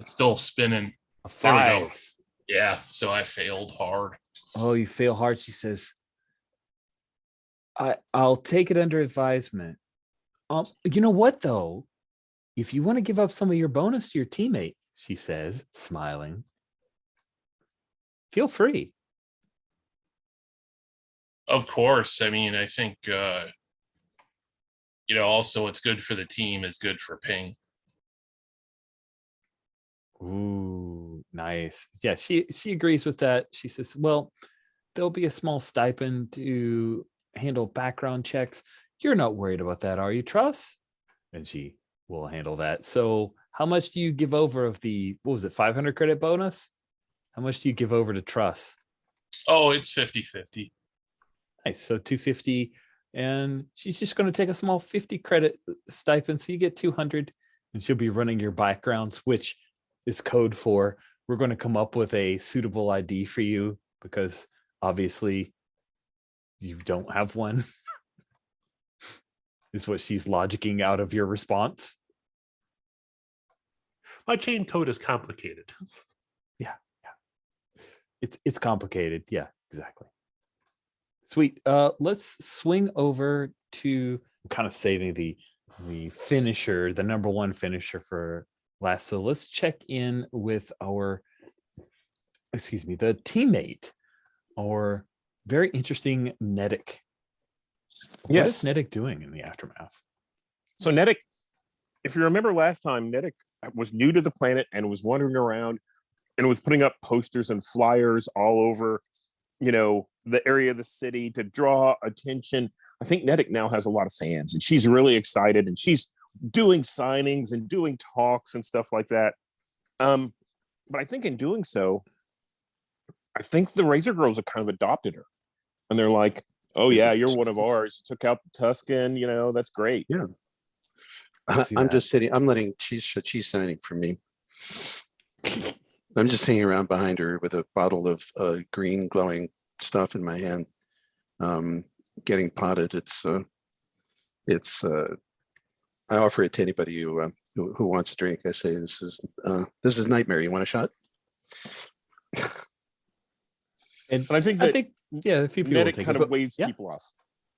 It's still spinning. A There we go. 5. Yeah, so I failed hard. Oh, you fail hard. She says, I'll take it under advisement. You know what though? If you want to give up some of your bonus to your teammate, she says, smiling, feel free. Of course. I mean, I think also what's good for the team is good for Ping. Ooh, nice. Yeah, she agrees with that. She says, well, there'll be a small stipend to handle background checks. You're not worried about that, are you, Truss? And she will handle that. So how much do you give over of the, what was it, 500 credit bonus? How much do you give over to Truss? Oh, it's 50-50. Nice. So 250. And she's just going to take a small 50 credit stipend. So you get 200 and she'll be running your backgrounds, which is code for we're going to come up with a suitable ID for you because obviously you don't have one. Is what she's logicking out of your response. my chain code is complicated. Yeah. It's complicated. Yeah, exactly. Sweet. Let's swing over to, I'm kind of saving the finisher, the number one finisher for last. So let's check in with the teammate, or very interesting Nedic. What is Yes. Nedic doing in the aftermath? So Nedic, if you remember last time, Nedic was new to the planet and was wandering around and was putting up posters and flyers all over, the area of the city to draw attention. I think Nedic now has a lot of fans and she's really excited and she's doing signings and doing talks and stuff like that. But I think in doing so, I think the Razor Girls have kind of adopted her. And they're like, oh yeah, you're one of ours. You took out the Tuscan, that's great. Yeah. See I'm that. just sitting. I'm letting. She's signing for me. I'm just hanging around behind her with a bottle of green glowing stuff in my hand, getting potted. I offer it to anybody who wants a drink. I say, this is Nightmare. You want a shot? And But I think yeah, a few people will Nedic take kind it, of but- waves yeah. people off.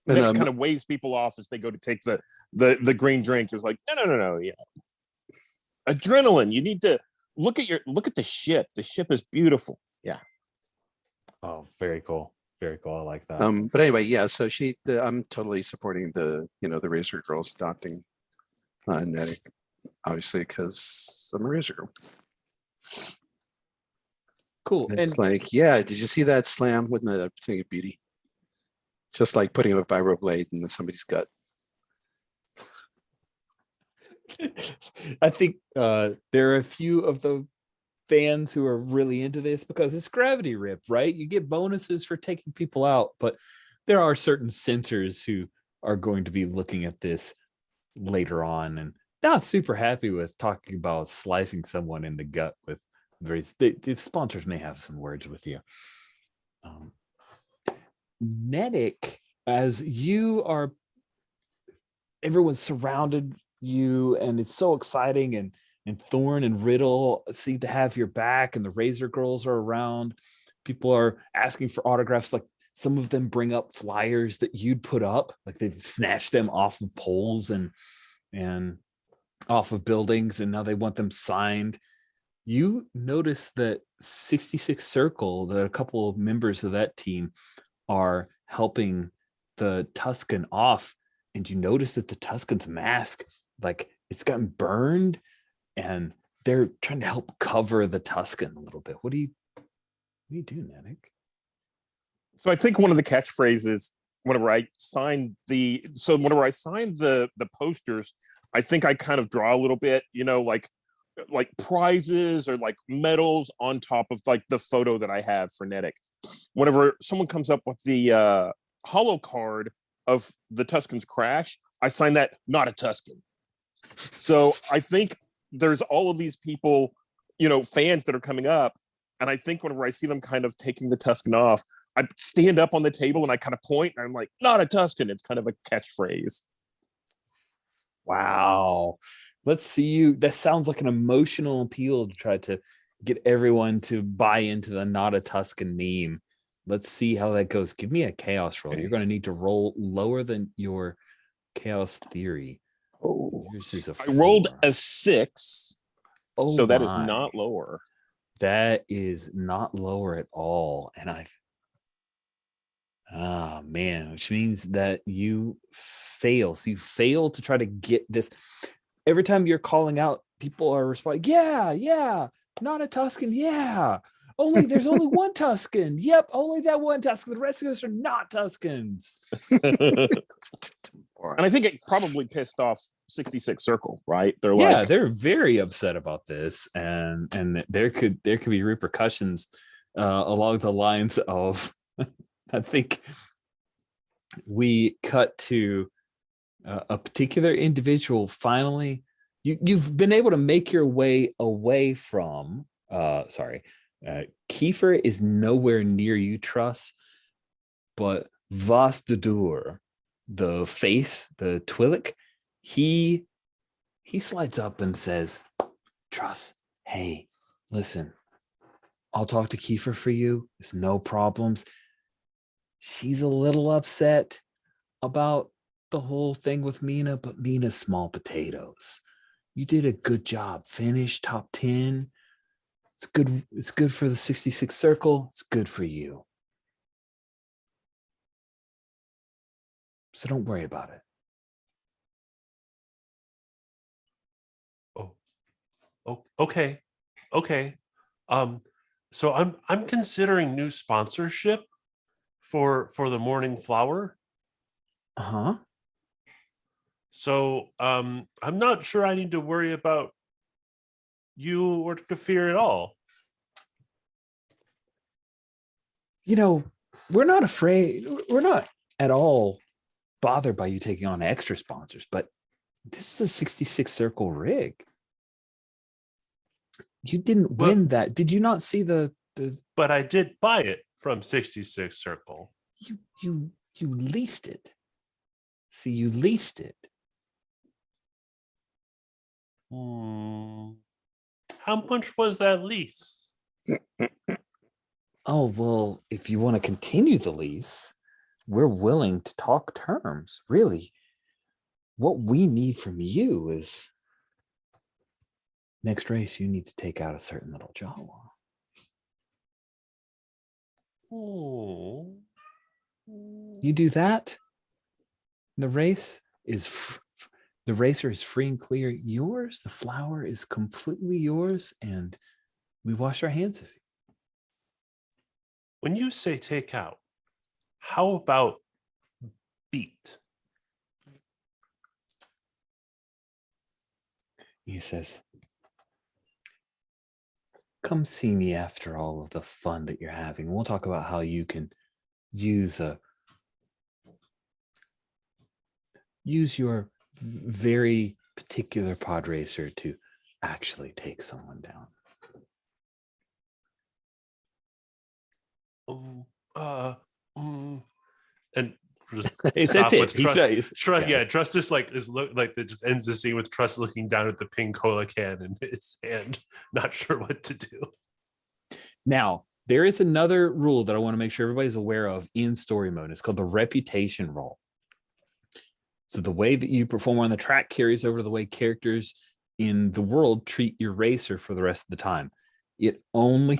And, Nedic kind of waves people off as they go to take the green drink. It's like, no. Adrenaline. You need to look at the ship. The ship is beautiful. Yeah. Oh, very cool. Very cool. I like that. But anyway, yeah. So I'm totally supporting the Razor Girls adopting Nedic, obviously, because I'm a Razor Girl. Cool. It's like, yeah, did you see that slam? Wasn't that a thing of beauty? Just like putting a vibroblade in somebody's gut. I think there are a few of the fans who are really into this because it's Gravity Rip, right? You get bonuses for taking people out, but there are certain censors who are going to be looking at this later on and not super happy with talking about slicing someone in the gut with the sponsors may have some words with you. Nedic, as you are, everyone's surrounded you and it's so exciting, and Thorn and Riddle seem to have your back, and the Razor Girls are around. People are asking for autographs. Like some of them bring up flyers that you'd put up, like they've snatched them off of poles and off of buildings, and now they want them signed. You notice that 66 Circle, that a couple of members of that team are helping the Tuscan off, and you notice that the Tuscan's mask, like it's gotten burned, and they're trying to help cover the Tuscan a little bit. What do you do, Nedic? So I think one of the catchphrases whenever I signed the posters, I think I kind of draw a little bit, like prizes or like medals on top of like the photo that I have for Nedic. Whenever someone comes up with the holo card of the Tuscan's crash, I sign that not a Tuscan. So I think there's all of these people, fans that are coming up. And I think whenever I see them kind of taking the Tuscan off, I stand up on the table and I kind of point and I'm like, not a Tuscan. It's kind of a catchphrase. Wow. Let's see you. That sounds like an emotional appeal to try to get everyone to buy into the not a Tuscan meme. Let's see how that goes. Give me a chaos roll. You're going to need to roll lower than your chaos theory. Oh, Yours is I rolled 4. a 6. Oh, so that is my. not lower. That is not lower at all. And man, which means that you fail. So you fail to try to get this. Every time you're calling out, people are responding, yeah, not a Tuscan, yeah. There's only one Tuscan. Yep, only that one Tuscan. The rest of us are not Tuscans. And I think it probably pissed off 66 Circle, right? They're very upset about this, and there could be repercussions along the lines of I think we cut to a particular individual. Finally, you've been able to make your way away from Kiefer is nowhere near you, Truss, but Vastadur, the face, the Twi'lek, he slides up and says, Truss, hey, listen, I'll talk to Kiefer for you. There's no problems. She's a little upset about the whole thing with Mina, but Mina's small potatoes. You did a good job. Finish top 10. It's good. It's good for the 66 Circle. It's good for you. So don't worry about it. Oh, okay. So I'm considering new sponsorship for the Morning Flower. Uh-huh. So I'm not sure I need to worry about you or Kafir at all. We're not afraid. We're not at all bothered by you taking on extra sponsors, but this is the 66 Circle rig. You didn't win that. Did you not see the But I did buy it from 66 Circle. You leased it. See, you leased it. How much was that lease? Oh, well, if you want to continue the lease, we're willing to talk terms. Really, what we need from you is next race, you need to take out a certain little Jawa. Oh. You do that, the race is the racer is free and clear yours. The flower is completely yours, and we wash our hands of it. When you say take out, how about beat? He says, come see me after all of the fun that you're having. We'll talk about how you can use your very particular pod racer to actually take someone down. And just That's stop it. with He's- Trust. he's- Trust, yeah. yeah, Trust just like is look like it just ends the scene with Trust looking down at the pink cola can in his hand, not sure what to do. Now, there is another rule that I want to make sure everybody's aware of in story mode. It's called the reputation roll. So the way that you perform on the track carries over to the way characters in the world treat your racer for the rest of the time. It only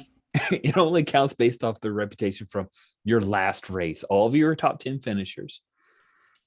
counts based off the reputation from your last race. All of you are top 10 finishers.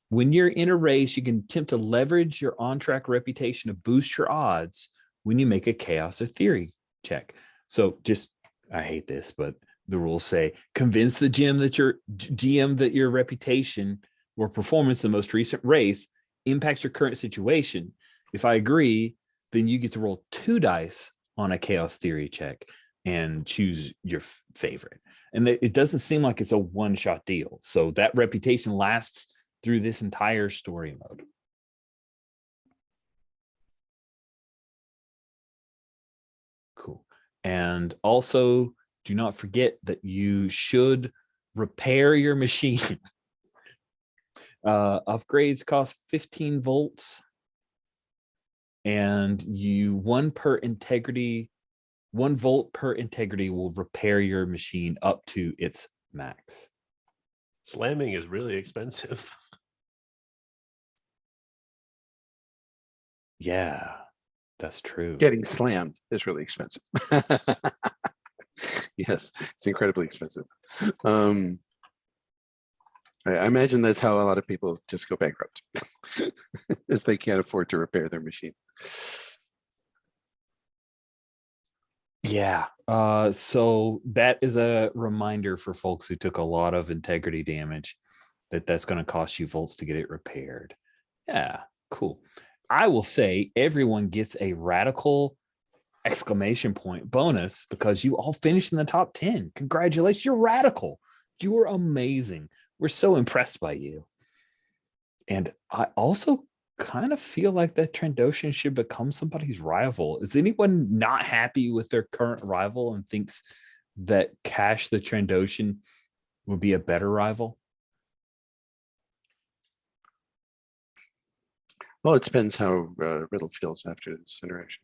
When you're in a race, you can attempt to leverage your on-track reputation to boost your odds when you make a chaos or theory check. So just, I hate this, but the rules say convince the GM that your reputation or performance in the most recent race impacts your current situation. If I agree, then you get to roll 2 dice on a chaos theory check and choose your favorite. And it doesn't seem like it's a one-shot deal. So that reputation lasts through this entire story mode. Cool. And also, do not forget that you should repair your machine. Upgrades cost 15 volts. And 1 volt per integrity will repair your machine up to its max. Slamming is really expensive. Yeah, that's true. Getting slammed is really expensive. Yes, it's incredibly expensive. I imagine that's how a lot of people just go bankrupt, as they can't afford to repair their machine. Yeah. So that is a reminder for folks who took a lot of integrity damage that's going to cost you volts to get it repaired. Yeah, cool. I will say everyone gets a radical exclamation point bonus because you all finished in the top 10. Congratulations. You're radical. You're amazing. We're so impressed by you. And I also kind of feel like that Trandoshan should become somebody's rival. Is anyone not happy with their current rival and thinks that Cash the Trandoshan would be a better rival? Well, it depends how Riddle feels after this interaction.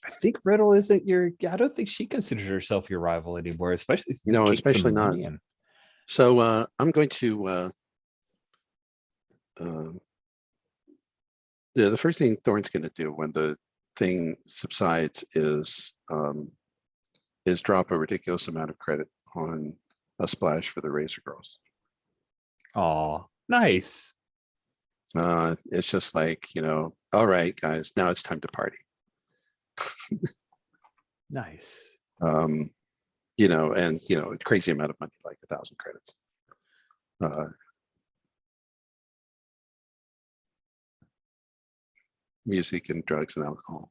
I think Riddle isn't I don't think she considers herself your rival anymore, especially No, kicked some especially not. money in. So I'm going to the first thing Thorn's going to do when the thing subsides is drop a ridiculous amount of credit on a splash for the Razor Girls. Oh, nice. It's just like, all right, guys, now it's time to party. Nice. And a crazy amount of money, like 1,000 credits. Music and drugs and alcohol.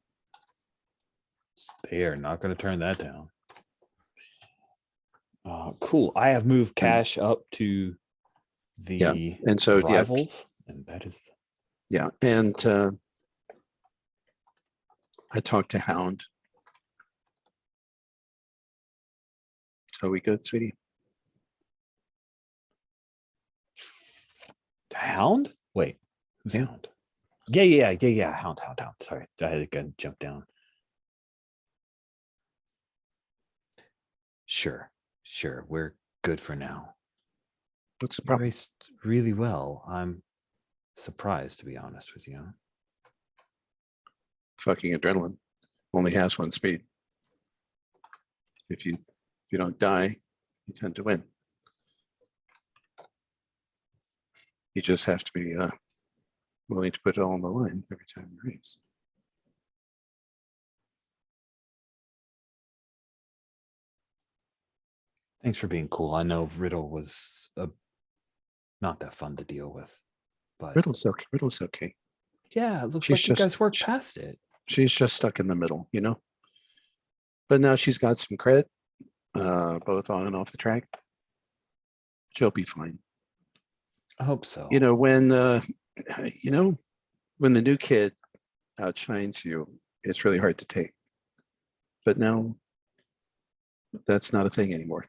They are not going to turn that down. Cool. I have moved Cash up to the and so rivals, and that is and I talked to Hound. So we good, sweetie? Hound? Wait, who's Yeah. Hound? Yeah. Hound. Sorry, I had to jump down. Sure. We're good for now. What's the You problem? raced really well. I'm surprised, to be honest with you. Fucking adrenaline only has 1 speed. If you don't die, you tend to win. You just have to be willing to put it all on the line every time you race. Thanks for being cool. I know Riddle was not that fun to deal with, but Riddle's okay. yeah, it looks She's like you just- guys worked past it. She's just stuck in the middle, But now she's got some credit, both on and off the track. She'll be fine. I hope so. You know, when when the new kid outshines you, it's really hard to take. But now that's not a thing anymore.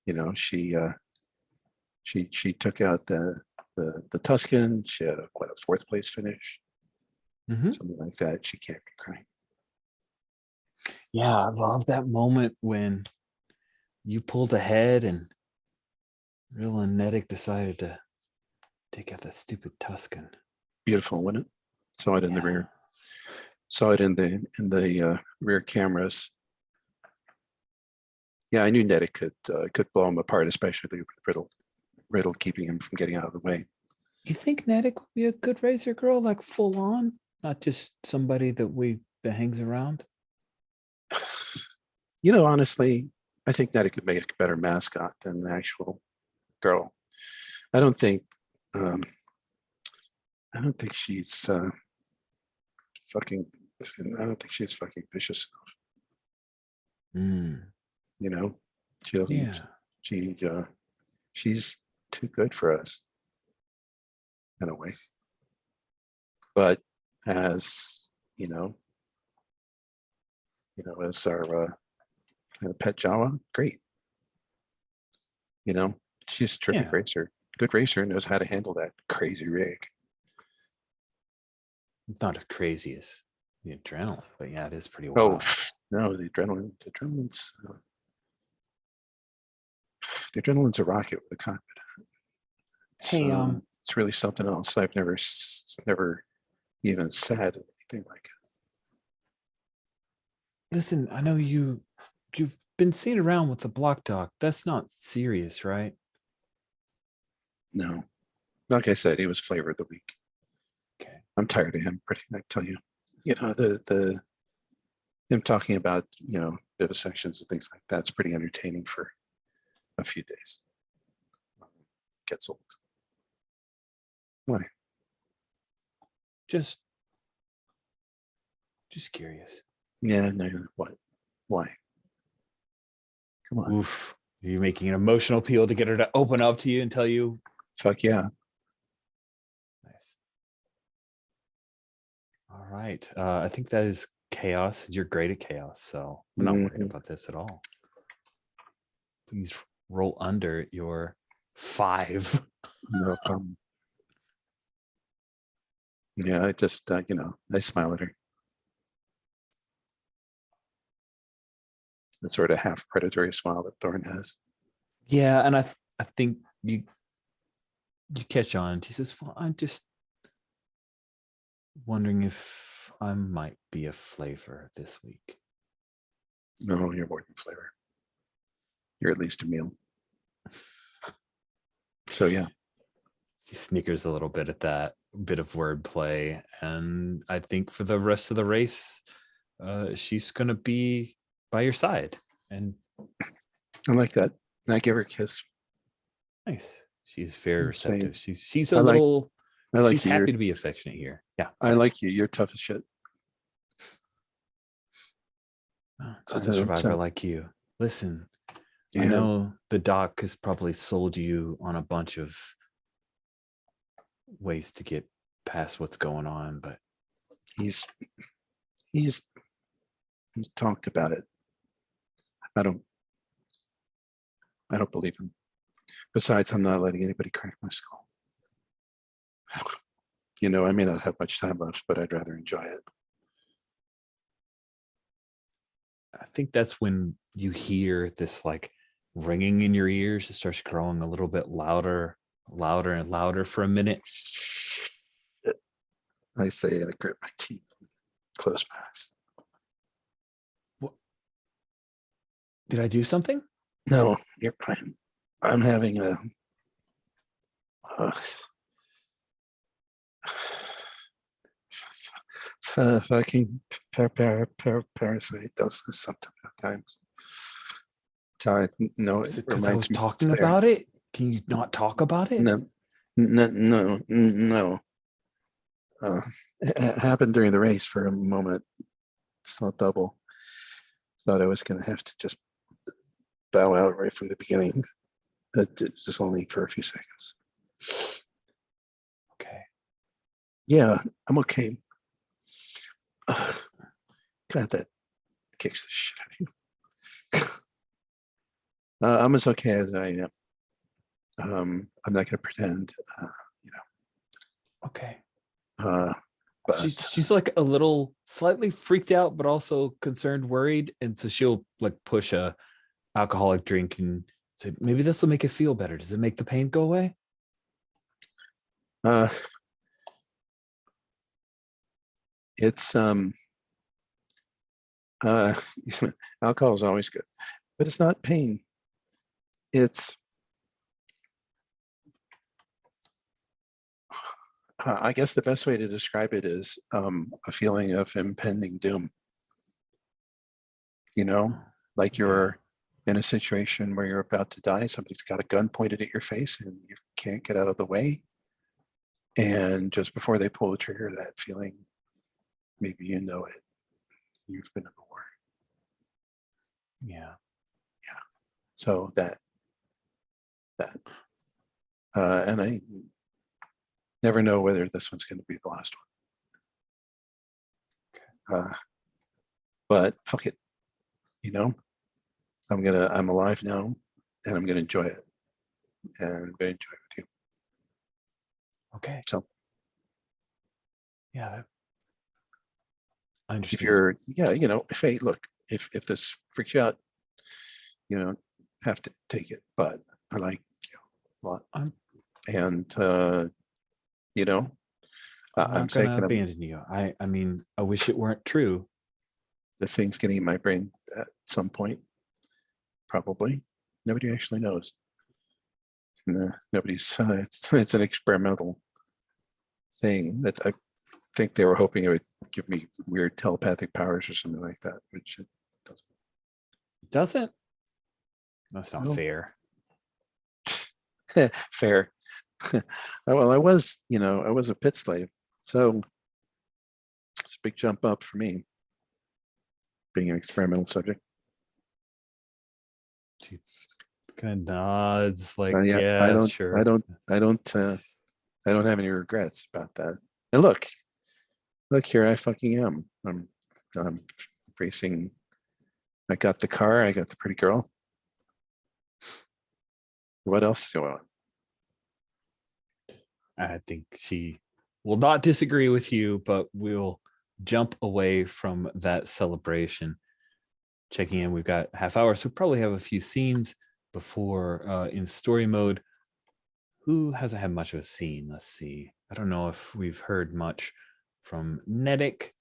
You know, she took out the Tuscan. She had a 4th place finish, Mhm. something like that. She can't be crying. Yeah, I love that moment when you pulled ahead and Real and Nedic decided to take out that stupid Tuscan. Beautiful, wasn't it? Saw it in the rear. Saw it in the rear cameras. Yeah, I knew Nedic could blow him apart, especially with Riddle keeping him from getting out of the way. You think Nedic would be a good racer girl, like full on, not just somebody that hangs around? You know, honestly, I think Nedic could make a better mascot than the actual girl. I don't think she's fucking. I don't think she's fucking vicious enough. Mm, You know, she doesn't. yeah. She's too good for us in a way. But as as our kind of pet Jawa, great. You know, she's a terrific Yeah. racer, good racer, knows how to handle that crazy rig. Not as crazy as the adrenaline, but yeah, it is pretty Oh wild. no, the adrenaline's a rocket with a cockpit. Hey, it's really something else. I've never even said anything like it. Listen, I know you've been seen around with the block dog. That's not serious, right? No, like I said, he was flavor of the week. Okay. I'm tired of him. I tell you, the him talking about vivisections and things like that's pretty entertaining for a few days. Gets old. Why? Just curious. Yeah, no. What? Why? Come on. Oof. You're making an emotional appeal to get her to open up to you and tell you. Fuck yeah. Nice. All right. I think that is chaos. You're great at chaos, so I'm not worried about this at all. Please roll under your 5. No problem. Yeah, I just I smile at her. The sort of half predatory smile that Thorn has. Yeah, and I think you catch on. She says, "Well, I'm just wondering if I might be a flavor this week." No, you're more than flavor. You're at least a meal. So yeah. She snickers a little bit at that bit of wordplay, and I think for the rest of the race, she's gonna be by your side. And I like that. I give her a kiss. nice. She's very I'm saying, receptive. She's a little. I like she's you. happy to be affectionate here. Yeah, I like you. You're tough as shit. Just a survivor like you. Listen, I Yeah. know the doc has probably sold you on a bunch of ways to get past what's going on, but He's talked about it. I don't believe him. Besides, I'm not letting anybody crack my skull. I may not have much time left, but I'd rather enjoy it. I think that's when you hear this like ringing in your ears. It starts growing a little bit louder and louder for a minute. I say, I grit my teeth, close my eyes. What? Did I do something? No, you're fine. I'm having a fucking parasite does this sometimes. No, it Because I was reminds me. talking about it. Can you not talk about it? No. It happened during the race for a moment. It's not double. thought I was going to have to just bow out right from the beginning. But it's just only for a few seconds. Okay. Yeah, I'm okay. Ugh, God, that kicks the shit out of you. I'm as okay as I am. I'm not going to pretend, Okay. but She's like a little slightly freaked out, but also concerned, worried. And so she'll like push a alcoholic drink and say, maybe this will make it feel better. Does it make the pain go away? it's alcohol is always good, but it's not pain. It's I guess the best way to describe it is a feeling of impending doom. Like you're in a situation where you're about to die. Somebody's got a gun pointed at your face and you can't get out of the way. And just before they pull the trigger, that feeling, maybe you know it. You've been in the war. Yeah. So that, and I never know whether this one's going to be the last one. But fuck it, I'm alive now, and I'm gonna enjoy it, and I'm gonna enjoy it with you. Okay. So Yeah. I understand. if you're, if this freaks you out, you don't have to take it. But I like you a lot, I'm and I'm I'm not saying gonna abandon you. I mean, I wish it weren't true. this thing's gonna eat my brain at some point. Probably. Nobody actually knows. Nobody's. It's an experimental thing that I think they were hoping it would give me weird telepathic powers or something like that, which it Doesn't? That's not No. fair. doesn't. Fair. Well, I was a pit slave, so it's a big jump up for me, being an experimental subject. She kind of nods like, Yeah, yeah, sure. I don't have any regrets about that. And look here, I fucking am. I'm racing. I got the car. I got the pretty girl. What else do I want? I think she will not disagree with you, but we'll jump away from that celebration. Checking in, we've got half hour, so we probably have a few scenes before in story mode. Who hasn't had much of a scene? Let's see. I don't know if we've heard much from Nedic.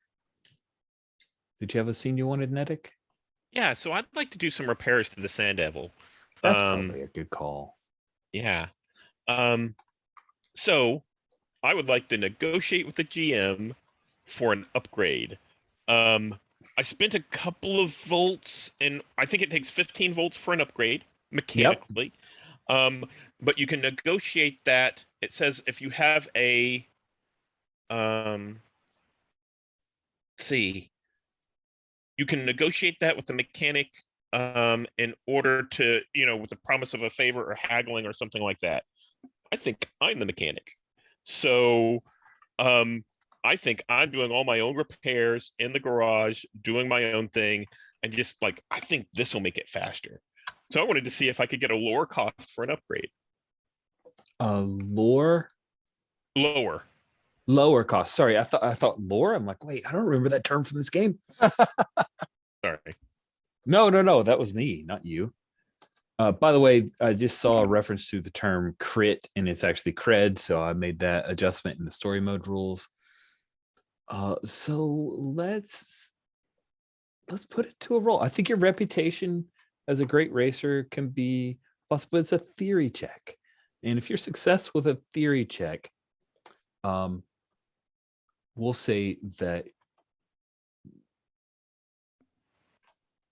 Did you have a scene you wanted, Nedic? Yeah, so I'd like to do some repairs to the Sand Devil. That's probably a good call. Yeah. So I would like to negotiate with the GM for an upgrade. I spent a couple of volts, and I think it takes 15 volts for an upgrade mechanically. But you can negotiate that. It says if you have a you can negotiate that with the mechanic in order to, with the promise of a favor or haggling or something like that. I think I'm the mechanic. So I think I'm doing all my own repairs in the garage, doing my own thing, and just I think this will make it faster. So I wanted to see if I could get a lower cost for an upgrade. Lower cost. Sorry, I thought lore. I'm like, wait, I don't remember that term from this game. Sorry. No, that was me, not you. By the way, I just saw a reference to the term crit, and it's actually cred, so I made that adjustment in the story mode rules. So let's put it to a roll. I think your reputation as a great racer can be possible. It's a theory check, and if you're successful with a theory check, we'll say that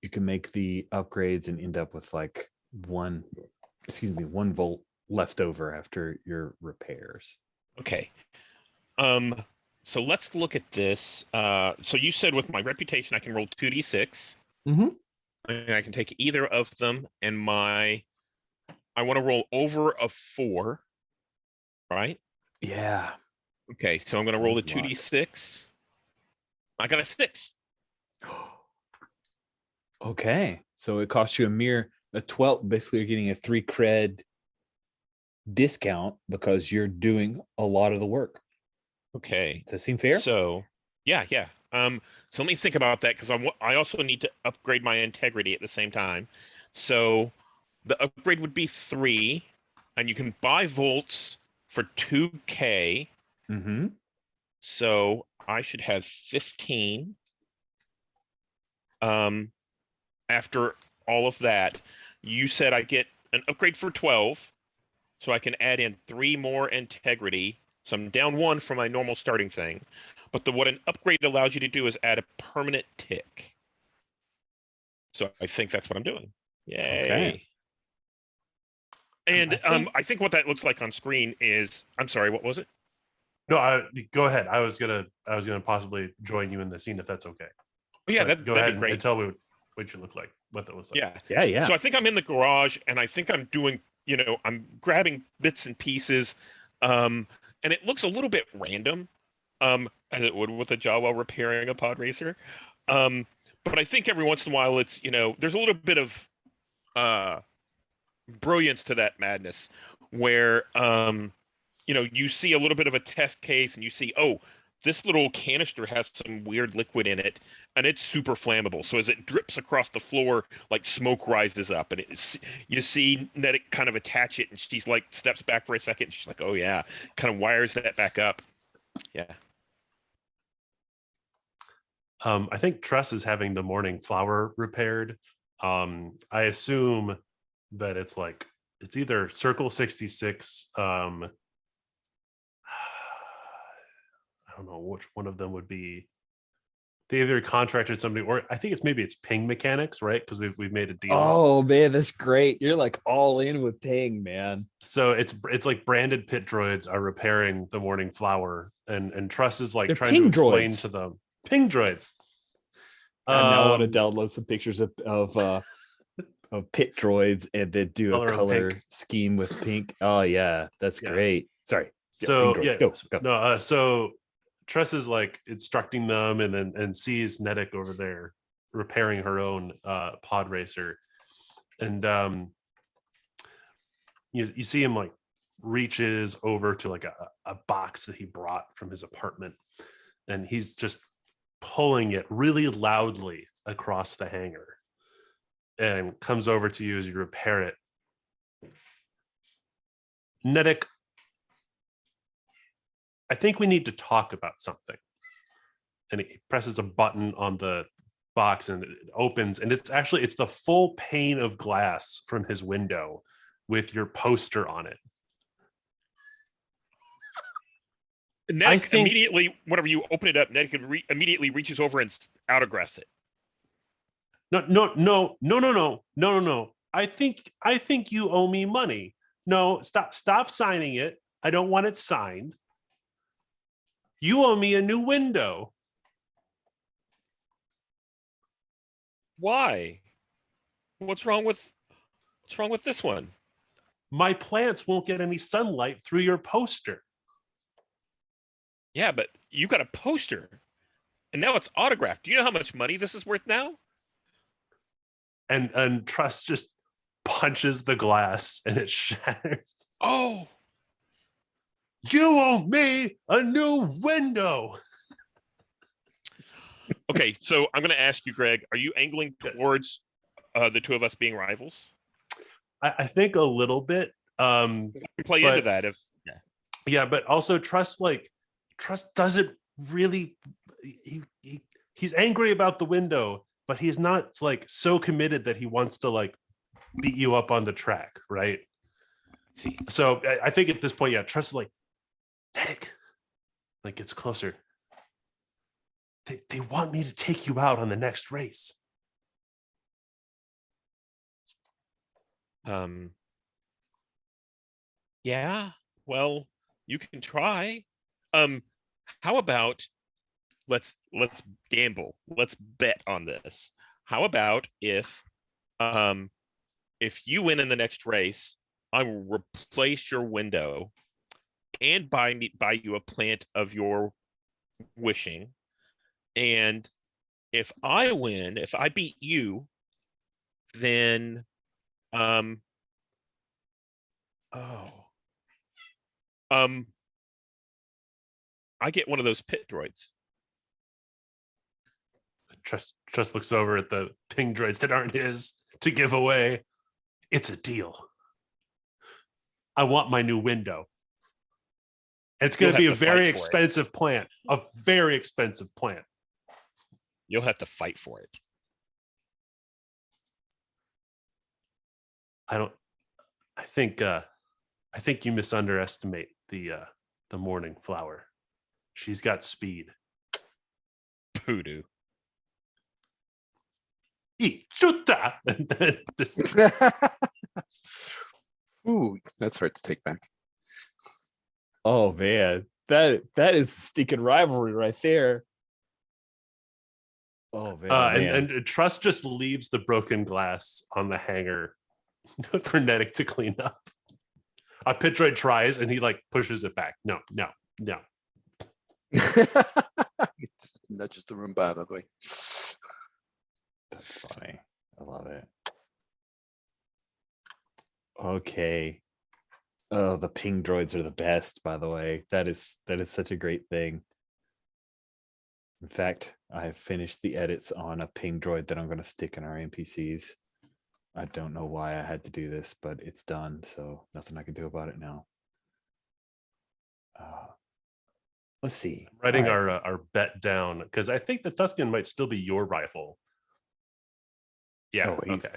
you can make the upgrades and end up with 1 volt left over after your repairs. Okay. So let's look at this. So you said with my reputation, I can roll 2d6. Mm-hmm. I can take either of them, and I want to roll over a 4, right? Yeah. Okay, so I'm going to roll the Good luck. 2d6. I got a 6. Okay. So it costs you a 12. Basically, you're getting a 3 cred discount because you're doing a lot of the work. Okay. Does that seem fair? So, yeah. So let me think about that, because I also need to upgrade my integrity at the same time. So the upgrade would be 3, and you can buy volts for 2k. Mm-hmm. So I should have 15. After all of that, you said I get an upgrade for 12, so I can add in 3 more integrity. So I'm down 1 from my normal starting thing. But what an upgrade allows you to do is add a permanent tick. So I think that's what I'm doing. Yay. Okay. And I think- I think what that looks like on screen is, I'm sorry, what was it? No, go ahead. I was gonna possibly join you in the scene if that's okay. Oh, yeah, But go that'd ahead be great. and tell me what you look like, what that looks like. Yeah. Yeah. So I think I'm in the garage, and I think I'm doing, I'm grabbing bits and pieces, and it looks a little bit random, as it would with a job while repairing a pod racer. But I think every once in a while it's, there's a little bit of brilliance to that madness where, you see a little bit of a test case and you see, oh, this little canister has some weird liquid in it, and it's super flammable. So as it drips across the floor, like smoke rises up, and you see Ned kind of attach it, and she's like steps back for a second. And she's like, "Oh yeah," kind of wires that back up. Yeah. I think Tress is having the morning flower repaired. I assume that it's either Circle 66. I don't know which one of them would be. They either contracted somebody, or I think it's Ping Mechanics, right? Because we've made a deal. Oh man, that's great. You're like all in with Ping, man. So it's like branded pit droids are repairing the morning flower, and Truss is like They're trying to ping explain droids. to them Ping droids. I now want to download some pictures of pit droids and then do Color a 'em color pink. scheme with pink. Oh yeah, that's Yeah. great. Sorry. So ping yeah, droids. Go. no. So Tress is like instructing them, and sees Nedic over there repairing her own pod racer, and you see him like reaches over to like a box that he brought from his apartment, and he's just pulling it really loudly across the hangar, and comes over to you as you repair it. Nedic, I think we need to talk about something. And he presses a button on the box and it opens, and it's the full pane of glass from his window with your poster on it. Ned think- immediately, whenever you open it up, Ned immediately reaches over and autographs it. No. I think you owe me money. No, stop signing it. I don't want it signed. You owe me a new window. Why? What's wrong with this one? My plants won't get any sunlight through your poster. Yeah, but you got a poster, and now it's autographed. Do you know how much money this is worth now? And Trust just punches the glass and it shatters. Oh, You owe me a new window. okay. So I'm going to ask you, Greg, are you angling Yes. towards the two of us being rivals? I think a little bit. You play But- into that if Yeah, but also Trust doesn't really. He's angry about the window, but he's not like so committed that he wants to like beat you up on the track, right? see. So I think at this point, yeah, Trust is like, Nedic, like gets closer. They want me to take you out on the next race. Yeah. Well, you can try. How about let's gamble. Let's bet on this. How about if if you win in the next race, I will replace your window and buy you a plant of your wishing. And if I win, if I beat you, then I get one of those pit droids. Trust looks over at the ping droids that aren't his to give away. It's a deal. I want my new window. It's going to be a very expensive plant. A very expensive plant. You'll have to fight for it. I think you misunderestimate the morning flower. She's got speed. Voodoo. Chuta! Ooh, that's hard to take back. Oh man, that is stinking rivalry right there. Oh man, and Trust just leaves the broken glass on the hanger for Nedic to clean up. A pit droid tries and he like pushes it back. No. It's nudges the Roomba out of the way. That's funny. I love it. Okay. Oh, the ping droids are the best, by the way. That is such a great thing. In fact, I have finished the edits on a ping droid that I'm going to stick in our NPCs. I don't know why I had to do this, but it's done, so nothing I can do about it now. Let's see. Writing our bet down because I think the Tusken might still be your rifle. Yeah. Oh, okay.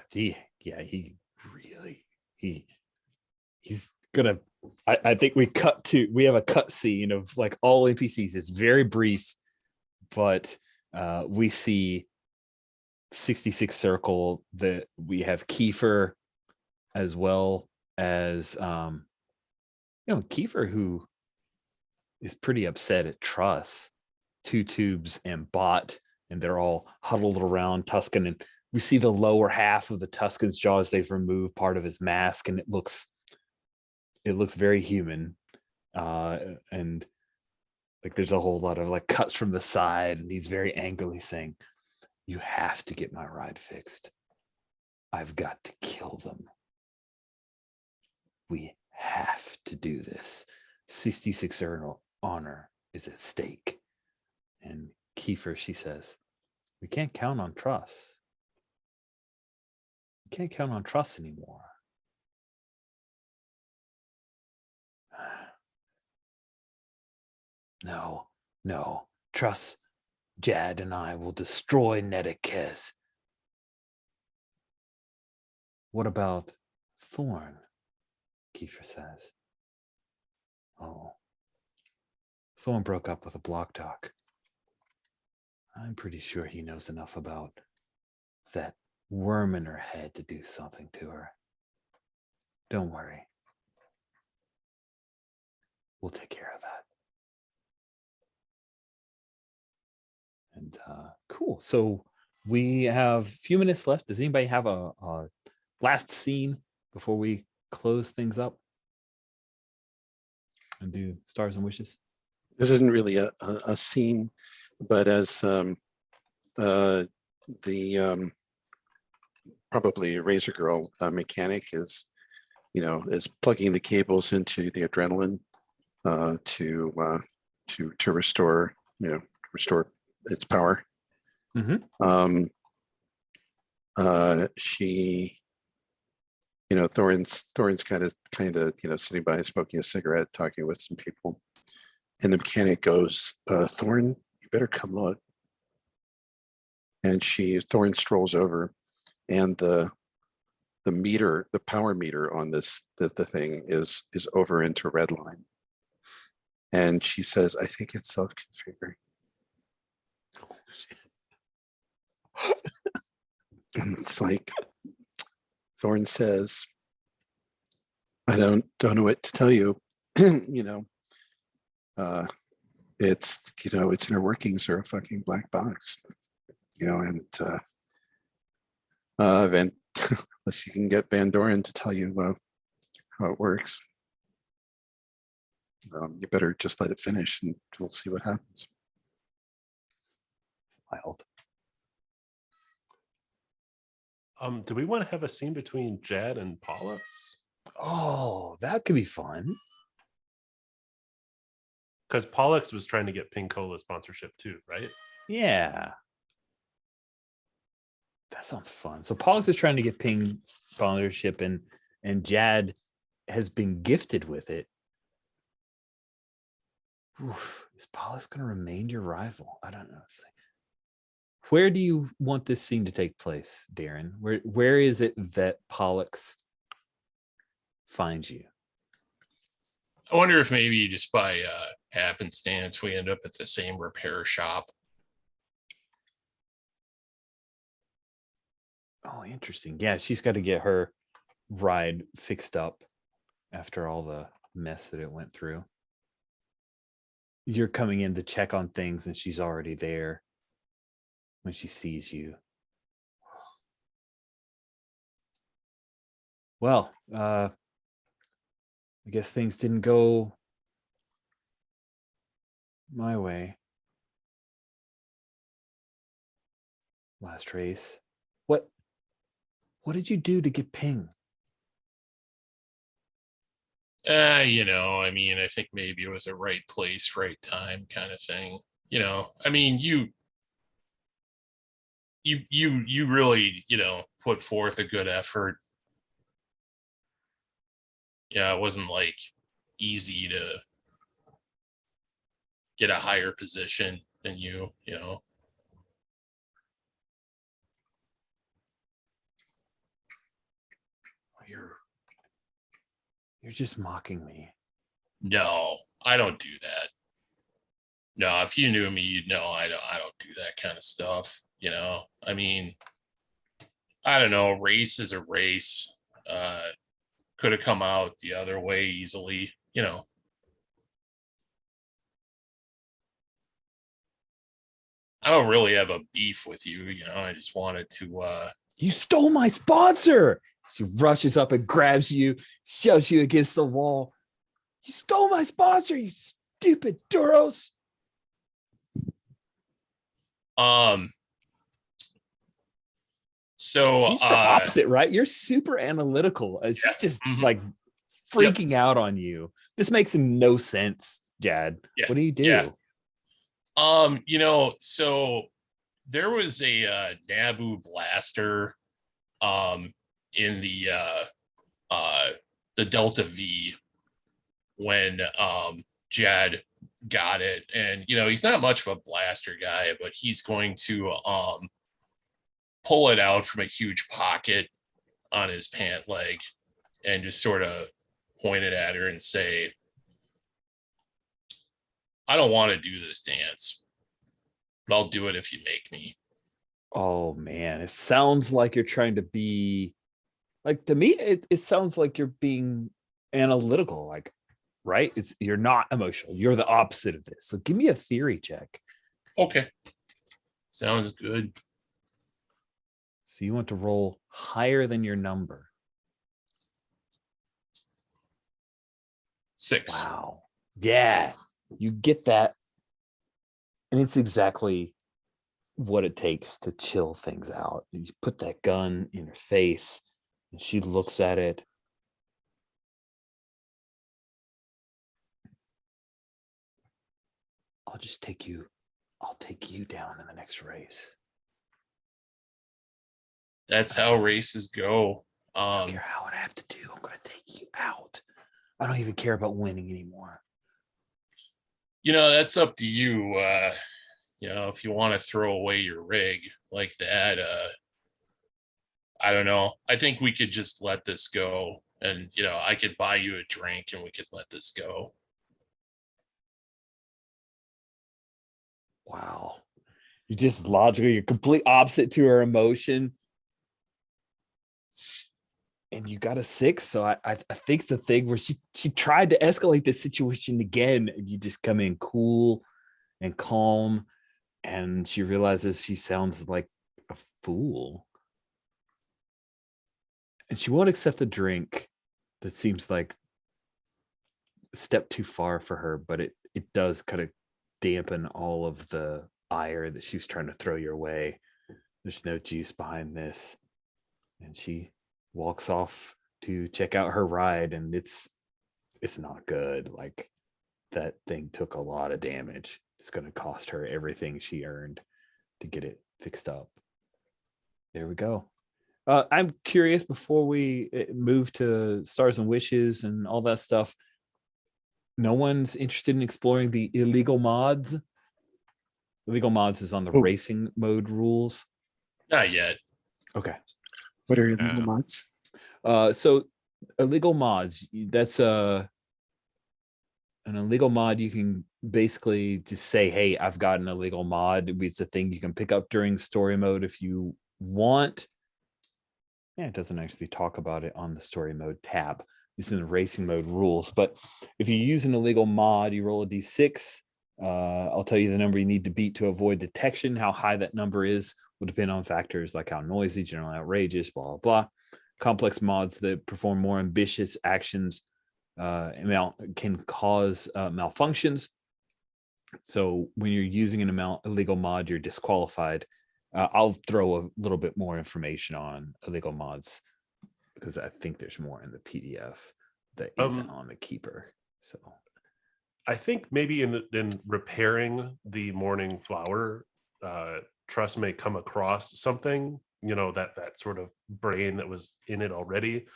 He's gonna. I think we have a cut scene of like all NPCs. It's very brief, but we see 66 Circle, that we have Kiefer as well as Kiefer, who is pretty upset at Truss, Two Tubes and Bot, and they're all huddled around Tusken, and we see the lower half of the Tusken's jaw as they've removed part of his mask, and it looks very human, and like there's a whole lot of like cuts from the side, and he's very angrily saying, "You have to get my ride fixed. I've got to kill them. We have to do this. 66 honor is at stake." And Kiefer, she says, "We can't count on Truss. We can't count on Truss anymore." No. Truss, Jad, and I will destroy Nedekez. What about Thorn? Kiefer says. Oh. Thorn broke up with a block talk. I'm pretty sure he knows enough about that worm in her head to do something to her. Don't worry. We'll take care of that. And cool. So we have a few minutes left. Does anybody have a last scene before we close things up and do stars and wishes? This isn't really a scene, but as the probably Razor Girl mechanic is plugging the cables into the adrenaline to restore its power. Mm-hmm. She, Thorin's kind of sitting by smoking a cigarette, talking with some people, and the mechanic goes, "Thorin, you better come look." And Thorin strolls over, and the power meter on the thing is over into red line, and she says, "I think it's self-configuring." And it's like Thorn says, "I don't know what to tell you." It's its inner workings are a fucking black box. And unless you can get Van Doren to tell you how it works. You better just let it finish and we'll see what happens. Wild. Do we want to have a scene between Jad and Pollux? Oh, that could be fun. Because Pollux was trying to get Pink Cola sponsorship too, right? Yeah. That sounds fun. So Pollux is trying to get Ping sponsorship and Jad has been gifted with it. Oof, is Pollux going to remain your rival? I don't know. Where do you want this scene to take place, Darren? Where is it that Pollux finds you? I wonder if maybe just by happenstance we end up at the same repair shop. Oh, interesting. Yeah, she's got to get her ride fixed up after all the mess that it went through. You're coming in to check on things and she's already there when she sees you. Well, I guess things didn't go my way. Last race. What did you do to get Ping? You know, I mean, I think maybe it was a right place, right time kind of thing. You know, I mean, you really, you know, put forth a good effort. Yeah, it wasn't like easy to get a higher position than you know. You're just mocking me. No, I don't do that. No, if you knew me, you'd know I don't do that kind of stuff. You know, I mean, I don't know. Race is a race. Could have come out the other way easily. You know. I don't really have a beef with you. You know, I just wanted to. You stole my sponsor. She rushes up and grabs you, shoves you against the wall. You stole my sponsor, you stupid Duros. So she's the opposite, right? You're super analytical. She's just like freaking out on you. This makes no sense, Jad. What do you do? Yeah. You know, so there was a Naboo blaster in the Delta V when Jad got it. And you know, he's not much of a blaster guy, but he's going to pull it out from a huge pocket on his pant leg and just sort of point it at her and say, I don't want to do this dance, but I'll do it if you make me. Oh man, it sounds like you're trying to be like, to me it sounds like you're being analytical, like, right? You're not emotional. You're the opposite of this. So give me a theory check. Okay. Sounds good. So you want to roll higher than your number. 6. Wow. Yeah. You get that. And it's exactly what it takes to chill things out. You put that gun in her face and she looks at it. I'll take you down in the next race. That's how races go. I don't care how I have to do. I'm going to take you out. I don't even care about winning anymore. You know, that's up to you. You know, if you want to throw away your rig like that, I don't know. I think we could just let this go. And, you know, I could buy you a drink and we could let this go. Wow. You're just logical. You're complete opposite to her emotion. And you got a 6. So I think it's a thing where she tried to escalate the situation again. And you just come in cool and calm. And she realizes she sounds like a fool. and she won't accept a drink that seems like a step too far for her, but it does kind of dampen all of the ire that she was trying to throw your way. There's no juice behind this. And she walks off to check out her ride, and it's not good. Like, that thing took a lot of damage. It's going to cost her everything she earned to get it fixed up. There we go. I'm curious, before we move to Stars and Wishes and all that stuff, no one's interested in exploring the illegal mods. Illegal mods is on the racing mode rules. Not yet. Okay. What are illegal mods? So illegal mods, that's an illegal mod. You can basically just say, hey, I've got an illegal mod. It's a thing you can pick up during story mode if you want. Yeah, it doesn't actually talk about it on the story mode tab. It's in the racing mode rules. But if you use an illegal mod, you roll a d6. I'll tell you the number you need to beat to avoid detection. How high that number is will depend on factors like how noisy, generally outrageous, blah, blah, blah. Complex mods that perform more ambitious actions can cause malfunctions. So when you're using an illegal mod, you're disqualified. I'll throw a little bit more information on illegal mods because I think there's more in the PDF that isn't on the Keeper. So I think maybe in repairing the morning flower, Trust may come across something, that sort of brain that was in it already.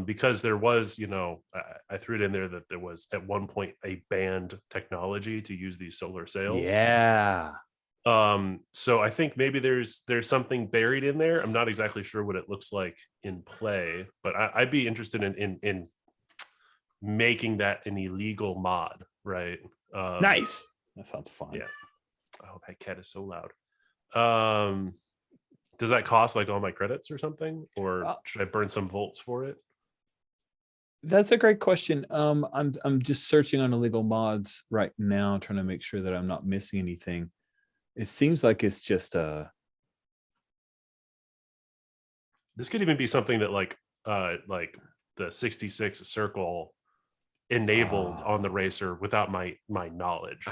Because there was, I threw it in there that there was at one point a banned technology to use these solar sails. yeah. So I think maybe there's something buried in there. I'm not exactly sure what it looks like in play, but I'd be interested in making that an illegal mod, right? Nice. That sounds fun. Yeah. Oh, that cat is so loud. Does that cost like all my credits or something, or should I burn some volts for it? That's a great question. I'm just searching on illegal mods right now, trying to make sure that I'm not missing anything. It seems like it's just this could even be something that like the 66 circle enabled on the racer without my knowledge.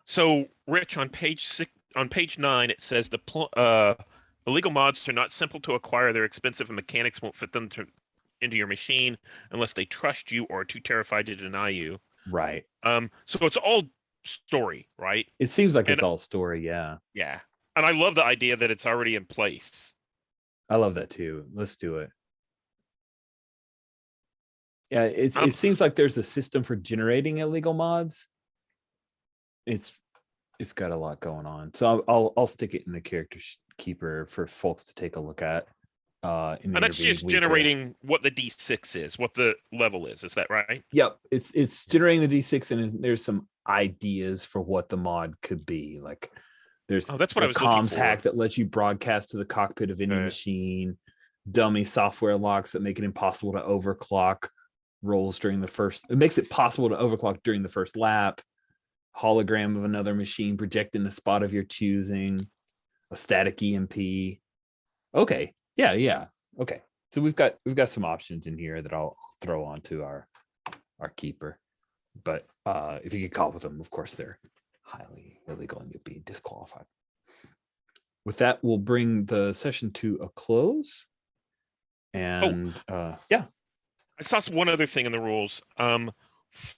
So, Rich, on page 9, it says the illegal mods are not simple to acquire. They're expensive, and mechanics won't fit them into your machine unless they trust you or are too terrified to deny you. right. So it's all story, right? It seems like it's all story. Yeah. Yeah. And I love the idea that it's already in place. I love that too. Let's do it. Yeah, it seems like there's a system for generating illegal mods. It's got a lot going on. So I'll stick it in the character keeper for folks to take a look at. And that's just generating what the D6 is, what the level is. Is that right? Yep. It's generating the D6, and there's some ideas for what the mod could be. Like there's that's what I was comms hack that lets you broadcast to the cockpit of any machine, dummy software locks that make it impossible to overclock rolls during the first. It makes it possible to overclock during the first lap. Hologram of another machine projecting the spot of your choosing. A static EMP. Okay. Yeah. Okay. So we've got some options in here that I'll throw onto our keeper. But if you get caught with them, of course, they're highly illegal and you'll be disqualified. With that, we'll bring the session to a close. And yeah. I saw one other thing in the rules.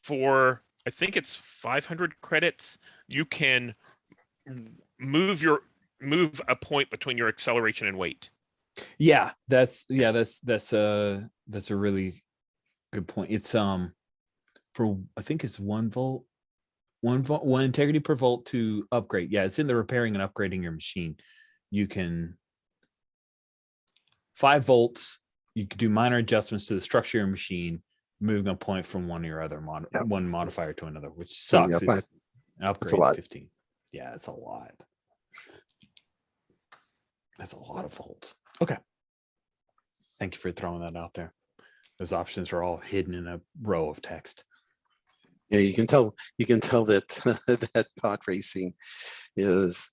For I think it's 500 credits, you can move a point between your acceleration and weight. Yeah, that's a really good point. It's for I think it's 1 volt, 1 integrity per volt to upgrade. Yeah, it's in the repairing and upgrading your machine. You can 5 volts. You can do minor adjustments to the structure of your machine, moving a point from one of your other one modifier to another, which sucks. It's upgrade is 15. Yeah, it's a lot. That's a lot of volts. Okay. Thank you for throwing that out there. Those options are all hidden in a row of text. Yeah, you can tell that that pod racing is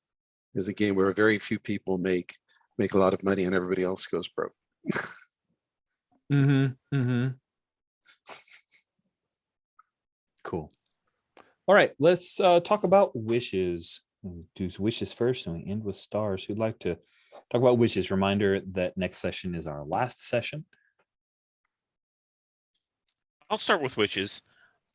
a game where very few people make a lot of money and everybody else goes broke. Mm-hmm. Mm-hmm. Cool. All right, let's talk about wishes. We'll do wishes first, and we end with stars. Who'd like to talk about wishes? Reminder that next session is our last session. I'll start with wishes.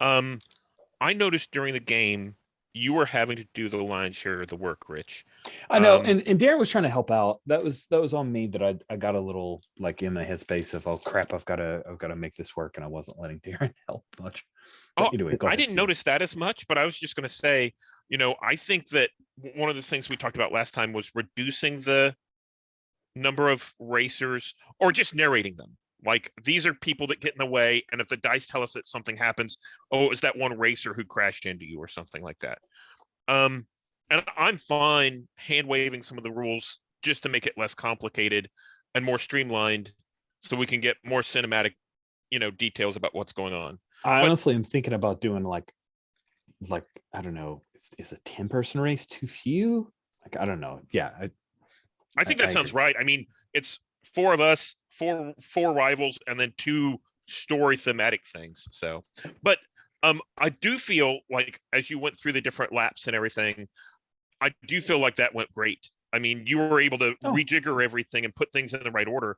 I noticed during the game you were having to do the lion's share of the work, Rich. I know, and Darren was trying to help out. That was on me that I got a little like in the headspace of, oh crap, I've got to make this work, and I wasn't letting Darren help much. But anyway, go I ahead, didn't Steve. notice that as much, but I was just going to say, I think that one of the things we talked about last time was reducing the number of racers or just narrating them. Like, these are people that get in the way, and if the dice tell us that something happens, oh, it was that one racer who crashed into you or something like that. And I'm fine hand waving some of the rules just to make it less complicated and more streamlined, so we can get more cinematic, details about what's going on. I honestly am thinking about doing like I don't know, is a 10-person race too few? Like, I don't know. Yeah, I think that sounds agree. right. I mean, it's 4 of us, four rivals, and then 2 story thematic things. So, but I do feel like as you went through the different laps and everything, I do feel like that went great. I mean, you were able to rejigger everything and put things in the right order.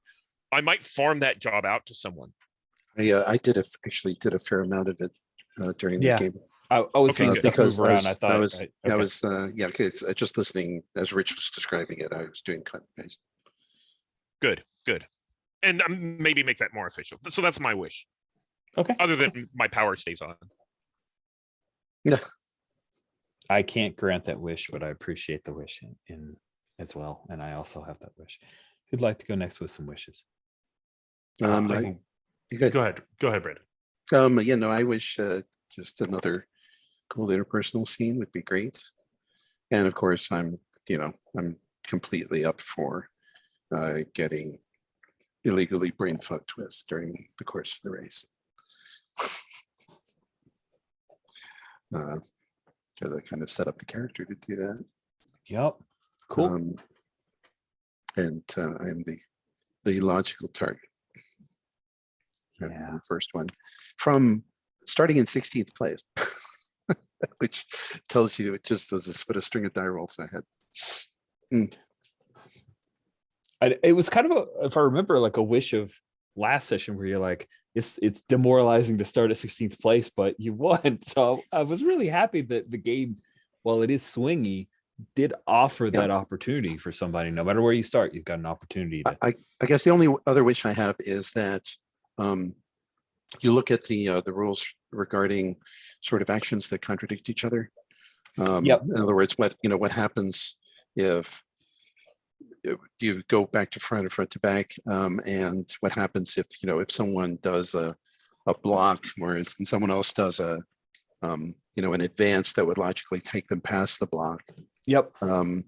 I might farm that job out to someone. I actually did a fair amount of it during the game. I was Okay, seeing good. stuff move around. I thought I was because just listening as Rich was describing it, I was doing cut and paste. Good. And maybe make that more official. So that's my wish. Okay. Other than my power stays on. Yeah. I can't grant that wish, but I appreciate the wish in as well. And I also have that wish. Who'd like to go next with some wishes? Go ahead, Brandon. I wish just another cool interpersonal scene would be great. And of course, I'm completely up for getting illegally brain fucked with during the course of the race. To kind of set up the character to do that. Yep. Cool. And I am the logical target. Yeah. The first one from starting in 16th place, which tells you it just does put a string of die rolls ahead. It was kind of if I remember, like a wish of last session where you're like, it's demoralizing to start at 16th place, but you won. So I was really happy that the game, while it is swingy, did offer that opportunity for somebody. No matter where you start, you've got an opportunity to. I guess the only other wish I have is that you look at the rules regarding sort of actions that contradict each other. In other words, what happens if you go back to front or front to back, and what happens if someone does a block, whereas someone else does an advance that would logically take them past the block. Yep. Does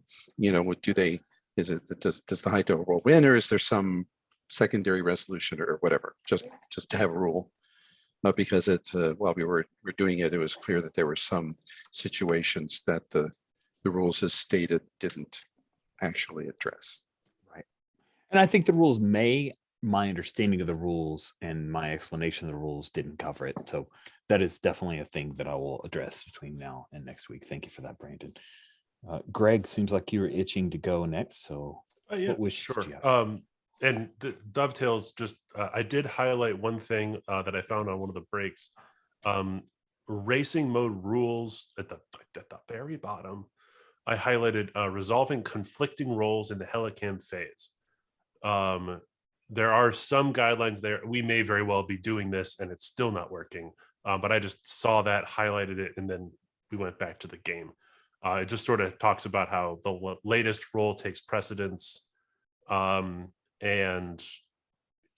the high double roll win, or is there some secondary resolution or whatever? Just to have a rule, because while we were doing it, it was clear that there were some situations that the rules as stated didn't actually address. Right. And I think the rules my understanding of the rules and my explanation of the rules didn't cover it. So that is definitely a thing that I will address between now and next week. Thank you for that, Brandon. Greg, seems like you were itching to go next. So what wish did you have? And the dovetails, just I did highlight one thing that I found on one of the breaks. Racing mode rules at the very bottom. I highlighted resolving conflicting roles in the Helicam phase. There are some guidelines there. We may very well be doing this and it's still not working. But I just saw that, highlighted it, and then we went back to the game. It just sort of talks about how the latest role takes precedence. And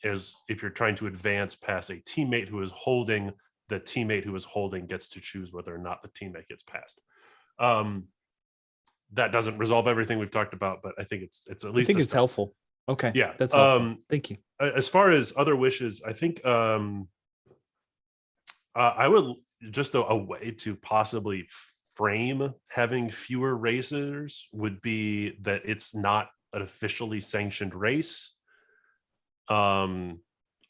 if you're trying to advance past a teammate who is holding, the teammate who is holding gets to choose whether or not the teammate gets past. That doesn't resolve everything we've talked about, but I think it's at least. I think it's helpful. Okay. Yeah, that's helpful. Thank you. As far as other wishes, I think I would just a way to possibly frame having fewer racers would be that it's not an officially sanctioned race.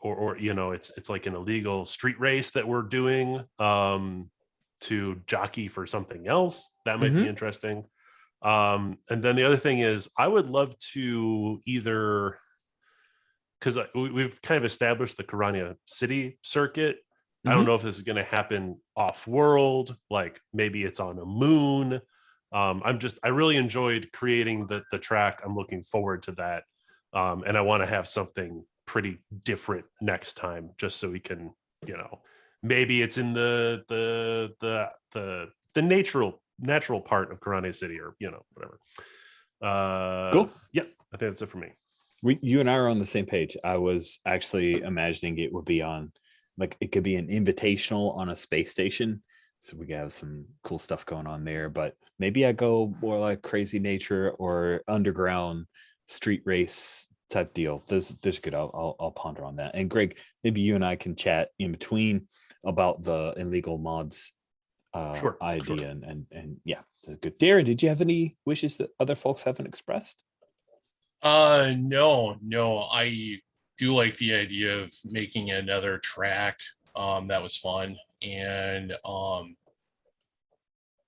or you know, it's like an illegal street race that we're doing to jockey for something else. That might be interesting. And then the other thing is, I would love to either, because we've kind of established the Karania City circuit. I don't know if this is going to happen off world, like maybe it's on a moon. I really enjoyed creating the track. I'm looking forward to that. And I want to have something pretty different next time, just so we can, you know, maybe it's in the natural part of Karania City, or, you know, whatever. Cool. Yeah, I think that's it for me. You and I are on the same page. I was actually imagining it would be on, like, it could be an invitational on a space station. So we have some cool stuff going on there, but maybe I go more like Crazy Nature or underground street race type deal. There's good. I'll ponder on that. And Greg, maybe you and I can chat in between about the illegal mods idea. And yeah, good. Darren, did you have any wishes that other folks haven't expressed? No. I do like the idea of making another track. That was fun. And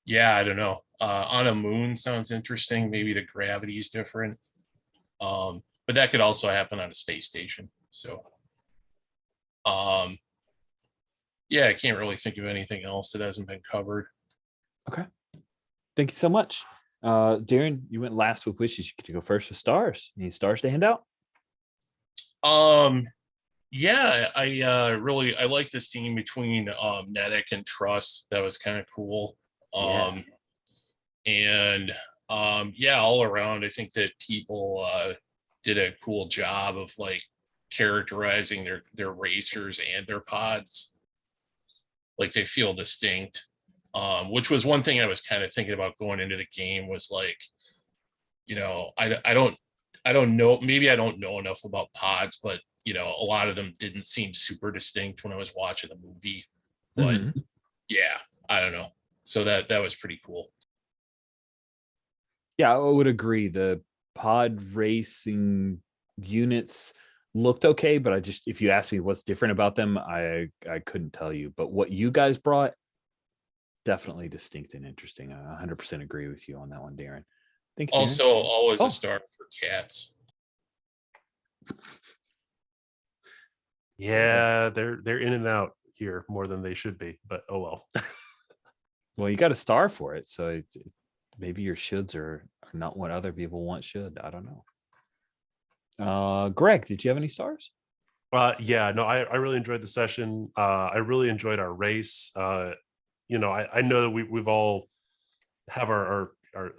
yeah, I don't know. On a moon sounds interesting. Maybe the gravity is different. But that could also happen on a space station. So yeah, I can't really think of anything else that hasn't been covered. Okay. Thank you so much. Darren, you went last with wishes. You get to go first with stars. Any stars to hand out? Yeah, I like the scene between Nedic and Trust. That was kind of cool. And yeah, all around, I think that people did a cool job of like characterizing their racers and their pods. Like they feel distinct. Which was one thing I was kind of thinking about going into the game, was like, you know, I don't know, maybe I don't know enough about pods, but you know, a lot of them didn't seem super distinct when I was watching the movie. But yeah, I don't know. So that was pretty cool. Yeah, I would agree. The pod racing units looked okay, but if you ask me what's different about them, I couldn't tell you. But what you guys brought, definitely distinct and interesting. I 100% agree with you on that one, Darren. Thank you, Darren. Also, always a star for cats. Yeah, they're in and out here more than they should be, but oh well. Well, you got a star for it, so maybe your shoulds are not what other people want should. I don't know. Greg, did you have any stars? Yeah, no, I really enjoyed the session. I really enjoyed our race. You know, I know that we've all have our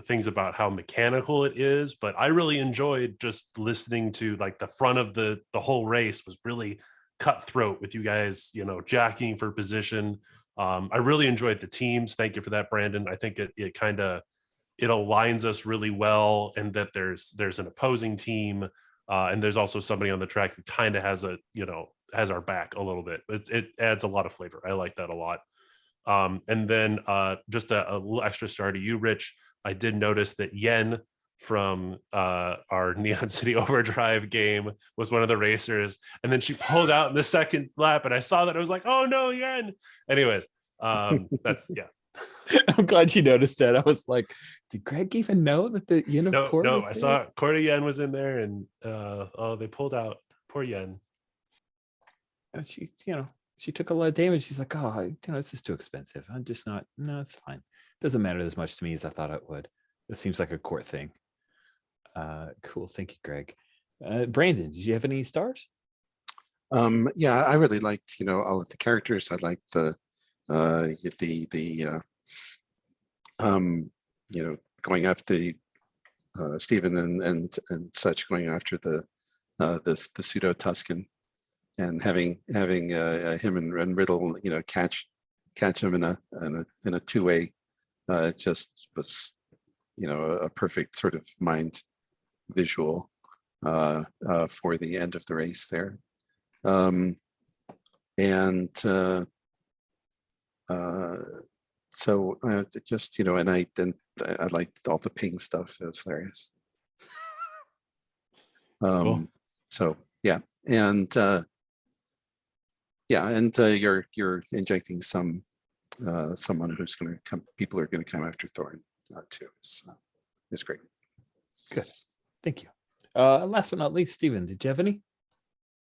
things about how mechanical it is, but I really enjoyed just listening to, like, the front of the whole race was really cutthroat with you guys, you know, jockeying for position. I really enjoyed the teams. Thank you for that, Brandon. I think it kind of, it aligns us really well, and that there's an opposing team, and there's also somebody on the track who kind of has has our back a little bit. It adds a lot of flavor. I like that a lot. And then just a little extra star to you, Rich. I did notice that Yen from our Neon City Overdrive game was one of the racers, and then she pulled out in the second lap, and I saw that. I was like, oh no, Yen. Anyways, that's yeah. I'm glad you noticed that. I was like, did Greg even know that the unicorn? No, I saw Corda Yen was in there, and they pulled out poor Yen. And she took a lot of damage. She's like, oh, this is too expensive. I'm just not. No, it's fine. Doesn't matter as much to me as I thought it would. It seems like a court thing. Cool. Thank you, Greg. Brandon, did you have any stars? Yeah, I really liked, all of the characters. I liked the going after Stephen and such, going after the pseudo Tuscan, and having him and Riddle, catch him in a two-way, just was, a perfect sort of mind visual for the end of the race there. So just, and I liked all the ping stuff. It was hilarious. Cool. So yeah, and Yeah, and you're injecting some someone who's going to come. People are going to come after Thorin too. It's great. Good. Thank you. Last but not least, Steven, did you have any?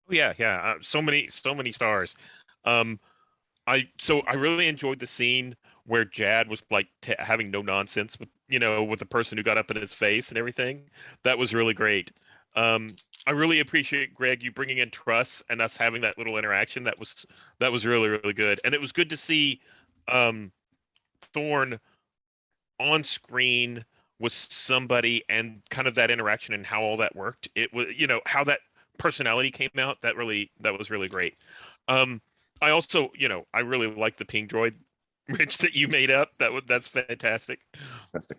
Oh, yeah, yeah. So many stars. I really enjoyed the scene where Jad was like having no nonsense with with the person who got up in his face and everything. That was really great. I really appreciate Greg you bringing in Truss and us having that little interaction. That was really good, and it was good to see Thorn on screen with somebody and kind of that interaction and how all that worked. It was how that personality came out. That was really great. I also I really like the ping droid, Rich, that you made up. That's fantastic. Fantastic.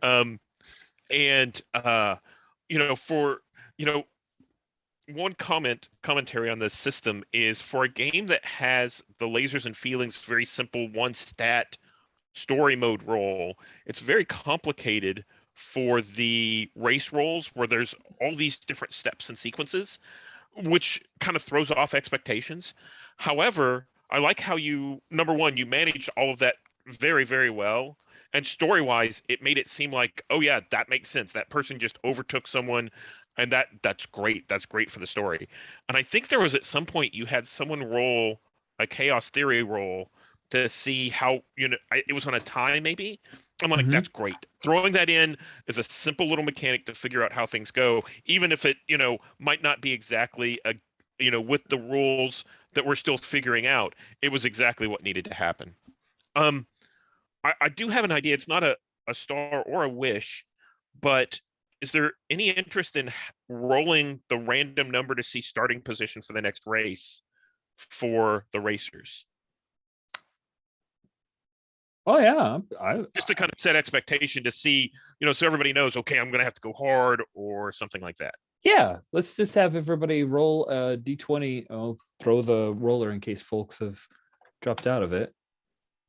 And for one commentary on this system is for a game that has the lasers and feelings very simple one stat story mode roll, it's very complicated for the race rolls where there's all these different steps and sequences, which kind of throws off expectations. However, I like how number one, you managed all of that very, very well. And story-wise, it made it seem like, oh yeah, that makes sense. That person just overtook someone, and that's great. That's great for the story. And I think there was at some point you had someone roll a chaos theory roll to see how it was on a tie maybe. I'm like, that's great. Throwing that in is a simple little mechanic to figure out how things go, even if it might not be exactly with the rules that we're still figuring out. It was exactly what needed to happen. I do have an idea. It's not a star or a wish, but is there any interest in rolling the random number to see starting position for the next race for the racers? Oh yeah, Just to kind of set expectation to see, so everybody knows, okay, I'm going to have to go hard or something like that. yeah. Let's just have everybody roll a d20. I'll throw the roller in case folks have dropped out of it.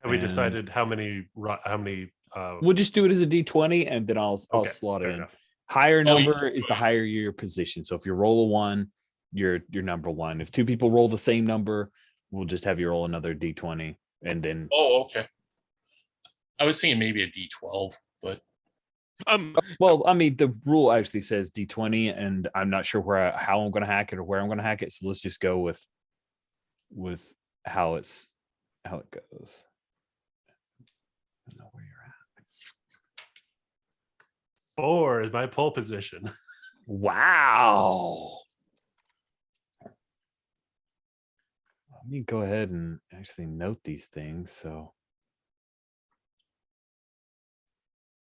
Have we And decided how many? We'll just do it as a d20, and then I'll slot it in. Enough. Higher number is the higher your position. So if you roll a 1, you're number 1. If 2 people roll the same number, we'll just have you roll another d20, and then. Oh, okay. I was thinking maybe a D12, but well, I mean, the rule actually says D20, and I'm not sure how I'm going to hack it or where I'm going to hack it. So let's just go with how it goes. I don't know where you're at. 4 is my pole position. Wow. Let me go ahead and actually note these things. So.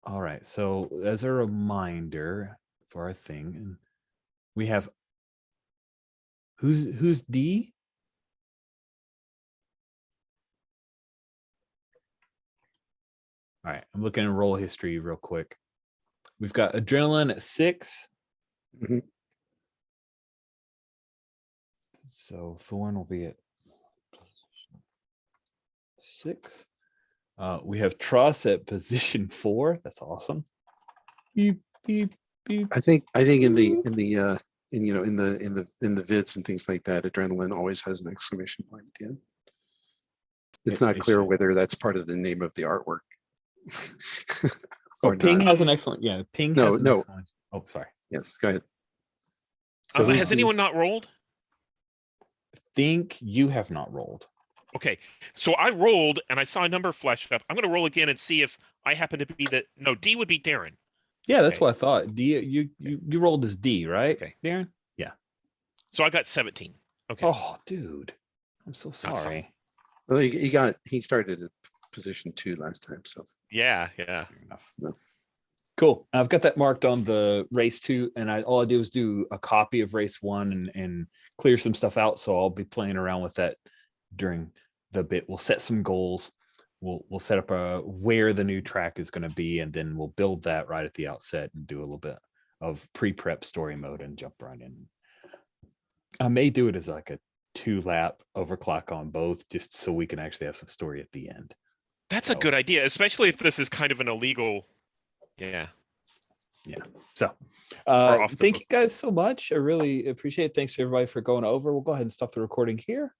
All right, so as a reminder for our thing, we have who's D? All right, I'm looking at roll history real quick. We've got adrenaline at 6. So Thorn will be at 6. We have Truss at position 4. That's awesome. Beep, beep, beep. I think in the vids and things like that, adrenaline always has an exclamation point at the end. It's not clear whether that's part of the name of the artwork. Ping has an excellent. Yeah, Ping has an excellent. Oh, sorry. Yes, go ahead. So has anyone not rolled? I think you have not rolled. Okay, so I rolled and I saw a number flash up. I'm going to roll again and see if I happen to be D would be Darren. Yeah, that's what I thought. D, you rolled as D, right? Okay, Darren. Yeah. So I got 17. Okay. Oh, dude, I'm so sorry. Well, he started at position 2 last time, so yeah. Fair enough. No. Cool. I've got that marked on the race 2, and all I do is do a copy of race 1 and clear some stuff out. So I'll be playing around with that during the bit. We'll set some goals. We'll set up where the new track is going to be, and then we'll build that right at the outset and do a little bit of pre-prep story mode and jump right in. I may do it as like a 2-lap overclock on both, just so we can actually have some story at the end. That's a good idea, especially if this is kind of an illegal. Yeah. So thank you guys so much. I really appreciate it. Thanks to everybody for going over. We'll go ahead and stop the recording here.